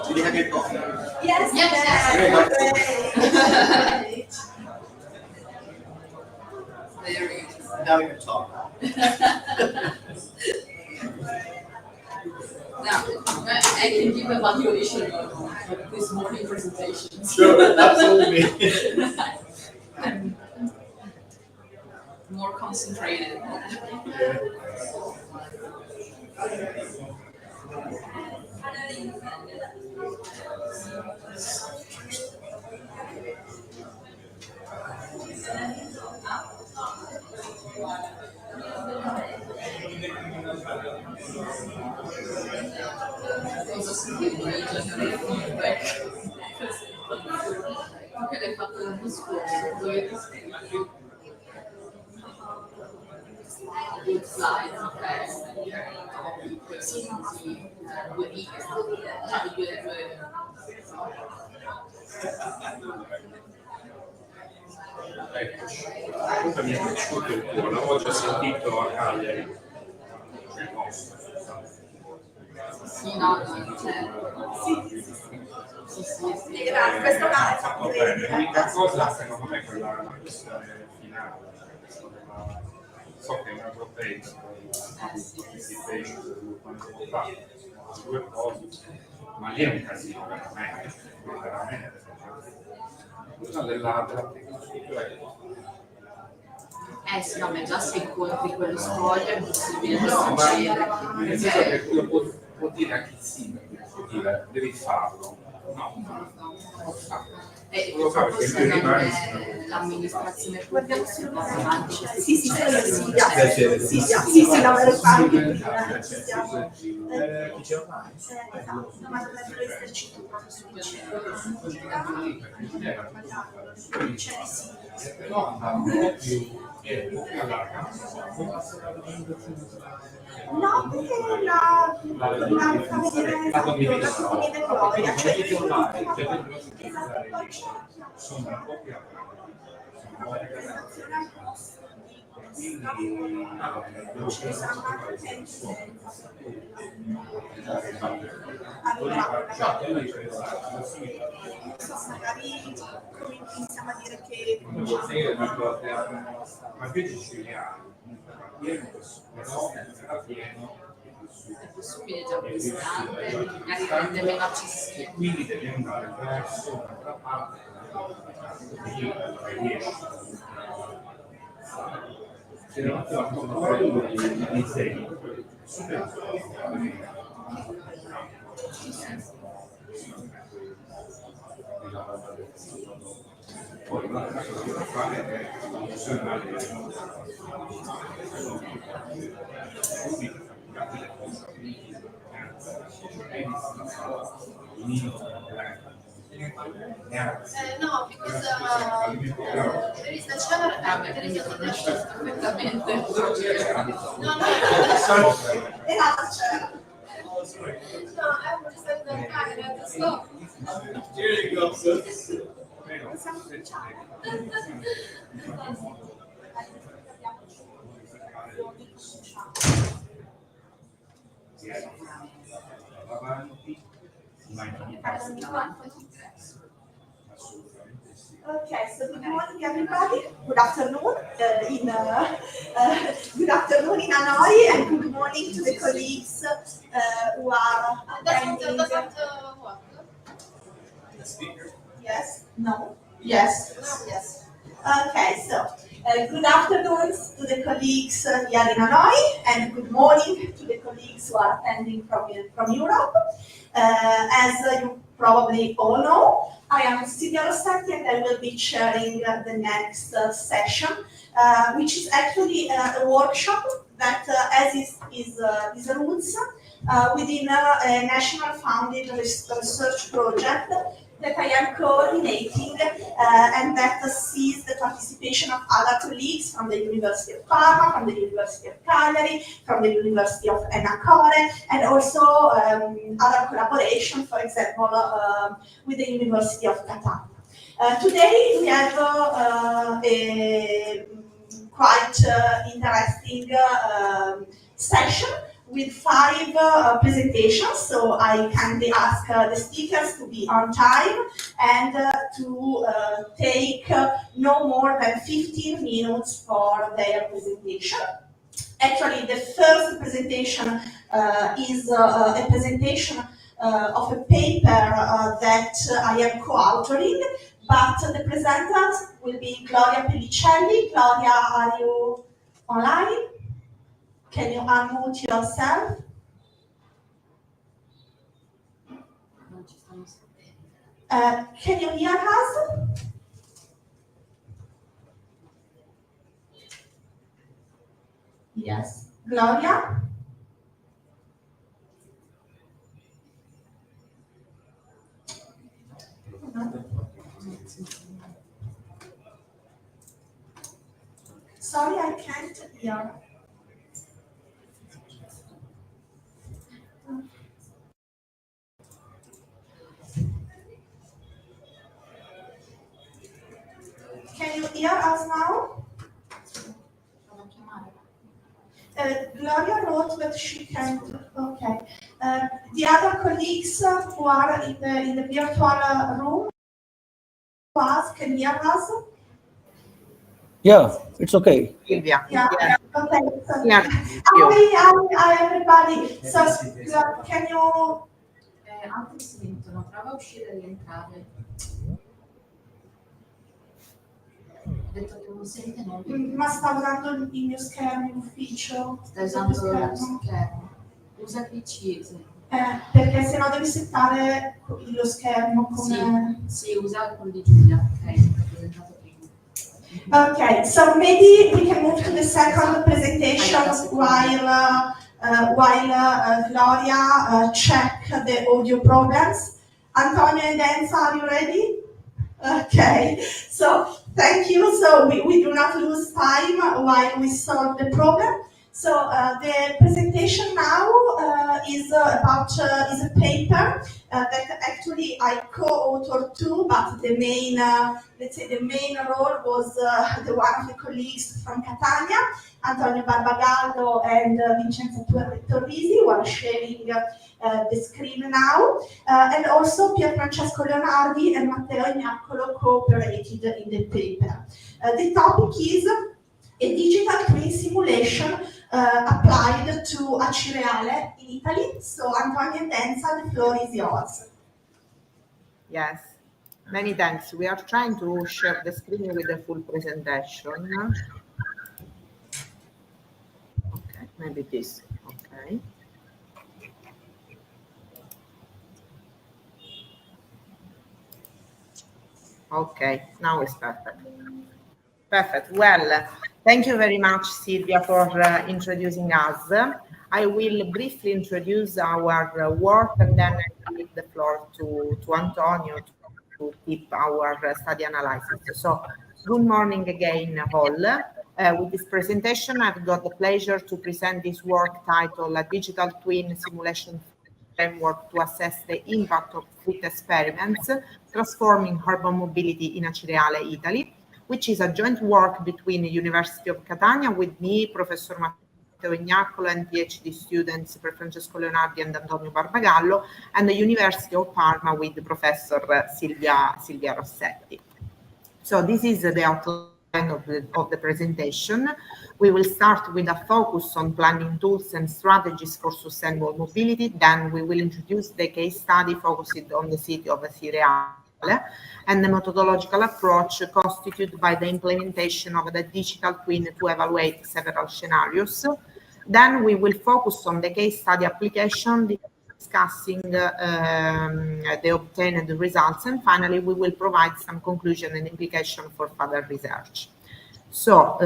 Do you have your coffee? Yes. Now you can talk. Now, I can give a valuation of this morning presentation. Sure, absolutely. I'm more concentrated. Cosa sentivo in genere feedback? Anche l'hai fatto l'anno scorso, dove good slides, ok? Così, due righe, Eccoci. Comunque mi è piaciuto il tuo, l'avevo già sentito a Cagliari. Il nostro. Sì, no, sì. Grazie, questo Ha fatto bene. L'unica cosa, secondo me, è quella la questione finale. So che è una proteina, participation, quando lo fa, due cose, ma lì è un casino veramente. Una della tecnologia. Sì, no, ma già se incontri quello scoglio è possibile che No, ma succeda. nel senso che lo può dire anche il sindaco, può dire devi farlo. No, lo fa perché più rimane l'amministrazione pubblica si porta avanti. Sì, Piacere. sì, no, me lo fai. Ma dovrebbero esserci tutti su no, perché la condivisione propria, cioè magari iniziamo a dire che ma invece ci vediamo, però era pieno. consumi è già più distante, magari rende meno accessibile. E quindi devi andare verso un'altra parte dove riesci. C'era un controllo di disegno. Poi un'altra cosa da fare è funzionare no, because there is a chair and there is a connection perfettamente. No, I'm just at the camera, just stop. Here you go, sir. Okay, so good morning everybody. Good afternoon good afternoon in Hanoi, and good morning to the colleagues who are attending. What? Yes? No? Yes? Yes. Okay, so good afternoon to the colleagues here in Hanoi, and good morning to the colleagues who are attending from Europe. As you probably all know, I am Silvia Rossetti, and I will be chairing the next session, which is actually a workshop that has its roots within a national funded research project that I am coordinating, and that sees the participation of other colleagues from the University of Parma, from the University of Cagliari, from the University of Ennacore, and also other collaboration, for example, with the University of Catania. Today we have a quite interesting session with 5 presentations, so I kindly ask the speakers to be on time and to take no more than 15 minutes for their presentation. Actually, the first presentation is a presentation of a paper that I am co-authoring, but the presenters will be Gloria Pellicelli. Gloria, are you online? Can you unmute yourself? Can you hear us? Yes. Gloria? Sorry, I can't hear. Can you hear us now? Gloria wrote that she can't. Okay. The other colleagues who are in the virtual room can hear us? Yeah, it's okay. Yeah. Okay. So, Yeah. hi, everybody. So, can you? Altri si sentono, prova a uscire e rientrare. Ho detto che non sente, non vede. Ma sta usando il mio schermo in ufficio. Sta usando lo schermo. Usa il PC, sì. Perché sennò devi settare lo schermo come... Sì, usa quello di Giulia, ok, l'ho presentato prima. Okay, so maybe we can move to the second presentation while Gloria check the audio programs. Antonio and Enza, are you ready? Okay, so thank you. So we do not lose time while we solve the problem. So the presentation now is a paper that actually I co-authored too, but the main the main role was the one of the colleagues from Catania, Antonio Barbagallo and Vincenzo Torrisi, who are sharing the screen now, and also Pier Francesco Leonardi and Matteo Ignaccolo cooperated in the paper. The topic is a digital twin simulation applied to Acireale in Italy. So Antonia and Denza, the floor is yours. Yes, many thanks. We are trying to share the screen with the full presentation. Okay, maybe this. Okay. Okay, now it's perfect. Perfect. Well, thank you very much, Silvia, for introducing us. I will briefly introduce our work and then I give the floor to Antonio to keep our study analysis. So, good morning again, all. With this presentation, I've got the pleasure to present this work titled A Digital Twin Simulation Framework to Assess the Impact of Fruit Experiments Transforming Urban Mobility in Acireale, Italy, which is a joint work between the University of Catania with me, Professor Matteo Ignacolo, and PhD students Francesco Leonardi and Antonio Barbagallo, and the University of Parma with Professor Silvia Rossetti. So this is the outline of the presentation. We will start with a focus on planning tools and strategies for sustainable mobility. Then we will introduce the case study focused on the city of Acireale and the methodological approach constituted by the implementation of the digital twin to evaluate several scenarios. Then we will focus on the case study application, discussing the obtained results, and finally we will provide some conclusion and implication for further research. So,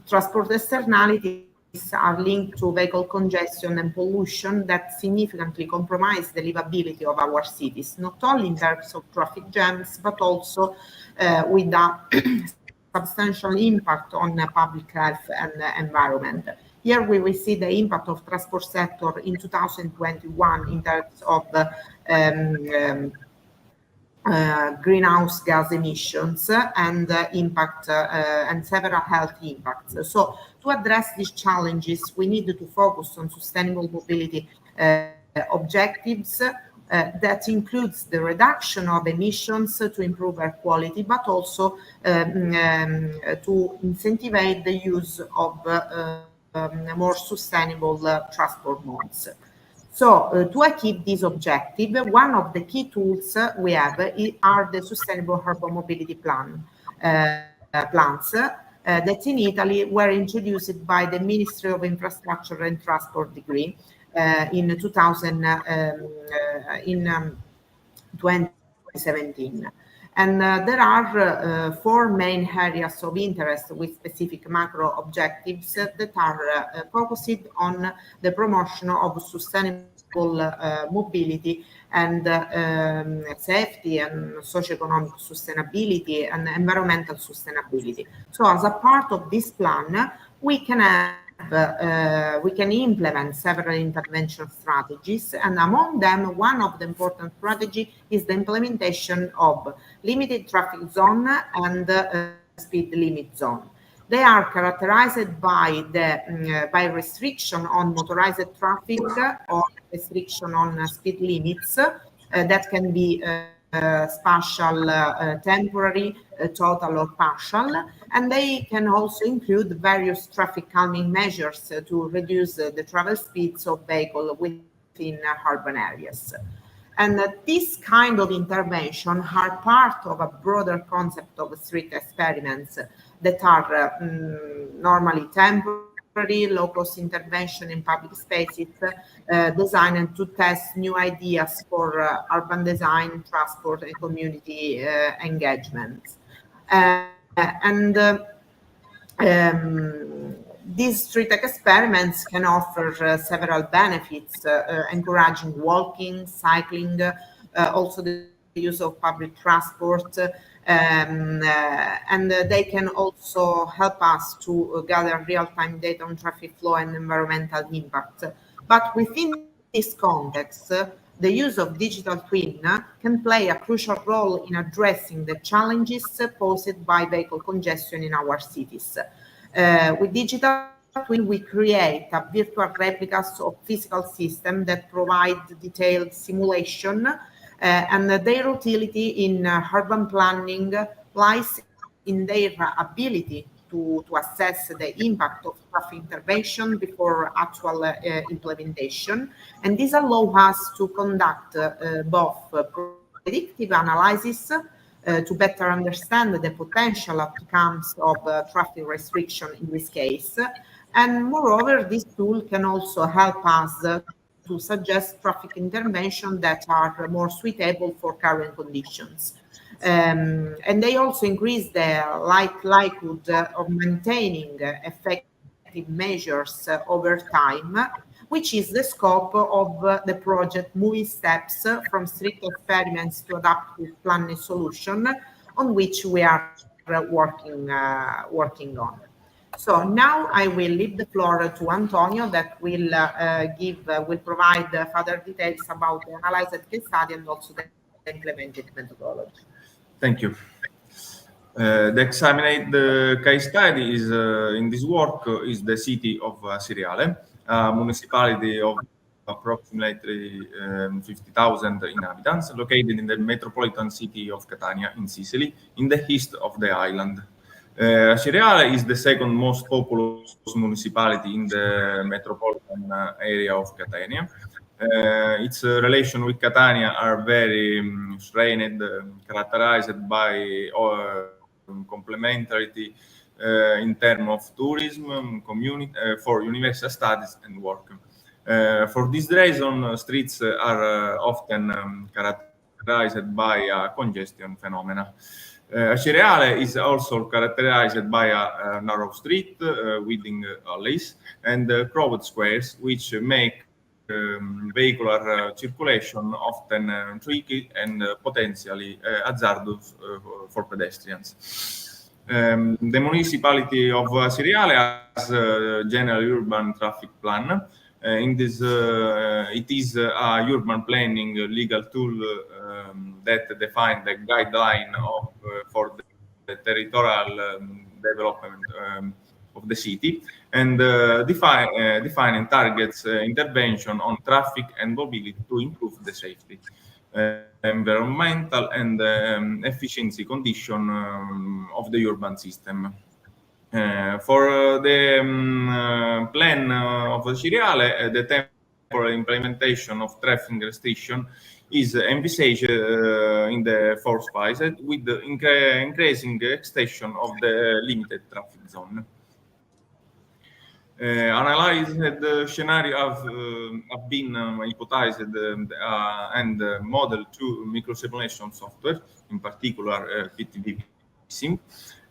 transport externalities are linked to vehicle congestion and pollution that significantly compromise the livability of our cities, not only in terms of traffic jams, but also with a substantial impact on public health and environment. Here we will see the impact of transport sector in 2021 in terms of greenhouse gas emissions and impact and several health impacts. So to address these challenges, we need to focus on sustainable mobility objectives that includes the reduction of emissions to improve air quality, but also to incentivize the use of more sustainable transport modes. So to achieve this objective, one of the key tools we have are the Sustainable Urban Mobility plans that in Italy were introduced by the Ministry of Infrastructure and Transport decree in 2017. And there are four main areas of interest with specific macro objectives that are focused on the promotion of sustainable mobility and safety and socioeconomic sustainability and environmental sustainability. So as a part of this plan, we can implement several intervention strategies, and among them, one of the important strategy is the implementation of limited traffic zone and speed limit zone. They are characterized by restriction on motorized traffic or restriction on speed limits that can be spatial, temporary, total or partial, and they can also include various traffic calming measures to reduce the travel speeds of vehicles within urban areas. And this kind of intervention are part of a broader concept of street experiments that are normally temporary, low-cost intervention in public spaces designed to test new ideas for urban design, transport, and community engagement. These street experiments can offer several benefits, encouraging walking, cycling, also the use of public transport, and they can also help us to gather real-time data on traffic flow and environmental impact. But within this context, the use of digital twin can play a crucial role in addressing the challenges posed by vehicle congestion in our cities. With digital twin, we create a virtual replicas of physical systems that provide detailed simulation, and their utility in urban planning lies in their ability to assess the impact of traffic intervention before actual implementation. And this allows us to conduct both predictive analysis to better understand the potential outcomes of traffic restriction in this case. And moreover, this tool can also help us to suggest traffic intervention that are more suitable for current conditions. And they also increase the likelihood of maintaining effective measures over time, which is the scope of the project Moving Steps from Strict Experiments to Adaptive Planning Solution, on which we are working on. So now I will leave the floor to Antonio that will provide further details about the analyzed case study and also the implemented methodology. Thank you. The examined case study is in this work is the city of Siriale, a municipality of approximately 50,000 inhabitants, located in the metropolitan city of Catania in Sicily, in the east of the island. Siriale is the second most populous municipality in the metropolitan area of Catania. Its relation with Catania are very strained, characterized by complementarity in terms of tourism, community, for university studies and work. For this reason, streets are often characterized by a congestion phenomena. Siriale is also characterized by a narrow street, winding alleys, and crowded squares, which make vehicular circulation often tricky and potentially hazardous for pedestrians. The municipality of Siriale has a general urban traffic plan. In this, it is a urban planning legal tool that defines the guideline for the territorial development of the city and defining targets intervention on traffic and mobility to improve the safety, environmental and efficiency condition of the urban system. For the plan of Siriale, the temporary implementation of traffic restriction is envisaged in the fourth phase with the increasing extension of the limited traffic zone. Analyzed scenario have been hypothesized and modeled to microsimulation software, in particular PTV Sim,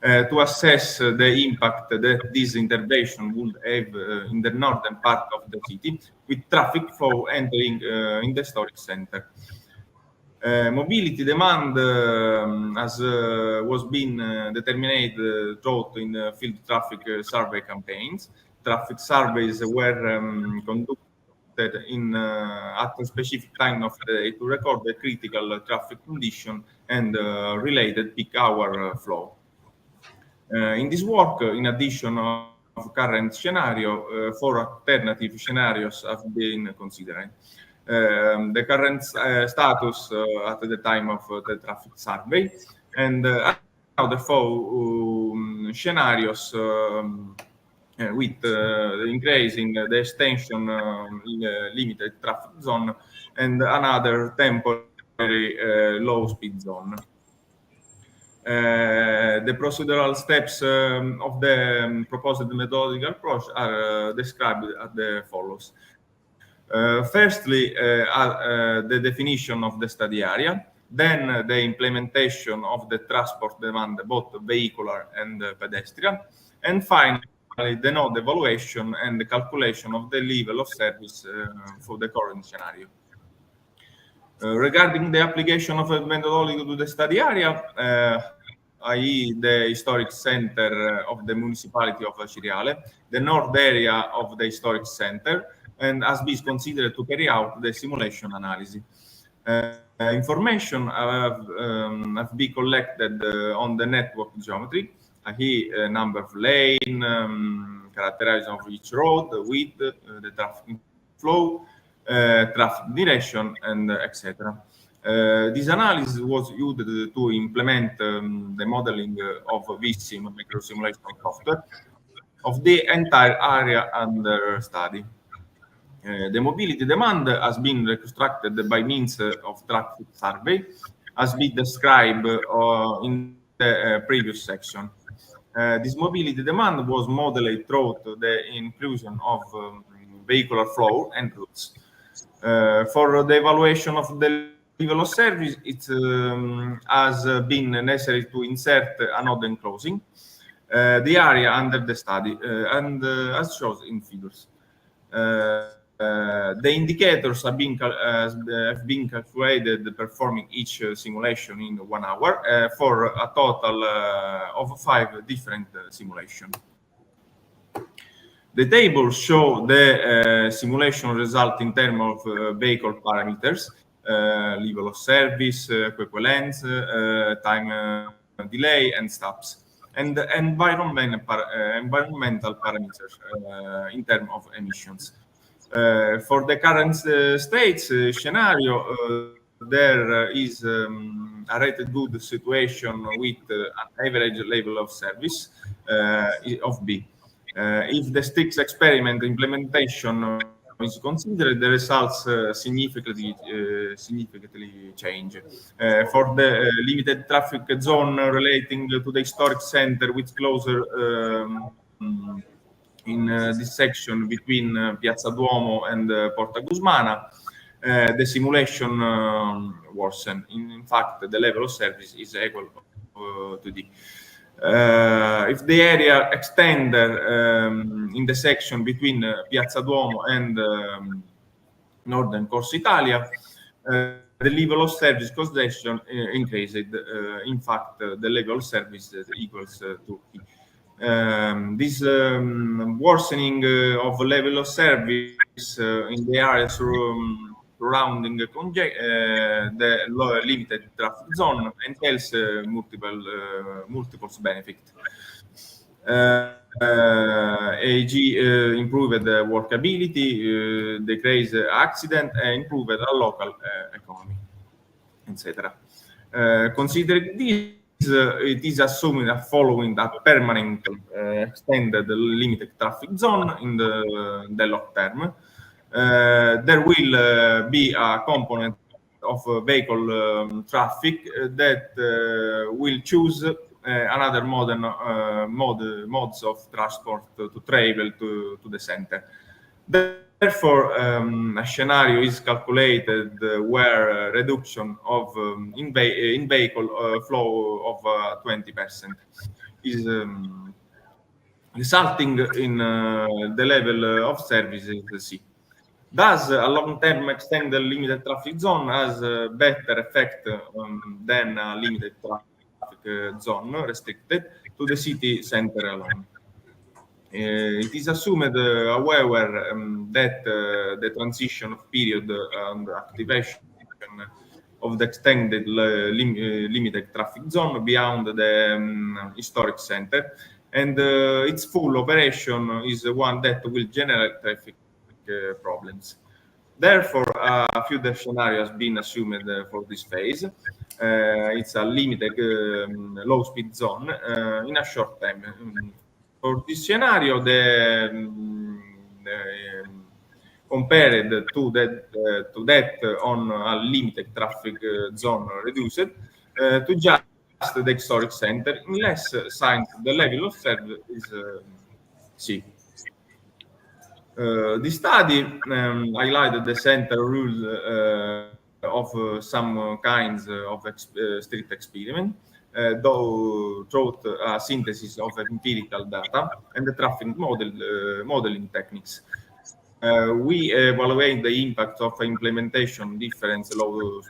to assess the impact that this intervention would have in the northern part of the city, with traffic flow entering in the historic center. Mobility demand, as was being determined throughout in field traffic survey campaigns. Traffic surveys were conducted at a specific time of the day to record the critical traffic condition and related peak hour flow. In this work, in addition of current scenario, 4 alternative scenarios have been considered. The current status at the time of the traffic survey, and now the 4 scenarios with increasing the extension in the limited traffic zone and another temporary low speed zone. The procedural steps of the proposed methodological approach are described as the follows. Firstly, the definition of the study area, then the implementation of the transport demand, both vehicular and pedestrian, and finally, the node evaluation and the calculation of the level of service for the current scenario. Regarding the application of a methodology to the study area, i.e. the historic center of the municipality of Siriale, the north area of the historic center, and has been considered to carry out the simulation analysis. Information have been collected on the network geometry, i.e. number of lane, characterization of each road, the width, the traffic flow, traffic direction, and etc. This analysis was used to implement the modeling of VSIM microsimulation software of the entire area under study. The mobility demand has been reconstructed by means of traffic survey, as we described in the previous section. This mobility demand was modeled through the inclusion of vehicular flow and routes. For the evaluation of the level of service, it has been necessary to insert a node enclosing the area under the study, and as shown in figures. The indicators have been calculated performing each simulation in 1 hour for a total of 5 different simulations. The tables show the simulation result in terms of vehicle parameters, level of service, equivalence, time delay, and stops, and environmental parameters in terms of emissions. For the current state scenario, there is a rated good situation with an average level of service of B. If the STIX experiment implementation is considered, the results significantly change. For the limited traffic zone relating to the historic center, with closer in this section between Piazza Duomo and Porta Gusmana, the simulation worsen. In fact, the level of service is equal to D. If the area extended in the section between Piazza Duomo and Northern Corso Italia, the level of service congestion increased. In fact, the level of service equals to E. This worsening of level of service in the areas surrounding the limited traffic zone entails multiple benefits. AG improved workability, decreased accident, and improved a local economy, etc. Considering this, it is assumed that following a permanent extended limited traffic zone in the long term, there will be a component of vehicle traffic that will choose another modes of transport to travel to the center. Therefore, a scenario is calculated where reduction of in vehicle flow of 20% is resulting in the level of services C. Thus, a long-term extended limited traffic zone has a better effect than a limited traffic zone restricted to the city center alone. It is assumed, however, that the transition of period and activation of the extended limited traffic zone beyond the historic center and its full operation is one that will generate traffic problems. Therefore, a few scenarios have been assumed for this phase. It's a limited low-speed zone in a short time. For this scenario, compared to that on a limited traffic zone reduced to just the historic center, unless since the level of service is C. The study highlighted the center rule of some kinds of strict experiment, though through a synthesis of empirical data and the traffic modeling techniques. We evaluate the impact of implementation different low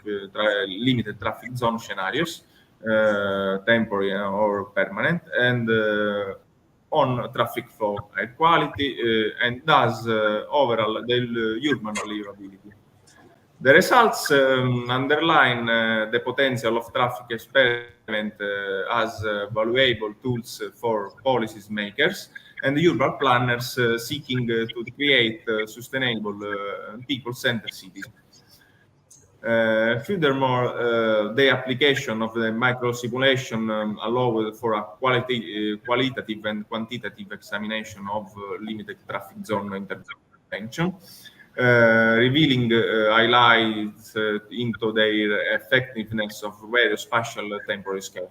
limited traffic zone scenarios, temporary or permanent, and on traffic flow air quality and thus overall the urban livability. The results underline the potential of traffic experiment as valuable tools for policy makers and urban planners seeking to create sustainable people-centered cities. Furthermore, the application of the micro simulation allowed for a qualitative and quantitative examination of limited traffic zone intervention, revealing highlights into their effectiveness of various spatial temporal scale.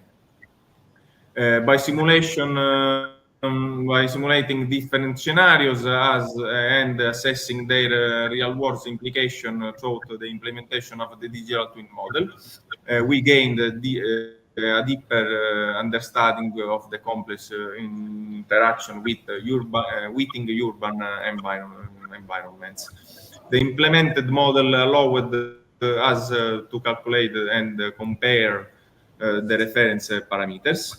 By simulating different scenarios and assessing their real-world implication through the implementation of the digital twin model, we gained a deeper understanding of the complex interaction within urban environments. The implemented model allowed us to calculate and compare the reference parameters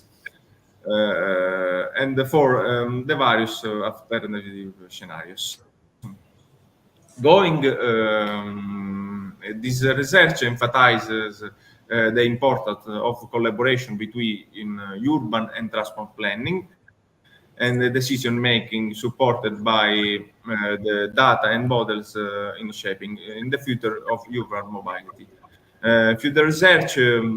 and for the various alternative scenarios. This research emphasizes the importance of collaboration between urban and transport planning and the decision making supported by the data and models in shaping in the future of urban mobility. Future research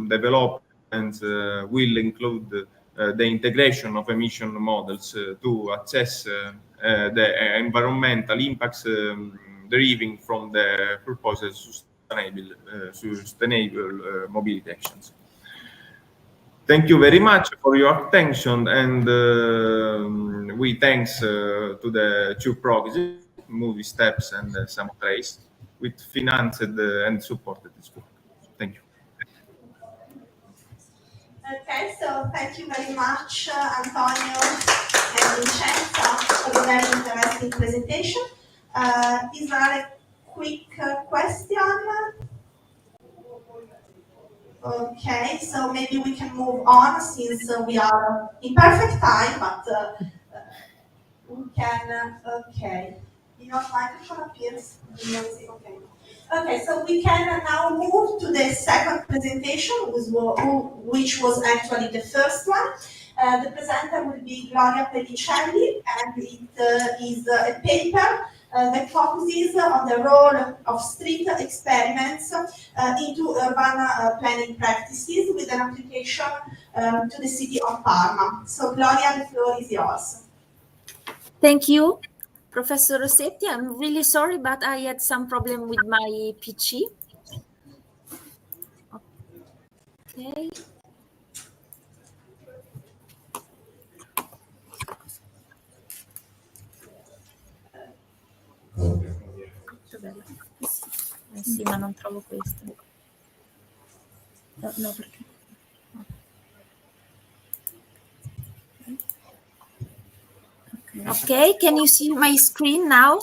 developments will include the integration of emission models to assess the environmental impacts deriving from the proposed sustainable mobility actions. Thank you very much for your attention, and we thanks to the two projects, Movie Steps and Some Trace, which financed and supported this work. Thank you. Okay, so thank you very much, Antonio and Vincenzo, for the very interesting presentation. Is there a quick question? Okay, so maybe we can move on since we are in perfect time, but we can, okay. Your microphone appears. Okay. Okay, so we can now move to the second presentation, which was actually the first one. The presenter will be Gloria Pellicelli, and it is a paper that focuses on the role of street experiments into urban planning practices with an application to the city of Parma. So Gloria, the floor is yours. Thank you, Professor Rossetti. I'm really sorry, but I had some problem with my PC. Okay. Sì, ma non trovo questo. No, perché? Okay, can you see my screen now?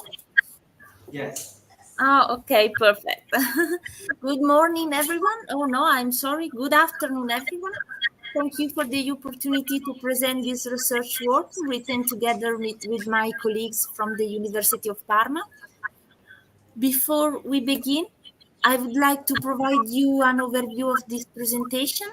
Yes. Oh, okay, perfect. Good morning, everyone. Oh, no, I'm sorry. Good afternoon, everyone. Thank you for the opportunity to present this research work written together with my colleagues from the University of Parma. Before we begin, I would like to provide you an overview of this presentation.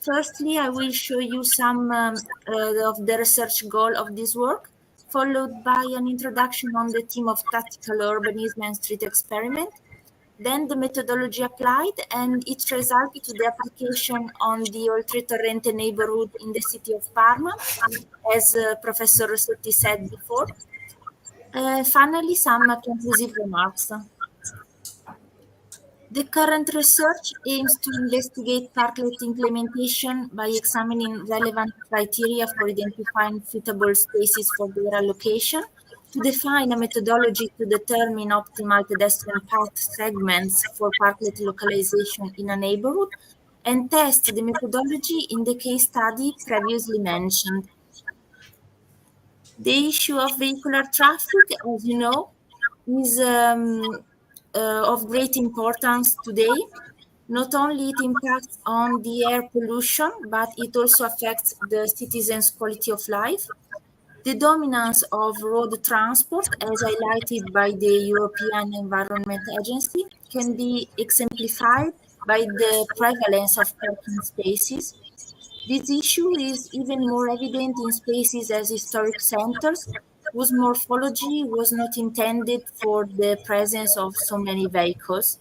Firstly, I will show you some of the research goal of this work, followed by an introduction on the theme of tactical urbanism and street experiment, then the methodology applied and its result to the application on the Oltre Torrente neighborhood in the city of Parma, as Professor Rossetti said before. Finally, some conclusive remarks. The current research aims to investigate parklet implementation by examining relevant criteria for identifying suitable spaces for their allocation, to define a methodology to determine optimal pedestrian path segments for parklet localization in a neighborhood, and test the methodology in the case study previously mentioned. The issue of vehicular traffic, as you know, is of great importance today. Not only it impacts on the air pollution, but it also affects the citizens' quality of life. The dominance of road transport, as highlighted by the European Environment Agency, can be exemplified by the prevalence of parking spaces. This issue is even more evident in spaces as historic centers, whose morphology was not intended for the presence of so many vehicles.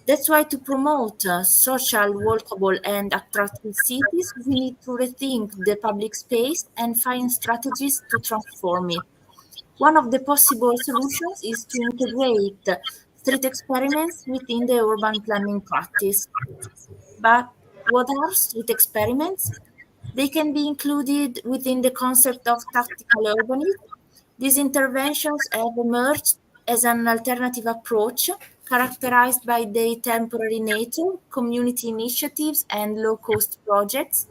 That's why to promote social, walkable, and attractive cities, we need to rethink the public space and find strategies to transform it. One of the possible solutions is to integrate street experiments within the urban planning practice. But what are street experiments? They can be included within the concept of tactical urbanism. These interventions have emerged as an alternative approach characterized by their temporary nature, community initiatives, and low-cost projects.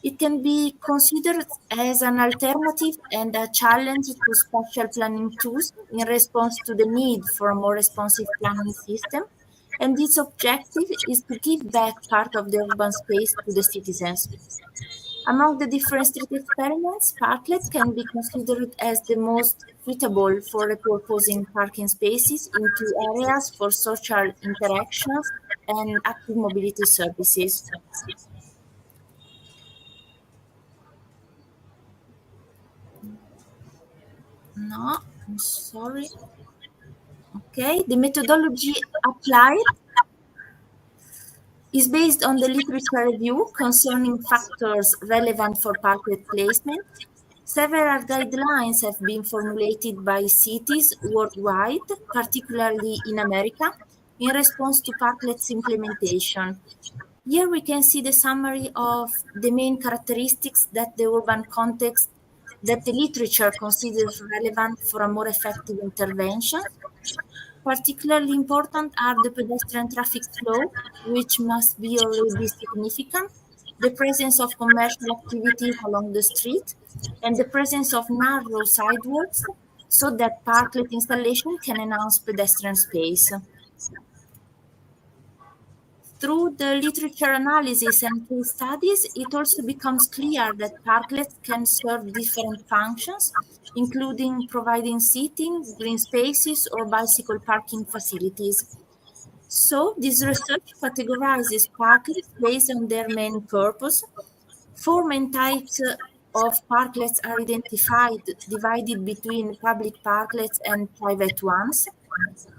It can be considered as an alternative and a challenge to spatial planning tools in response to the need for a more responsive planning system. And its objective is to give back part of the urban space to the citizens. Among the different street experiments, parklet can be considered as the most suitable for repurposing parking spaces into areas for social interactions and active mobility services. No, I'm sorry. Okay, the methodology applied is based on the literature review concerning factors relevant for parklet placement. Several guidelines have been formulated by cities worldwide, particularly in America, in response to parklets implementation. Here we can see the summary of the main characteristics that the urban context that the literature considers relevant for a more effective intervention. Particularly important are the pedestrian traffic flow, which must be already significant, the presence of commercial activities along the street, and the presence of narrow sidewalks so that parklet installation can enhance pedestrian space. Through the literature analysis and case studies, it also becomes clear that parklets can serve different functions, including providing seating, green spaces, or bicycle parking facilities. So, this research categorizes parklets based on their main purpose. Four main types of parklets are identified, divided between public parklets and private ones.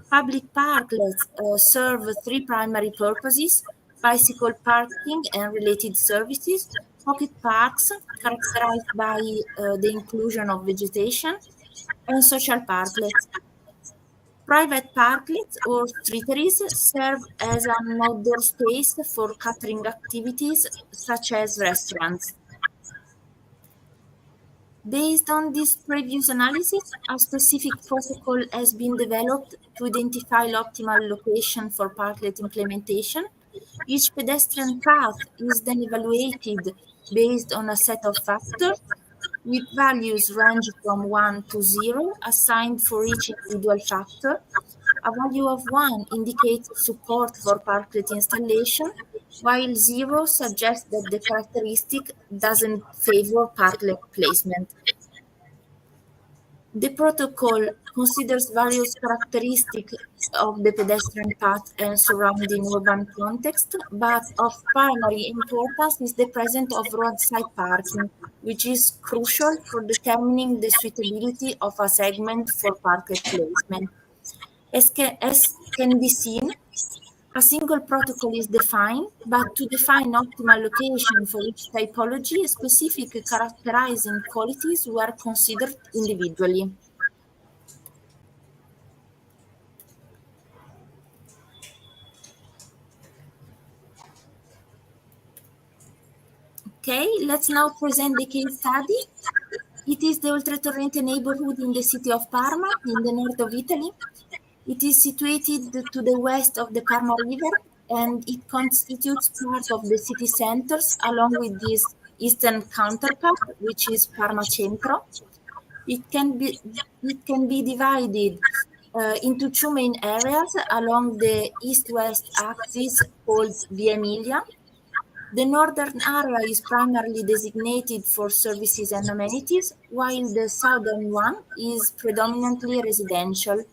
Public parklets serve three primary purposes: bicycle parking and related services, pocket parks, characterized by the inclusion of vegetation, and social parklets. Private parklets or streeteries serve as an outdoor space for catering activities such as restaurants. Based on this previous analysis, a specific protocol has been developed to identify the optimal location for parklet implementation. Each pedestrian path is then evaluated based on a set of factors, with values range from 1 to 0 assigned for each individual factor. A value of 1 indicates support for parklet installation, while 0 suggests that the characteristic doesn't favor parklet placement. The protocol considers various characteristics of the pedestrian path and surrounding urban context, but of primary importance is the presence of roadside parking, which is crucial for determining the suitability of a segment for parklet placement. As can be seen, a single protocol is defined, but to define optimal location for each typology, specific characterizing qualities were considered individually. Okay, let's now present the case study. It is the Oltretorrente neighborhood in the city of Parma, in the north of Italy. It is situated to the west of the Parma River, and it constitutes part of the city centers along with this eastern counterpart, which is Parma Centro. It can be divided into two main areas along the east-west axis called Via Emilia. The northern area is primarily designated for services and amenities, while the southern one is predominantly residential.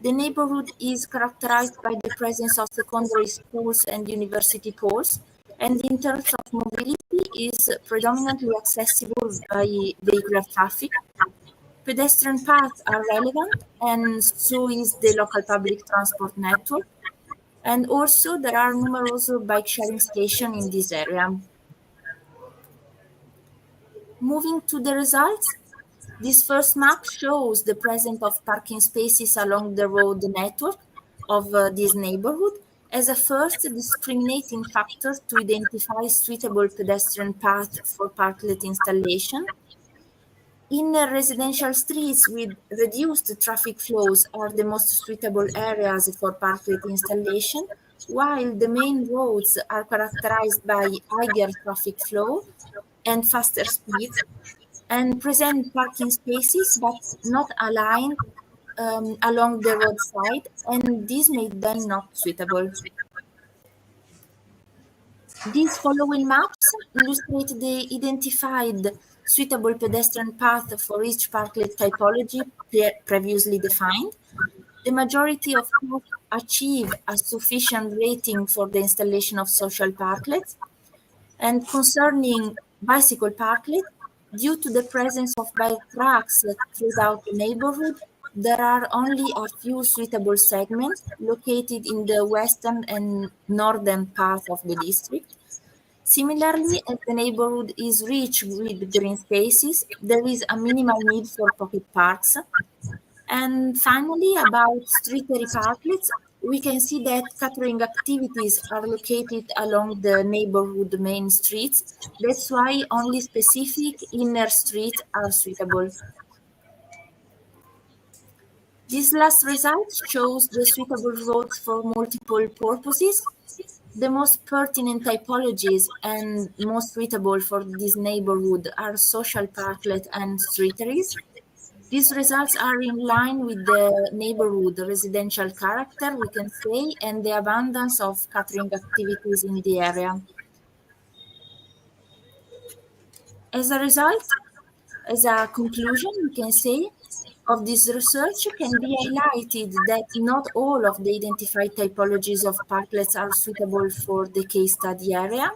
The neighborhood is characterized by the presence of secondary schools and university poles, and in terms of mobility is predominantly accessible by vehicular traffic. Pedestrian paths are relevant, and so is the local public transport network. And also there are numerous bike sharing stations in this area. Moving to the results, this first map shows the presence of parking spaces along the road network of this neighborhood as a first discriminating factor to identify suitable pedestrian path for parklet installation. In residential streets with reduced traffic flows are the most suitable areas for parklet installation, while the main roads are characterized by higher traffic flow and faster speeds, and present parking spaces but not aligned along the roadside, and this made them not suitable. These following maps illustrate the identified suitable pedestrian path for each parklet typology previously defined. The majority of paths achieve a sufficient rating for the installation of social parklets. And concerning bicycle parklet, due to the presence of bike racks throughout the neighborhood, there are only a few suitable segments located in the western and northern part of the district. Similarly, as the neighborhood is rich with green spaces, there is a minimal need for pocket parks. And finally, about street-area parklets, we can see that catering activities are located along the neighborhood main streets. That's why only specific inner streets are suitable. This last result shows the suitable roads for multiple purposes. The most pertinent typologies and most suitable for this neighborhood are social parklet and street areas. These results are in line with the neighborhood residential character, we can say, and the abundance of catering activities in the area. As a result, as a conclusion, we can say, of this research can be highlighted that not all of the identified typologies of parklets are suitable for the case study area.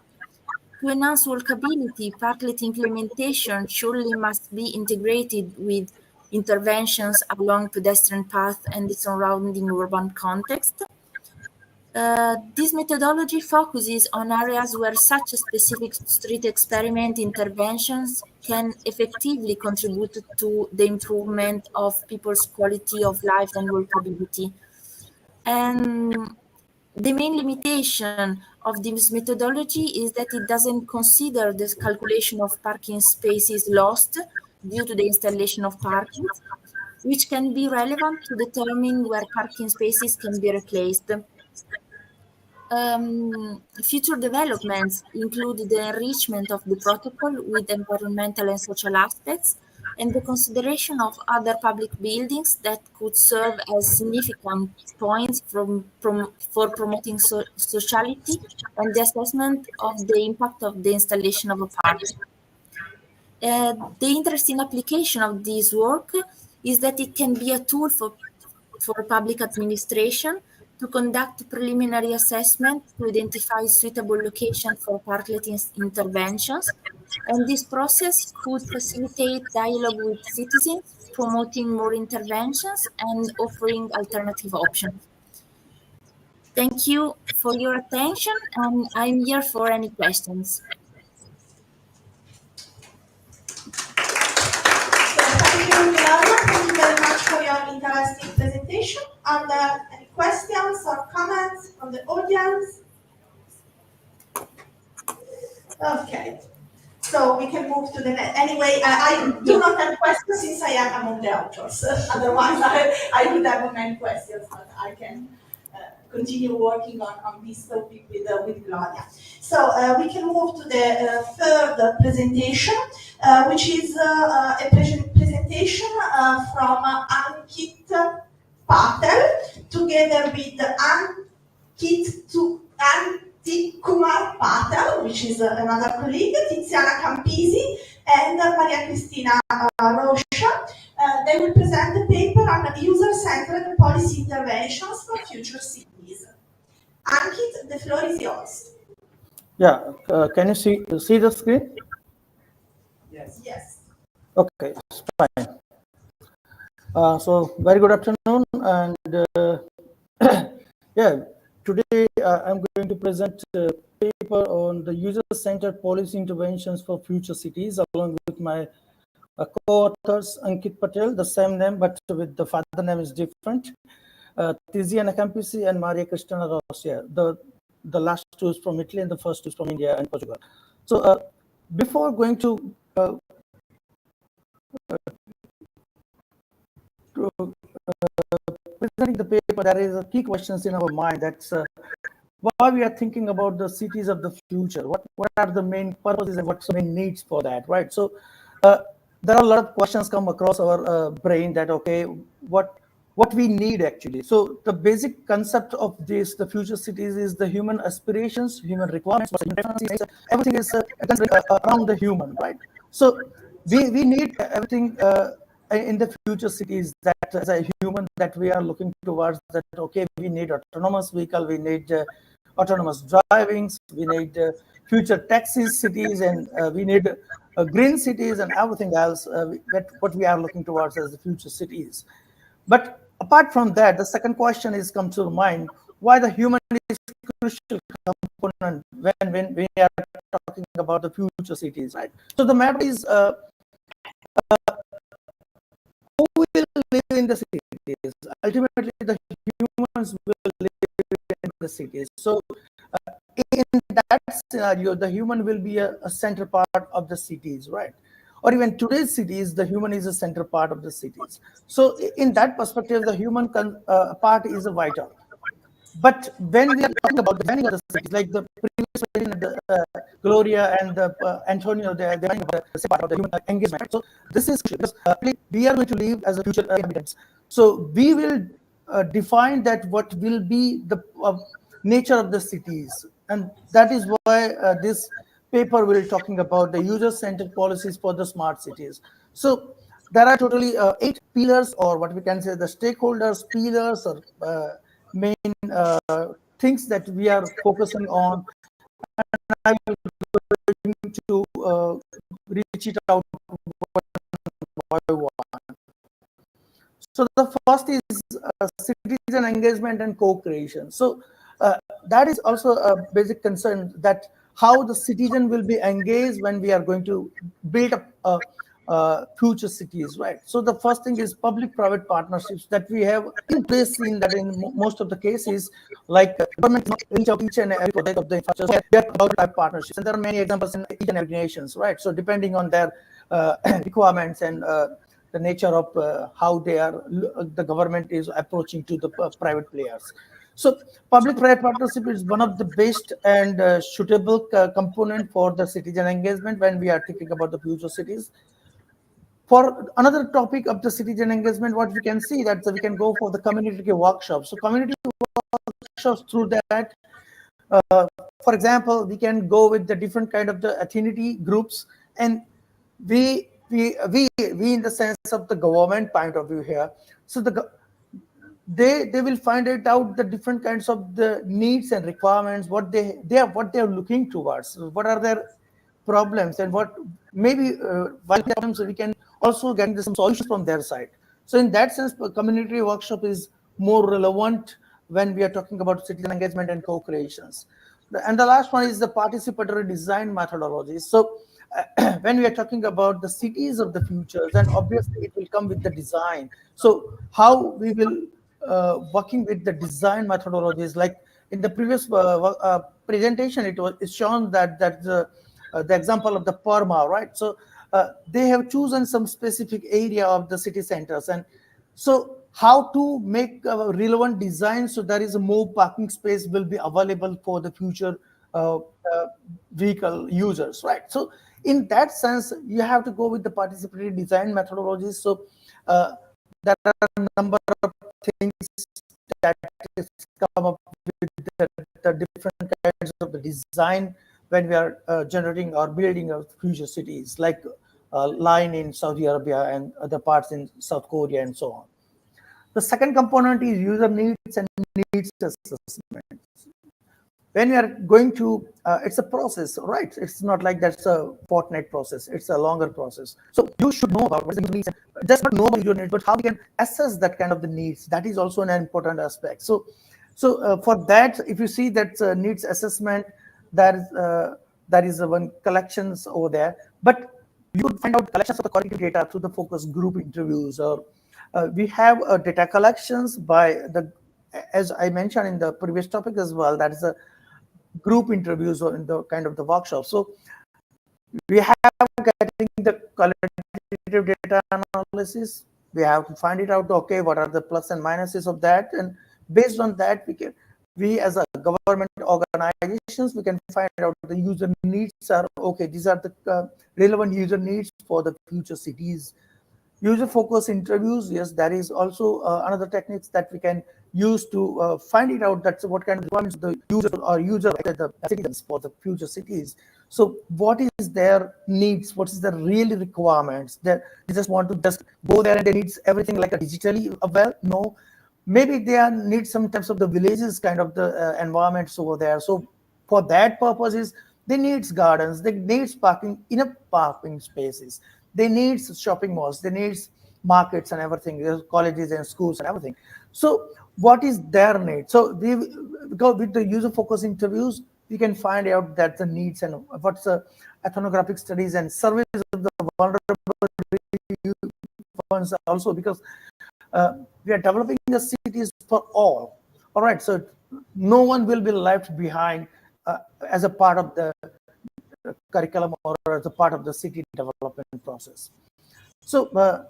To enhance walkability, parklet implementation surely must be integrated with interventions along pedestrian paths and the surrounding urban context. This methodology focuses on areas where such a specific street experiment interventions can effectively contribute to the improvement of people's quality of life and walkability. And the main limitation of this methodology is that it doesn't consider the calculation of parking spaces lost due to the installation of parklets, which can be relevant to determine where parking spaces can be replaced. Future developments include the enrichment of the protocol with environmental and social aspects, and the consideration of other public buildings that could serve as significant points for promoting sociality and the assessment of the impact of the installation of a park. The interesting application of this work is that it can be a tool for public administration to conduct preliminary assessment to identify suitable location for parklet interventions, and this process could facilitate dialogue with citizens, promoting more interventions and offering alternative options. Thank you for your attention, and I'm here for any questions. Thank you, Milana. Thank you very much for your interesting presentation. Are there any questions or comments from the audience? Okay, so we can move to the next. Anyway, I do not have questions since I am among the authors. Otherwise, I would have many questions, but I can continue working on this topic with Gloria. So we can move to the third presentation, which is a presentation from Ankit Patel, together with Antti Kumar Patel, which is another colleague, Tiziana Campisi, and Maria Cristina Rocha. They will present a paper on user-centered policy interventions for future cities. Ankit, the floor is yours. Yeah, can you see the screen? Yes. Yes. Okay, it's fine. So very good afternoon, and yeah, Today I'm going to present a paper on the user-centered policy interventions for future cities, along with my co-authors Ankit Patel, the same name, but with the father name is different. Tiziana Campisi and Maria Cristina Rossia. The last two is from Italy and the first is from India and Portugal. So before going to presenting the paper, there is a key questions in our mind. That's why we are thinking about the cities of the future. What are the main purposes and what's the main needs for that, right? So there are a lot of questions come across our brain that, okay, what we need actually. So the basic concept of this, the future cities, is the human aspirations, human requirements, everything is around the human, right? So we need everything in the future cities, that as a human that we are looking towards, that okay, we need autonomous vehicle, we need autonomous drivings, we need future taxi cities, and we need green cities and everything else, that what we are looking towards as the future cities. But apart from that, the second question is comes to mind: why the human is crucial component when we are talking about the future cities, right? So the matter is who will live in the cities? Ultimately, the humans will live in the cities. So in that scenario, the human will be a center part of the cities, right? Or even today's cities, the human is a center part of the cities. So in that perspective, the human part is a vital. But when we are talking about the planning of the cities, like the previous president, the Gloria and the Antonio, they're the part of the human engagement. So this is because we are going to live as a future inhabitants. So we will define that what will be the nature of the cities, and that is why this paper will be talking about the user-centered policies for the smart cities. So there are totally 8 pillars, or what we can say the stakeholders pillars, or main things that we are focusing on, and I will going to reach it out one by one. So the first is citizen engagement and co-creation. So that is also a basic concern, that how the citizen will be engaged when we are going to build up future cities, right? So the first thing is public-private partnerships that we have in place. In that, in most of the cases, like government reach out each and every project of the infrastructure, they are about partnerships, and there are many examples in each and every nations, right? So depending on their requirements and the nature of how they are, the government is approaching to the private players. So public-private partnership is one of the best and suitable component for the citizen engagement when we are thinking about the future cities. For another topic of the citizen engagement, what we can see that we can go for the community workshops. So community workshops, through that, for example, we can go with the different kind of the affinity groups, and we in the sense of the government point of view here. So they will find it out the different kinds of the needs and requirements, what they are looking towards, what are their problems, and what maybe while problems we can also get some solutions from their side. So in that sense, community workshop is more relevant when we are talking about citizen engagement and co-creations. And the last one is the participatory design methodology. So when we are talking about the cities of the future, then obviously it will come with the design. So how we will working with the design methodologies, like in the previous presentation, it's shown that the example of the Parma, right? So they have chosen some specific area of the city centers, and so how to make a relevant design so there is a more parking space will be available for the future vehicle users, right? So in that sense, you have to go with the participatory design methodologies. So there are a number of things that is come up with the different kinds of the design when we are generating or building our future cities, like line in Saudi Arabia and other parts in South Korea and so on. The second component is user needs and needs assessment. When we are going to, it's a process, right? It's not like that's a fortnight process. It's a longer process. So you should know about what the needs, just not know about your needs, but how we can assess that kind of the needs. That is also an important aspect. So So for that, if you see that needs assessment, that is one collections over there. But you would find out collections of the qualitative data through the focus group interviews, or we have data collections by the, as I mentioned in the previous topic as well, that is a group interviews or in the kind of the workshop. So we have getting the qualitative data analysis. We have to find it out, okay, what are the plus and minuses of that, and based on that we as a government organizations, we can find out the user needs are, okay, these are the relevant user needs for the future cities. User focus interviews, yes, that is also another techniques that we can use to find it out, that's what kind of requirements the user the citizens for the future cities. So what is their needs, what is the real requirements, that they just want to just go there and they need everything like a digitally well, no, maybe they need some types of the villages kind of the environments over there. So for that purposes, they need gardens, they need parking, enough parking spaces, they need shopping malls, they need markets and everything, colleges and schools and everything. So what is their need? So we go with the user focus interviews, we can find out that the needs and what's the ethnographic studies and surveys of the vulnerable ones also, because we are developing the cities for all. All right, so no one will be left behind as a part of the curriculum or as a part of the city development process. So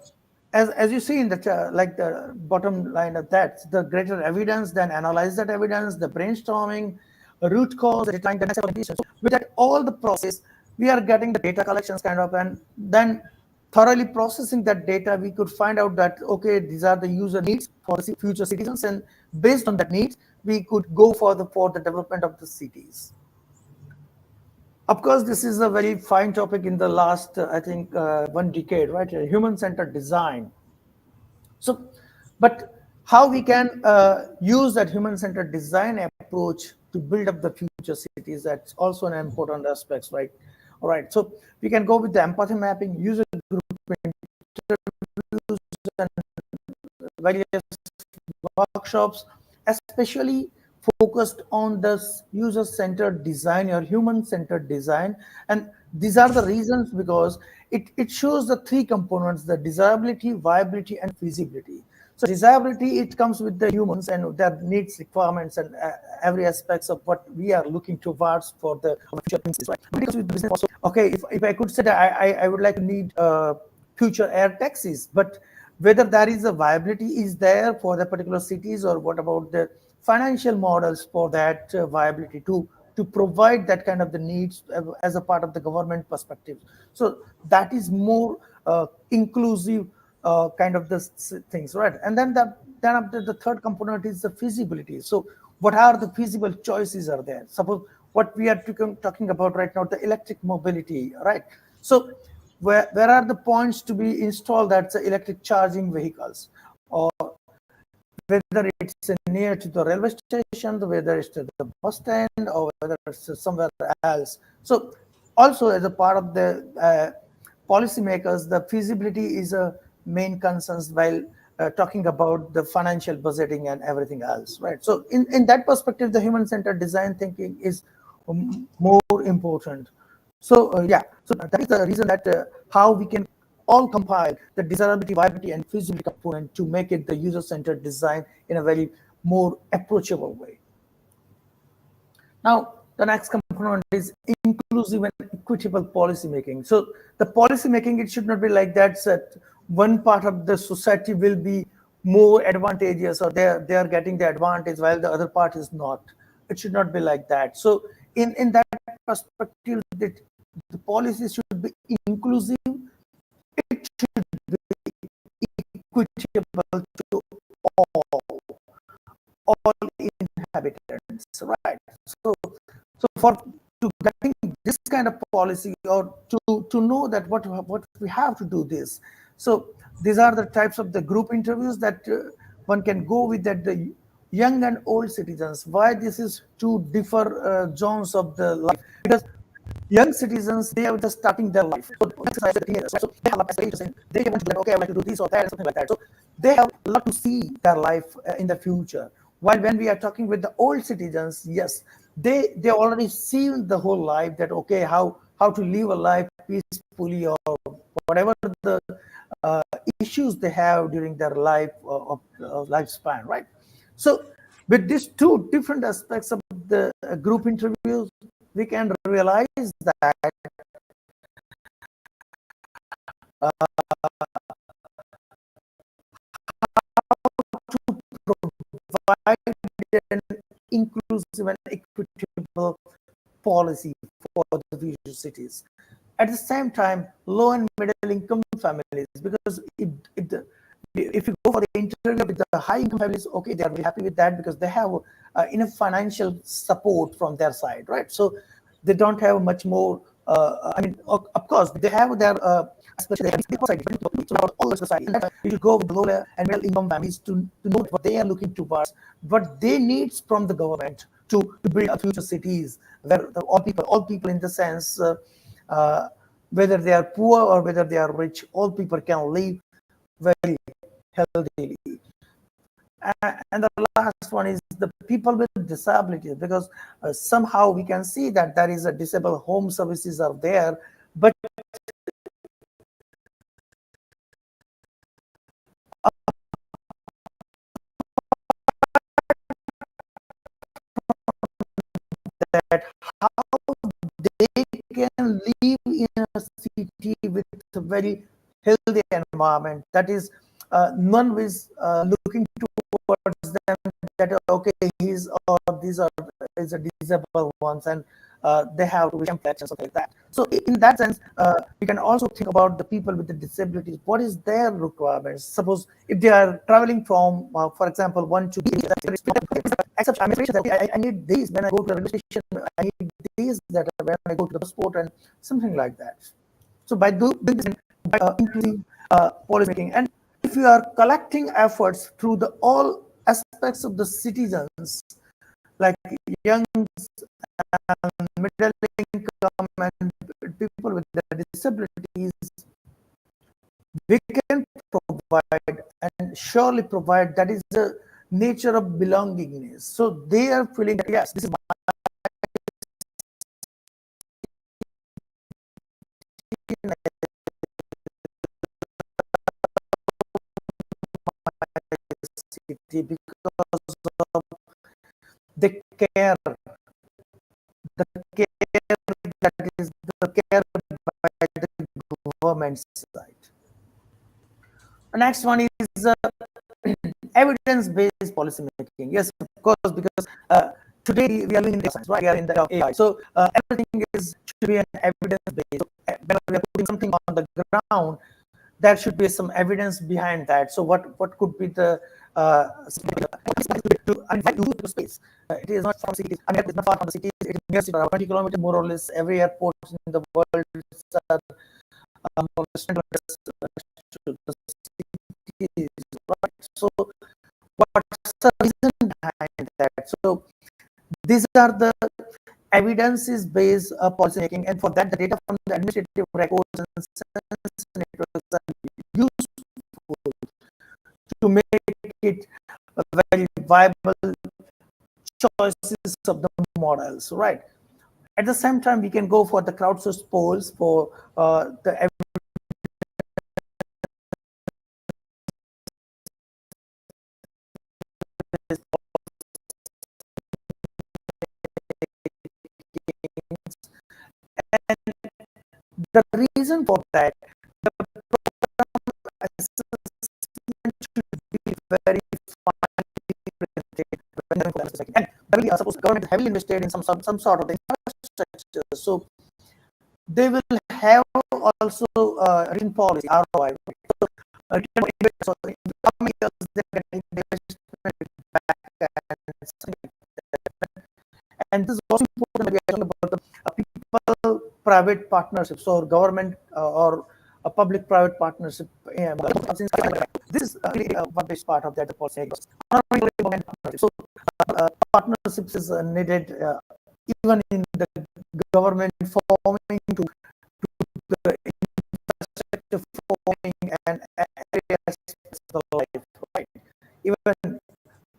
as you see in the like the bottom line of that, the greater evidence, then analyze that evidence, the brainstorming, root cause, the design, the next implementation. So with that all the process, we are getting the data collections kind of, and then thoroughly processing that data, we could find out that, okay, these are the user needs for the future citizens, and based on that needs, we could go for the development of the cities. Of course, this is a very fine topic in the last, I think, 1 decade, right? Human-centered design. So, but how we can use that human-centered design approach to build up the future cities, that's also an important aspect, right? All right, so we can go with the empathy mapping, user group interviews, and various workshops, especially focused on this user-centered design or human-centered design. And these are the reasons, because it shows the 3 components, the desirability, viability, and feasibility. So desirability, it comes with the humans and their needs, requirements, and every aspects of what we are looking towards for the future things, right? Because with business also, okay, if I could say that I would like to need future air taxis, but whether there is a viability is there for the particular cities, or what about the financial models for that viability to provide that kind of the needs as a part of the government perspective. So that is more inclusive kind of the things, right? And then the third component is the feasibility. So what are the feasible choices are there? Suppose what we are talking about right now, the electric mobility, right? So where are the points to be installed, that's electric charging vehicles, or whether it's near to the railway station, whether it's to the bus stand, or whether it's somewhere else. So also as a part of the policymakers, the feasibility is a main concern while talking about the financial budgeting and everything else, right? So in that perspective, the human-centered design thinking is more important. So yeah, so that is the reason that how we can all compile the desirability, viability, and feasibility component to make it the user-centered design in a very more approachable way. Now, the next component is inclusive and equitable policymaking. So the policymaking, it should not be like that one part of the society will be more advantageous, or they are getting the advantage while the other part is not. It should not be like that. So in that perspective, the policy should be inclusive, it should be equitable to all inhabitants, right? So for to getting this kind of policy, or to know that what we have to do this. So these are the types of the group interviews that one can go with, that the young and old citizens. Why this is two different zones of the life? Because young citizens, they are just starting their life. So they have aspirations, they want to be like, okay, I want to do this or that, or something like that. So they have a lot to see their life in the future. While when we are talking with the old citizens, yes, they already seen the whole life, that okay, how to live a life peacefully, or whatever the issues they have during their life of lifespan, right? So with these two different aspects of the group interviews, we can realize that how to provide an inclusive and equitable policy for the future cities. At the same time, low and middle income families, because if you go for the interview with the high income families, okay, they are very happy with that because they have enough financial support from their side, right? So they don't have much more. I mean, of course, they have their especially all the society. And you should go with the low and middle income families to know what they are looking towards, what they need from the government to build a future cities where all people in the sense, whether they are poor or whether they are rich, all people can live very healthily. And the last one is the people with disabilities, because somehow we can see that there is a disabled home services are there, but that how they can live in a city with a very healthy environment. That is, none is looking towards them that okay, he's or these are is a disabled ones, and they have to and something like that. So in that sense, we can also think about the people with the disabilities. What is their requirements? Suppose if they are traveling from, for example, one to B, except I need these when I go to the railway station. I need these that when I go to the passport and something like that. So by doing this, by increasing policy making, and if you are collecting efforts through the all aspects of the citizens, like young and middle income and people with disabilities, we can provide and surely provide. That is the nature of belongingness. So they are feeling that yes, this is my city, because of the care that is the care by the government side. The next one is evidence-based policy making. Yes, of course, because today we are living in the science, right? We are in the AI. So everything is should be an evidence-based. So, when we are putting something on the ground, there should be some evidence behind that. So what could be the to space? It is not from cities. I mean, it's not far from the cities. It is near 20 kilometers more or less. Every airport in the world is more or less 10 kilometers to the cities, right? So what's the reason behind that? So these are the evidences based policy making, and for that the data from the administrative records and census networks are useful to make it a very viable choices of the models, right? At the same time, we can go for the crowdsourced polls for the and the reason for that, the program assessment should be very and really, suppose the government is heavily invested in some sort of infrastructure, so they will have also written policy ROI. So in coming years, they can investment back and this is also important when we are talking about the people-private partnerships or government or a public-private partnership. This is really what is part of that policy. So partnerships is needed even in the government forming to the infrastructure forming and areas of life, right? Even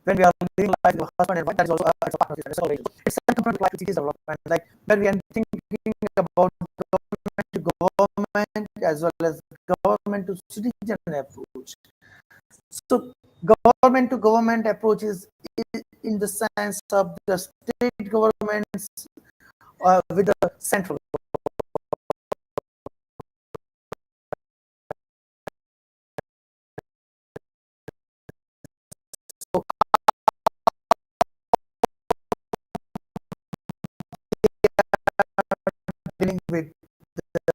when we are living like the husband and wife, that is also a partnership, that is all. It's a component like cities development, like when we are thinking about government to government as well as government to citizen approach. So government to government approach is in the sense of the state governments with the central dealing with the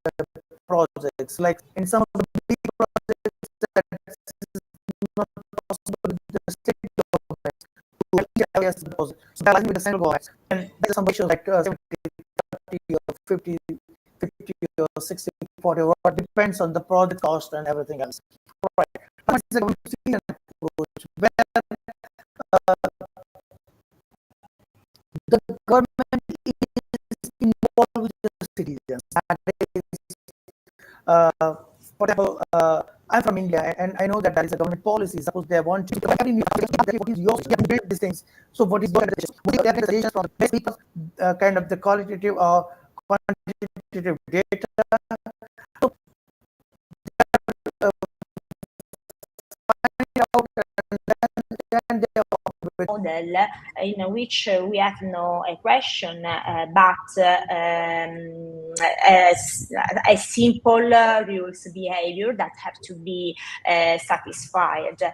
projects. Like in some of the big projects that is not possible with the state government to help areas to project. So balancing with the central government, and there's some ratios like 70, 30 or 50, 50 or 60, 40, or what depends on the project cost and everything else. Right. But it's a Computational approach where the government is involved with the citizens. That is, for example, I'm from India, and I know that there is a government policy. Suppose they want to every new what is yours, you have to build these things. So what is your suggestion? What is your suggestion from the people, kind of the qualitative or quantitative data? So, find out and then model in which we have no question, but a simple rules behavior that have to be satisfied. But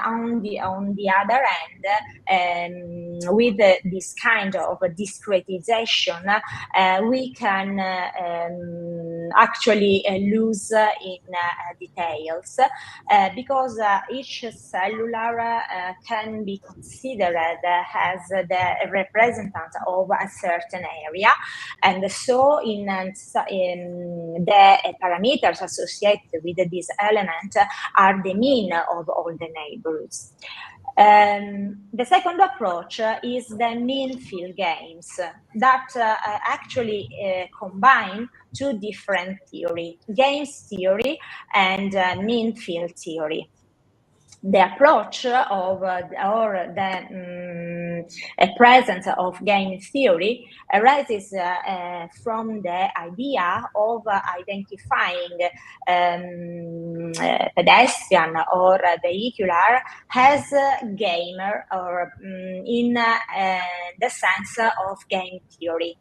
on the other hand, with this kind of discretization, we can actually lose in details because each cellular can be considered as the representative of a certain area, and so in the parameters associated with this element are the mean of all the neighborhoods. The second approach is the mean field games that actually combine two different theories, games theory and mean field theory. The approach of or the presence of game theory arises from the idea of identifying pedestrian or vehicular as gamer, or in the sense of game theory.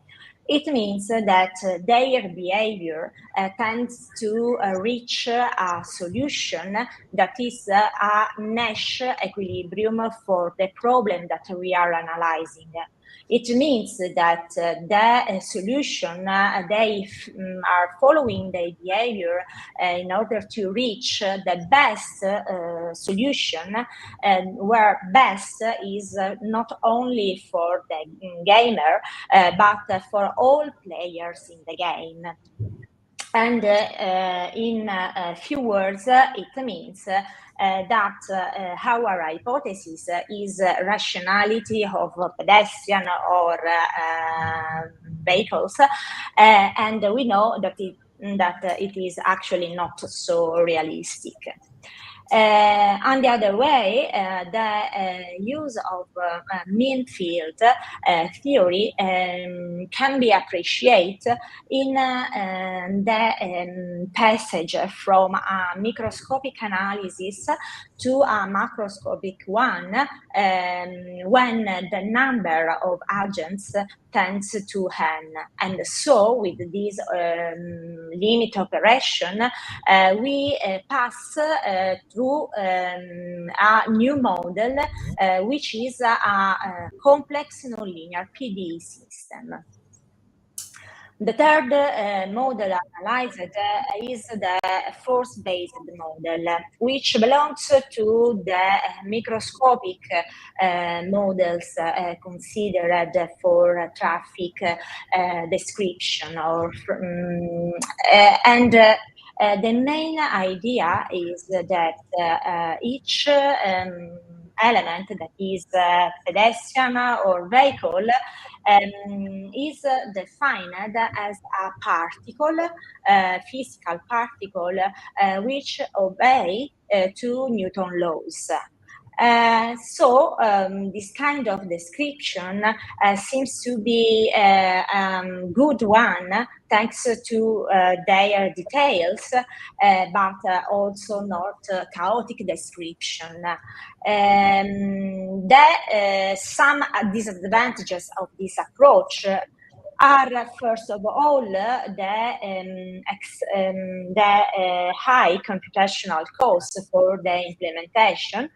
It means that their behavior tends to reach a solution that is a Nash equilibrium for the problem that we are analyzing. It means that the solution, they are following the behavior in order to reach the best solution, where best is not only for the gamer, but for all players in the game. And in a few words, it means that our hypothesis is rationality of pedestrian or vehicles, and we know that it is actually not so realistic. On the other way, the use of mean field theory can be appreciated in the passage from a microscopic analysis to a macroscopic one, when the number of agents tends to n. And so with this limit operation, we pass through a new model, which is a complex nonlinear PDE system. The third model analyzed is the force-based model, which belongs to the microscopic models considered for traffic description, or and the main idea is that each element that is pedestrian or vehicle is defined as a particle, physical particle, which obey to Newton laws. So this kind of description seems to be a good one, thanks to their details, but also not chaotic description. Some disadvantages of this approach are, first of all, the high computational cost for the implementation.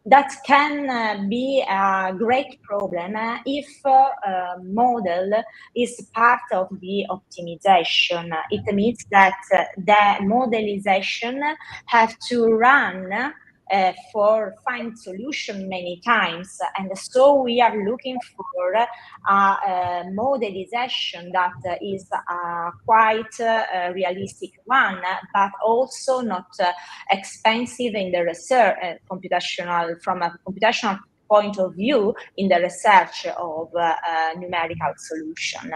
That can be a great problem if a model is part of the optimization. It means that the modelization have to run for find solution many times, and so we are looking for a modelization that is quite a realistic one, but also not expensive in the research, from a computational point of view in the research of numerical solution.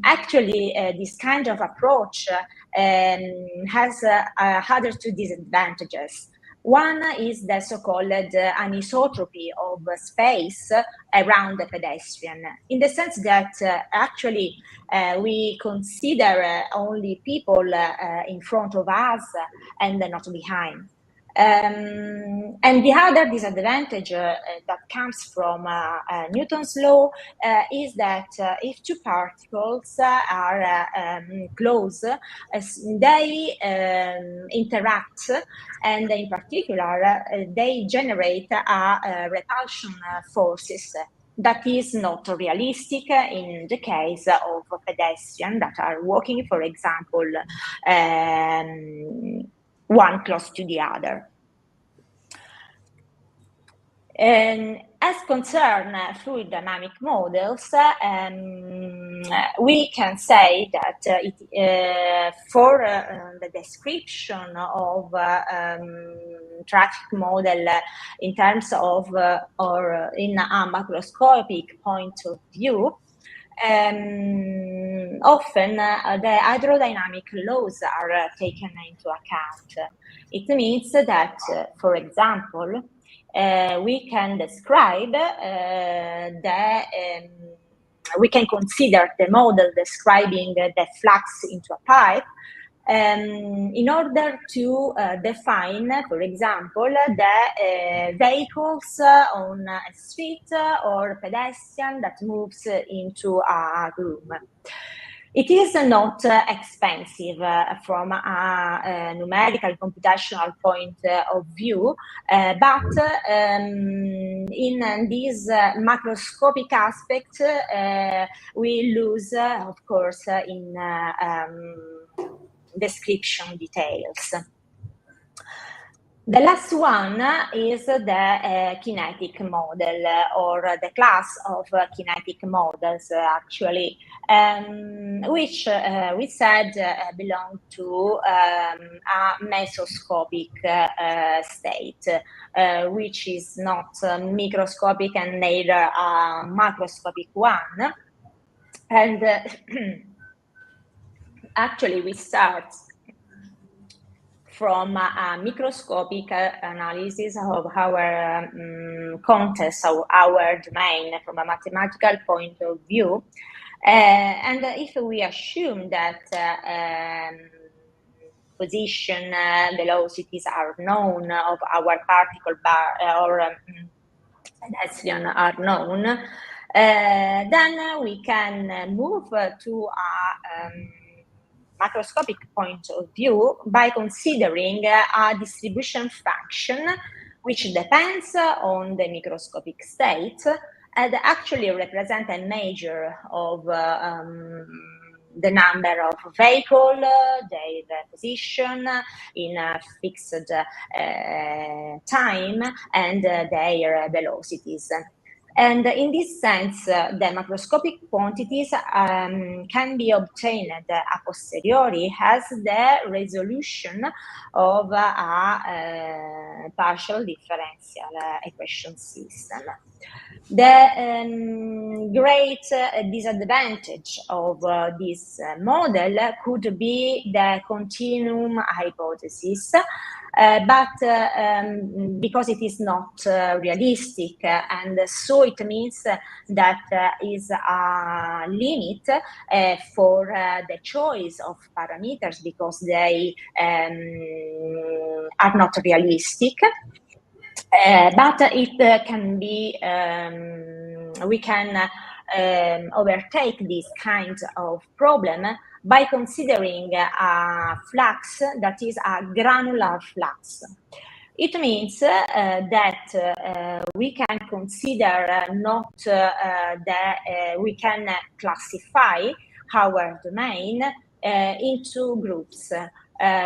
Actually, this kind of approach has other two disadvantages. One is the so-called anisotropy of space around the pedestrian, in the sense that actually we consider only people in front of us and not behind. And the other disadvantage that comes from Newton's law is that if two particles are close, they interact, and in particular, they generate repulsion forces that is not realistic in the case of pedestrians that are walking, for example, one close to the other. And as concern fluid dynamic models, we can say that for the description of traffic model in terms of or in a macroscopic point of view, often the hydrodynamic laws are taken into account. It means that, for example, we can describe we can consider the model describing the flux into a pipe in order to define, for example, the vehicles on a street or pedestrian that moves into a room. It is not expensive from a numerical computational point of view, but in this macroscopic aspect, we lose, of course, in description details. The last one is the kinetic model, or the class of kinetic models, actually, which we said belong to a mesoscopic state, which is not microscopic and neither a macroscopic one. And actually, we start from a microscopic analysis of our context, of our domain from a mathematical point of view. And if we assume that position velocities are known of our particle bar or pedestrian are known, then we can move to a macroscopic point of view by considering a distribution function which depends on the microscopic state and actually represent a measure of the number of vehicles, their position in a fixed time, and their velocities. And in this sense, the macroscopic quantities can be obtained a posteriori as the resolution of a partial differential equation system. The great disadvantage of this model could be the continuum hypothesis, but because it is not realistic, and so it means that is a limit for the choice of parameters because they are not realistic. But it can be, we can overtake this kind of problem by considering a flux that is a granular flux. It means that we can consider we can classify our domain into groups.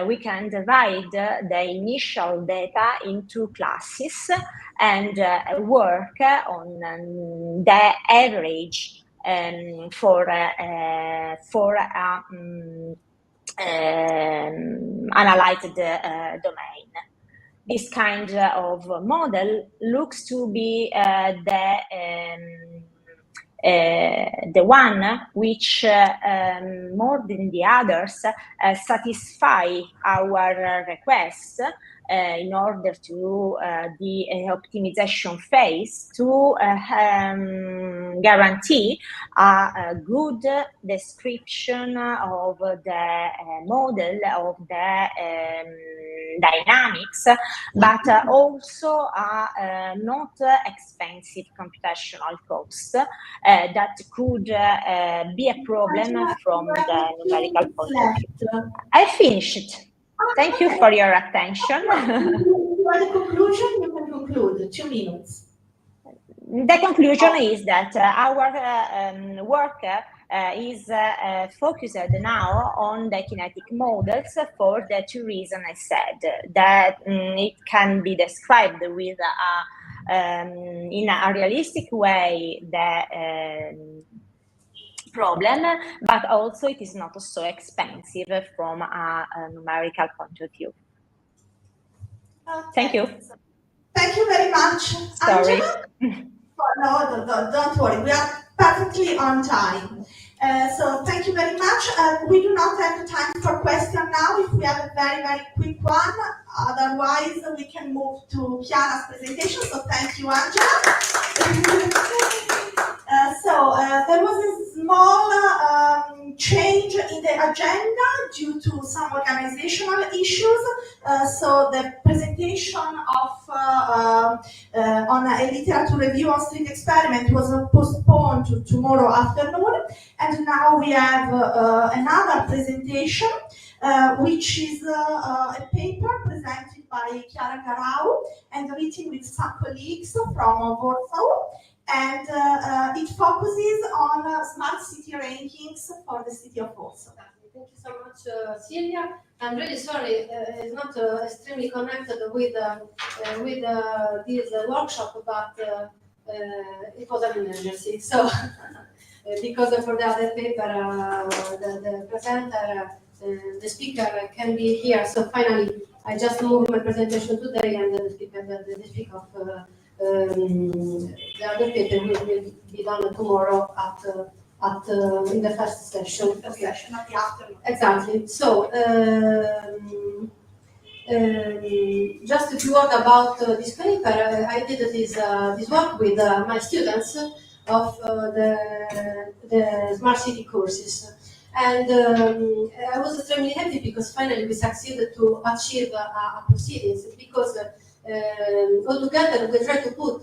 We can divide the initial data into classes and work on the average for analyzed domain. This kind of model looks to be the one which, more than the others, satisfy our requests in order to the optimization phase to guarantee a good description of the model, of the dynamics, but also a not expensive computational cost that could be a problem from the numerical point of view. I finished. Thank you for your attention. For the conclusion, you can conclude. 2 minutes. The conclusion is that our work is focused now on the kinetic models for the 2 reasons I said. That it can be described with in a realistic way the problem, but also it is not so expensive from a numerical point of view. Okay. Thank you. Thank you very much, Sorry. Angela. No, don't worry. We are perfectly on time. So thank you very much. We do not have the time for questions now. If we have a very, very quick one, otherwise we can move to Chiara's presentation. So thank you, Angela. There was a small change in the agenda due to some organizational issues. So the presentation of on a literature review on street experiment was postponed to tomorrow afternoon, and now we have another presentation, which is a paper presented by Chiara Garau and written with some colleagues from Warsaw. And it focuses on smart city rankings for the city of Warsaw. Thank you so much, Silvia. I'm really sorry, it's not extremely connected with this workshop, but it was an emergency. So, because for the other paper, the presenter, the speaker can be here. So finally, I just moved my presentation today, and the speaker of the other paper will be done tomorrow in the first session. The session, not the afternoon. Exactly. So, just a few words about this paper. I did this work with my students of the Smart City courses. And I was extremely happy because finally we succeeded to achieve a proceedings, because altogether we try to put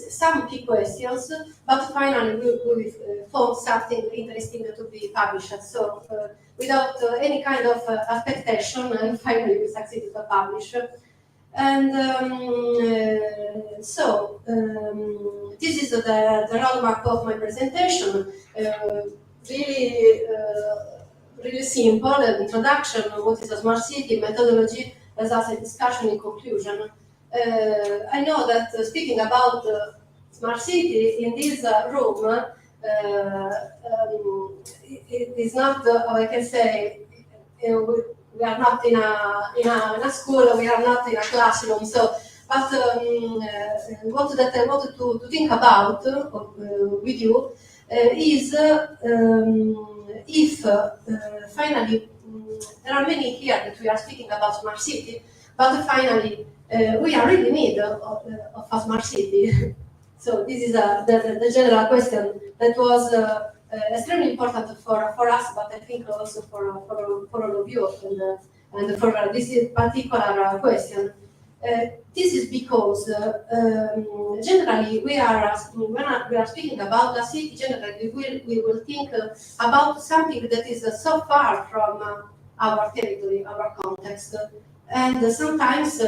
some key questions, but finally we found something interesting to be published. So without any kind of expectation, finally we succeeded to publish. And this is the roadmap of my presentation. Really simple, an introduction, what is a smart city, methodology, results and discussion in conclusion. I know that speaking about smart city in this room, it is not, how I can say, we are not in a school, we are not in a classroom. So, but what that I wanted to think about with you is if finally there are many here that we are speaking about smart city, but finally we are really in need of a smart city. So this is the general question that was extremely important for us, but I think also for all of you and for this particular question. This is because generally when we are speaking about the city, generally we will think about something that is so far from our territory, our context, and sometimes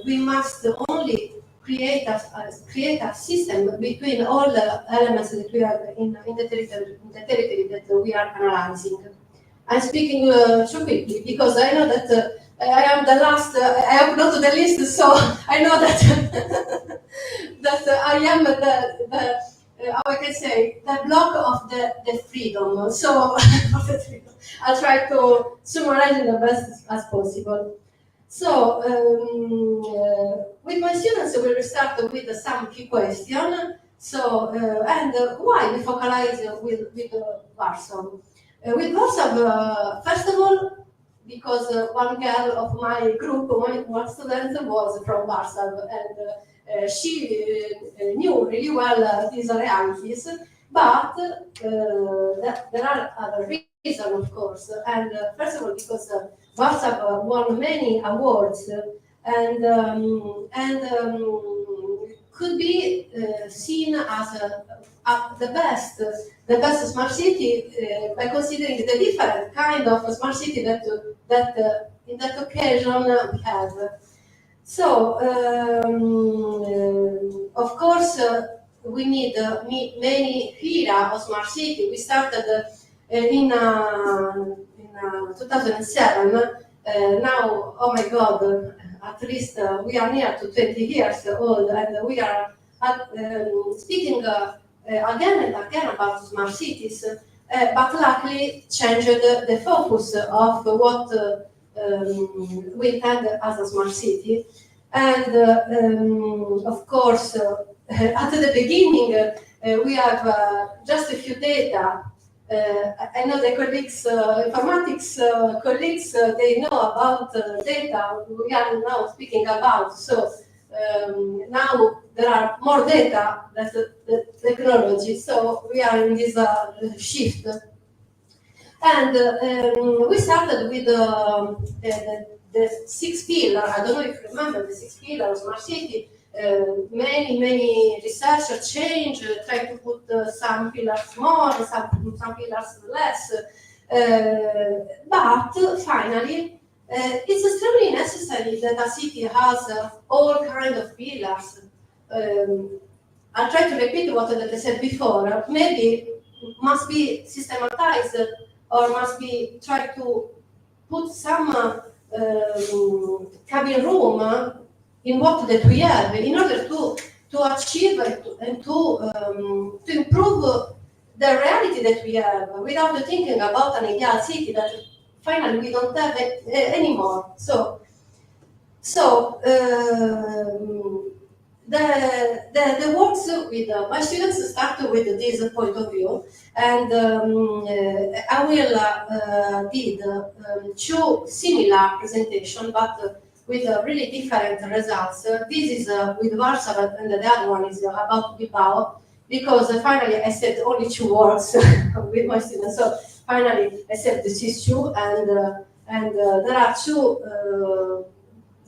we must only create a system between all the elements that we have in the territory that we are analyzing. I'm speaking too quickly because I know that I am the last. I am not the list, so I know that that I am the how I can say the block of the freedom. So I'll try to summarize it the best as possible. So with my students, we will start with some key questions. So and why we focalize with Warsaw? With Warsaw, first of all, because one girl of my group, one student, was from Warsaw, and she knew really well these realities. But there are other reasons, of course. And first of all, because Warsaw won many awards and could be seen as the best smart city by considering the different kind of smart city that in that occasion we have. So of course we need many era of smart city. We started in 2007. Now, oh my God, at least we are near to 20 years old, and we are speaking again and again about smart cities, but luckily changed the focus of what we intend as a smart city. And of course, at the beginning, we have just a few data. I know the colleagues, informatics colleagues, they know about data we are now speaking about. So now there are more data than the technology. So we are in this shift. And we started with the 6 pillars. I don't know if you remember the 6 pillars of smart city. Many researchers change, try to put some pillars more, some pillars less. But finally, it's extremely necessary that a city has all kinds of pillars. I'll try to repeat what I said before. Maybe must be systematized or must be tried to put some cabin room in what that we have in order to achieve and to improve the reality that we have without thinking about an ideal city that finally we don't have it anymore. So the works with my students start with this point of view, and I will did 2 similar presentations, but with really different results. This is with Warsaw, and the other one is about Bilbao, because finally I said only 2 works with my students. So finally I said these 2, and there are 2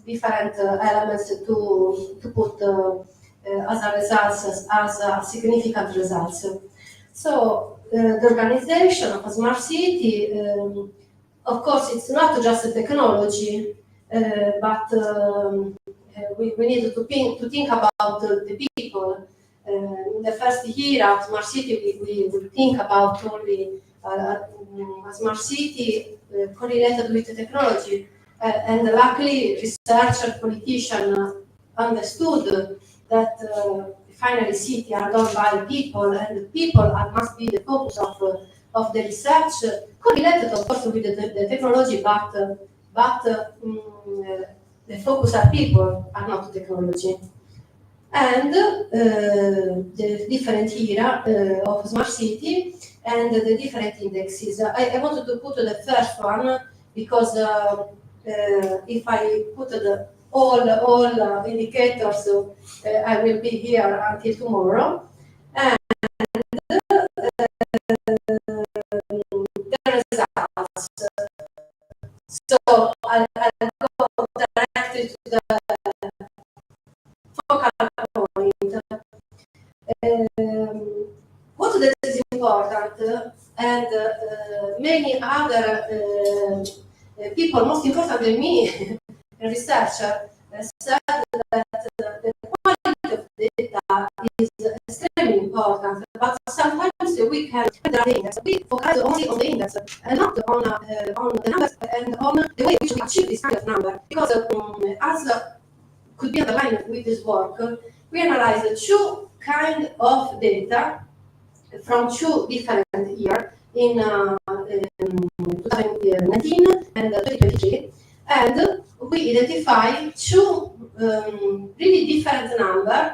different elements to put as a results, as significant results. So the organization of a smart city, of course, it's not just a technology, but we need to think about the people. In the first year of smart city, we think about only a smart city correlated with the technology. And luckily, researchers, politicians understood that finally cities are done by people, and the people must be the focus of the research, correlated of course with the technology, but the focus are people, are not technology. And the different era of smart city and the different indexes. I wanted to put the first one because if I put all indicators, I will be here until tomorrow. And the results. So I'll go directly to the focal point. What that is important, and many other people, most important than me, researcher, said that the quality of data is extremely important, but sometimes we can we focus only on the index and not on the numbers and on the way we should achieve this kind of number. Because as could be underlined with this work, we analyzed two kinds of data from two different years in 2019 and 2023, and we identify two really different numbers.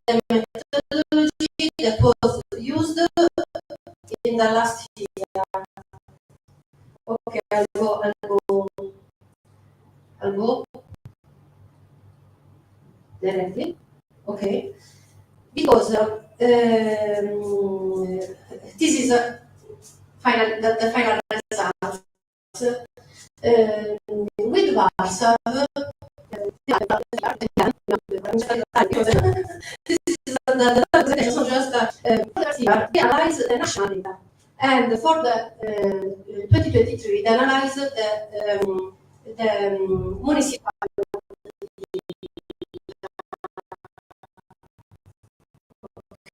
The methodology that was used in the last year. Okay, I'll go directly. Okay, because this is the final results. With Varsav, this is the presentation, just we analyze the national data, and for the 2023, they analyze the municipal.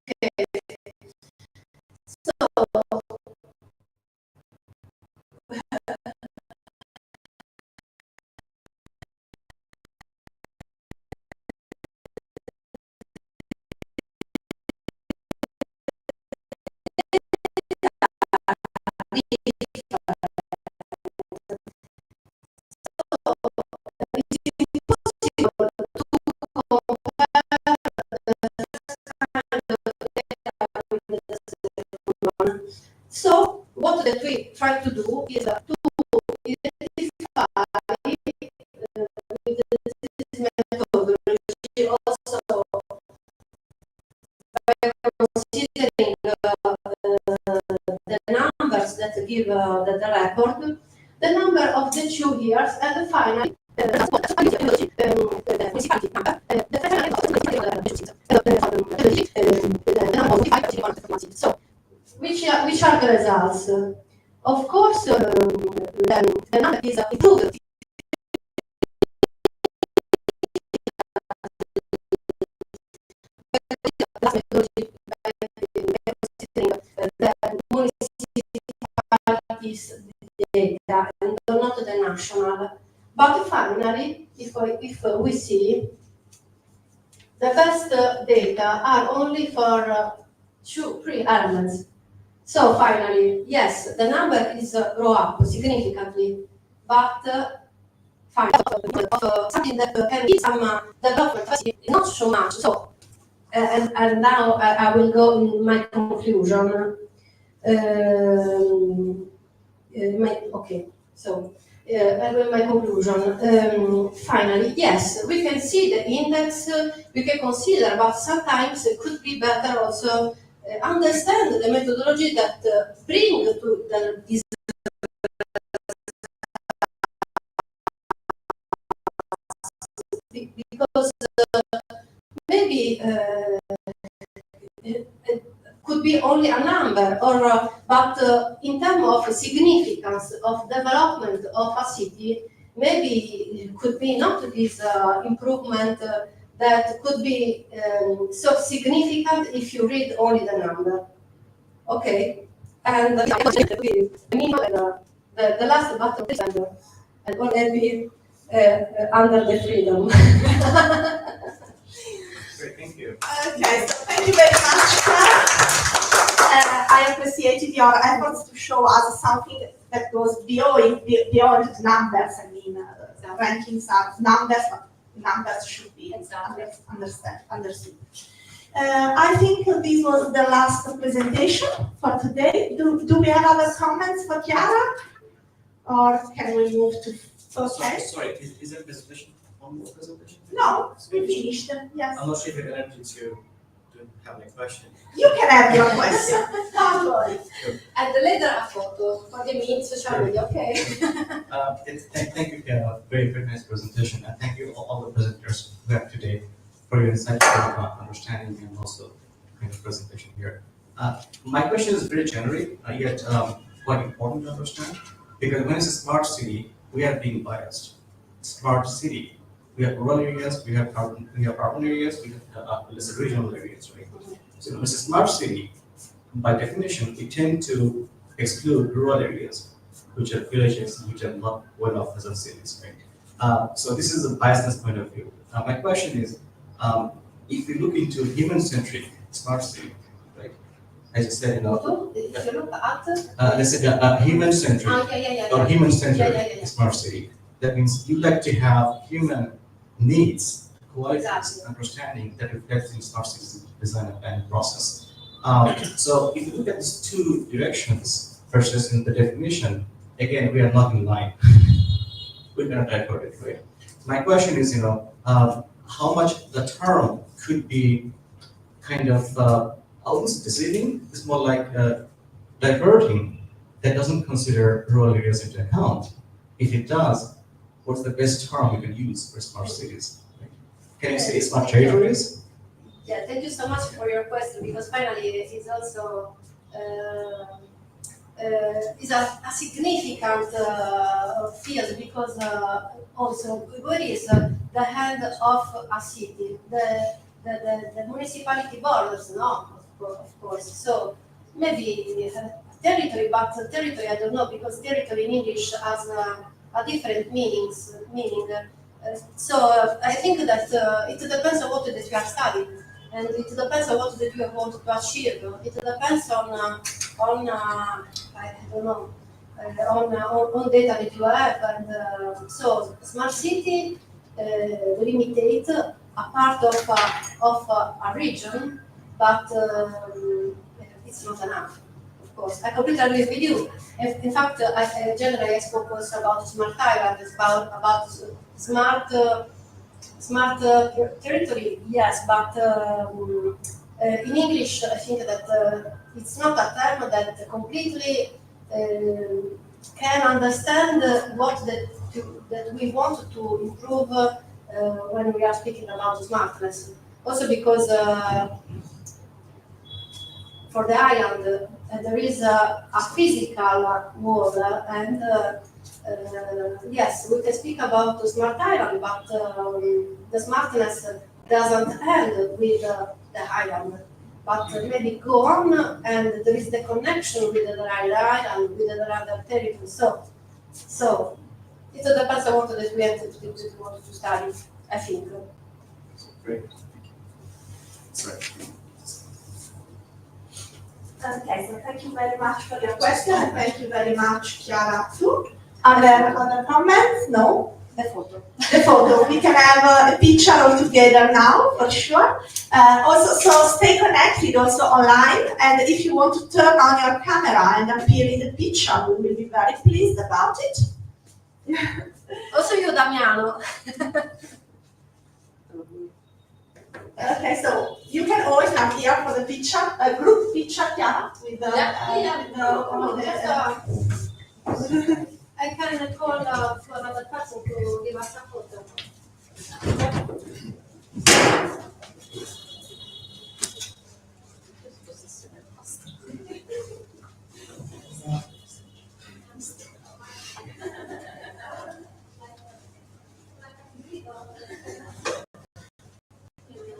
Okay. So so what that we try to do is to identify with this methodology also by considering the numbers that give the report, the number of the 2 years, and finally the municipality number, the so which are the results? Of course, the number is improved. The municipalities data and not the national. But finally, if we see, the best data are only for 3 elements. So finally, yes, the number is grow up significantly, but something that can give some development facility, not so much. So, and now I will go in my conclusion. Okay, so I will my conclusion. Finally, yes, we can see the index, we can consider, but sometimes it could be better also understand the methodology that bring to this because maybe it could be only a number, or but in terms of significance of development of a city, maybe it could be not this improvement that could be so significant if you read only the number. Okay, and the last button and already under the freedom. Great, thank you. Okay, so thank you very much. I appreciated your efforts to show us something that goes beyond the numbers. I mean, the rankings are numbers, but numbers should be understood. I think this was the last presentation for today. Do we have other comments for Chiara? Or can we move to... Okay. Sorry, is there a presentation? One more presentation? No, we finished. Yes. I'm not sure if you're going to have a question. You can have your question. Don't worry. And later a photo for the means social media, okay? Thank you, Chiara. Very, very nice presentation. And thank you all the presenters who have today for your insightful understanding and also kind of presentation here. My question is very generic, yet quite important to understand. Because when it's a smart city, we are being biased. Smart city, we have rural areas, we have urban areas, we have regional areas, right? So when it's a smart city, by definition, we tend to exclude rural areas, which are villages, which are not well off as of cities, right? So this is a biasness point of view. My question is, if we look into human-centric smart city, right? As you said, If you look at let's say human-centric or human-centered smart city. That means you like to have human needs, qualities, understanding that reflects in smart cities design and process. So if you look at these two directions versus in the definition, again, we are not in line. We're going to divert it, right? My question is, how much the term could be kind of almost deceiving. It's more like diverting that doesn't consider rural areas into account. If it does, what's the best term we can use for smart cities? Can you say smart territories? Yeah, thank you so much for your question, because finally it's also is a significant field, because also where is the hand of a city, the municipality borders, no, of course. So maybe territory, but territory I don't know, because territory in English has a different meaning. So I think that it depends on what that you are studying, and it depends on what that you want to achieve. It depends on I don't know, on data that you have, and so smart city limitate a part of a region, but it's not enough. Of course, I completely agree with you. In fact, generally I spoke also about smart islands, about smart territory. Yes, but in English, I think that it's not a term that completely can understand what that we want to improve when we are speaking about smartness. Also because for the island, there is a physical world, and yes, we can speak about the smart island, but the smartness doesn't end with the island, but maybe go on, and there is the connection with the island, with the other territory. So it depends on what that we have to study, I think. Great. Sorry. Okay, so thank you very much for your question, and thank you very much, Chiara, too. Are there other comments? No? The photo. The photo. We can have a picture all together now, for sure. Also, so stay connected also online, and if you want to turn on your camera and appear in the picture, we will be very pleased about it. Also you, Damiano. Okay, so you can always come here for the picture, a group picture, Chiara, with the... I can call for another person to give us a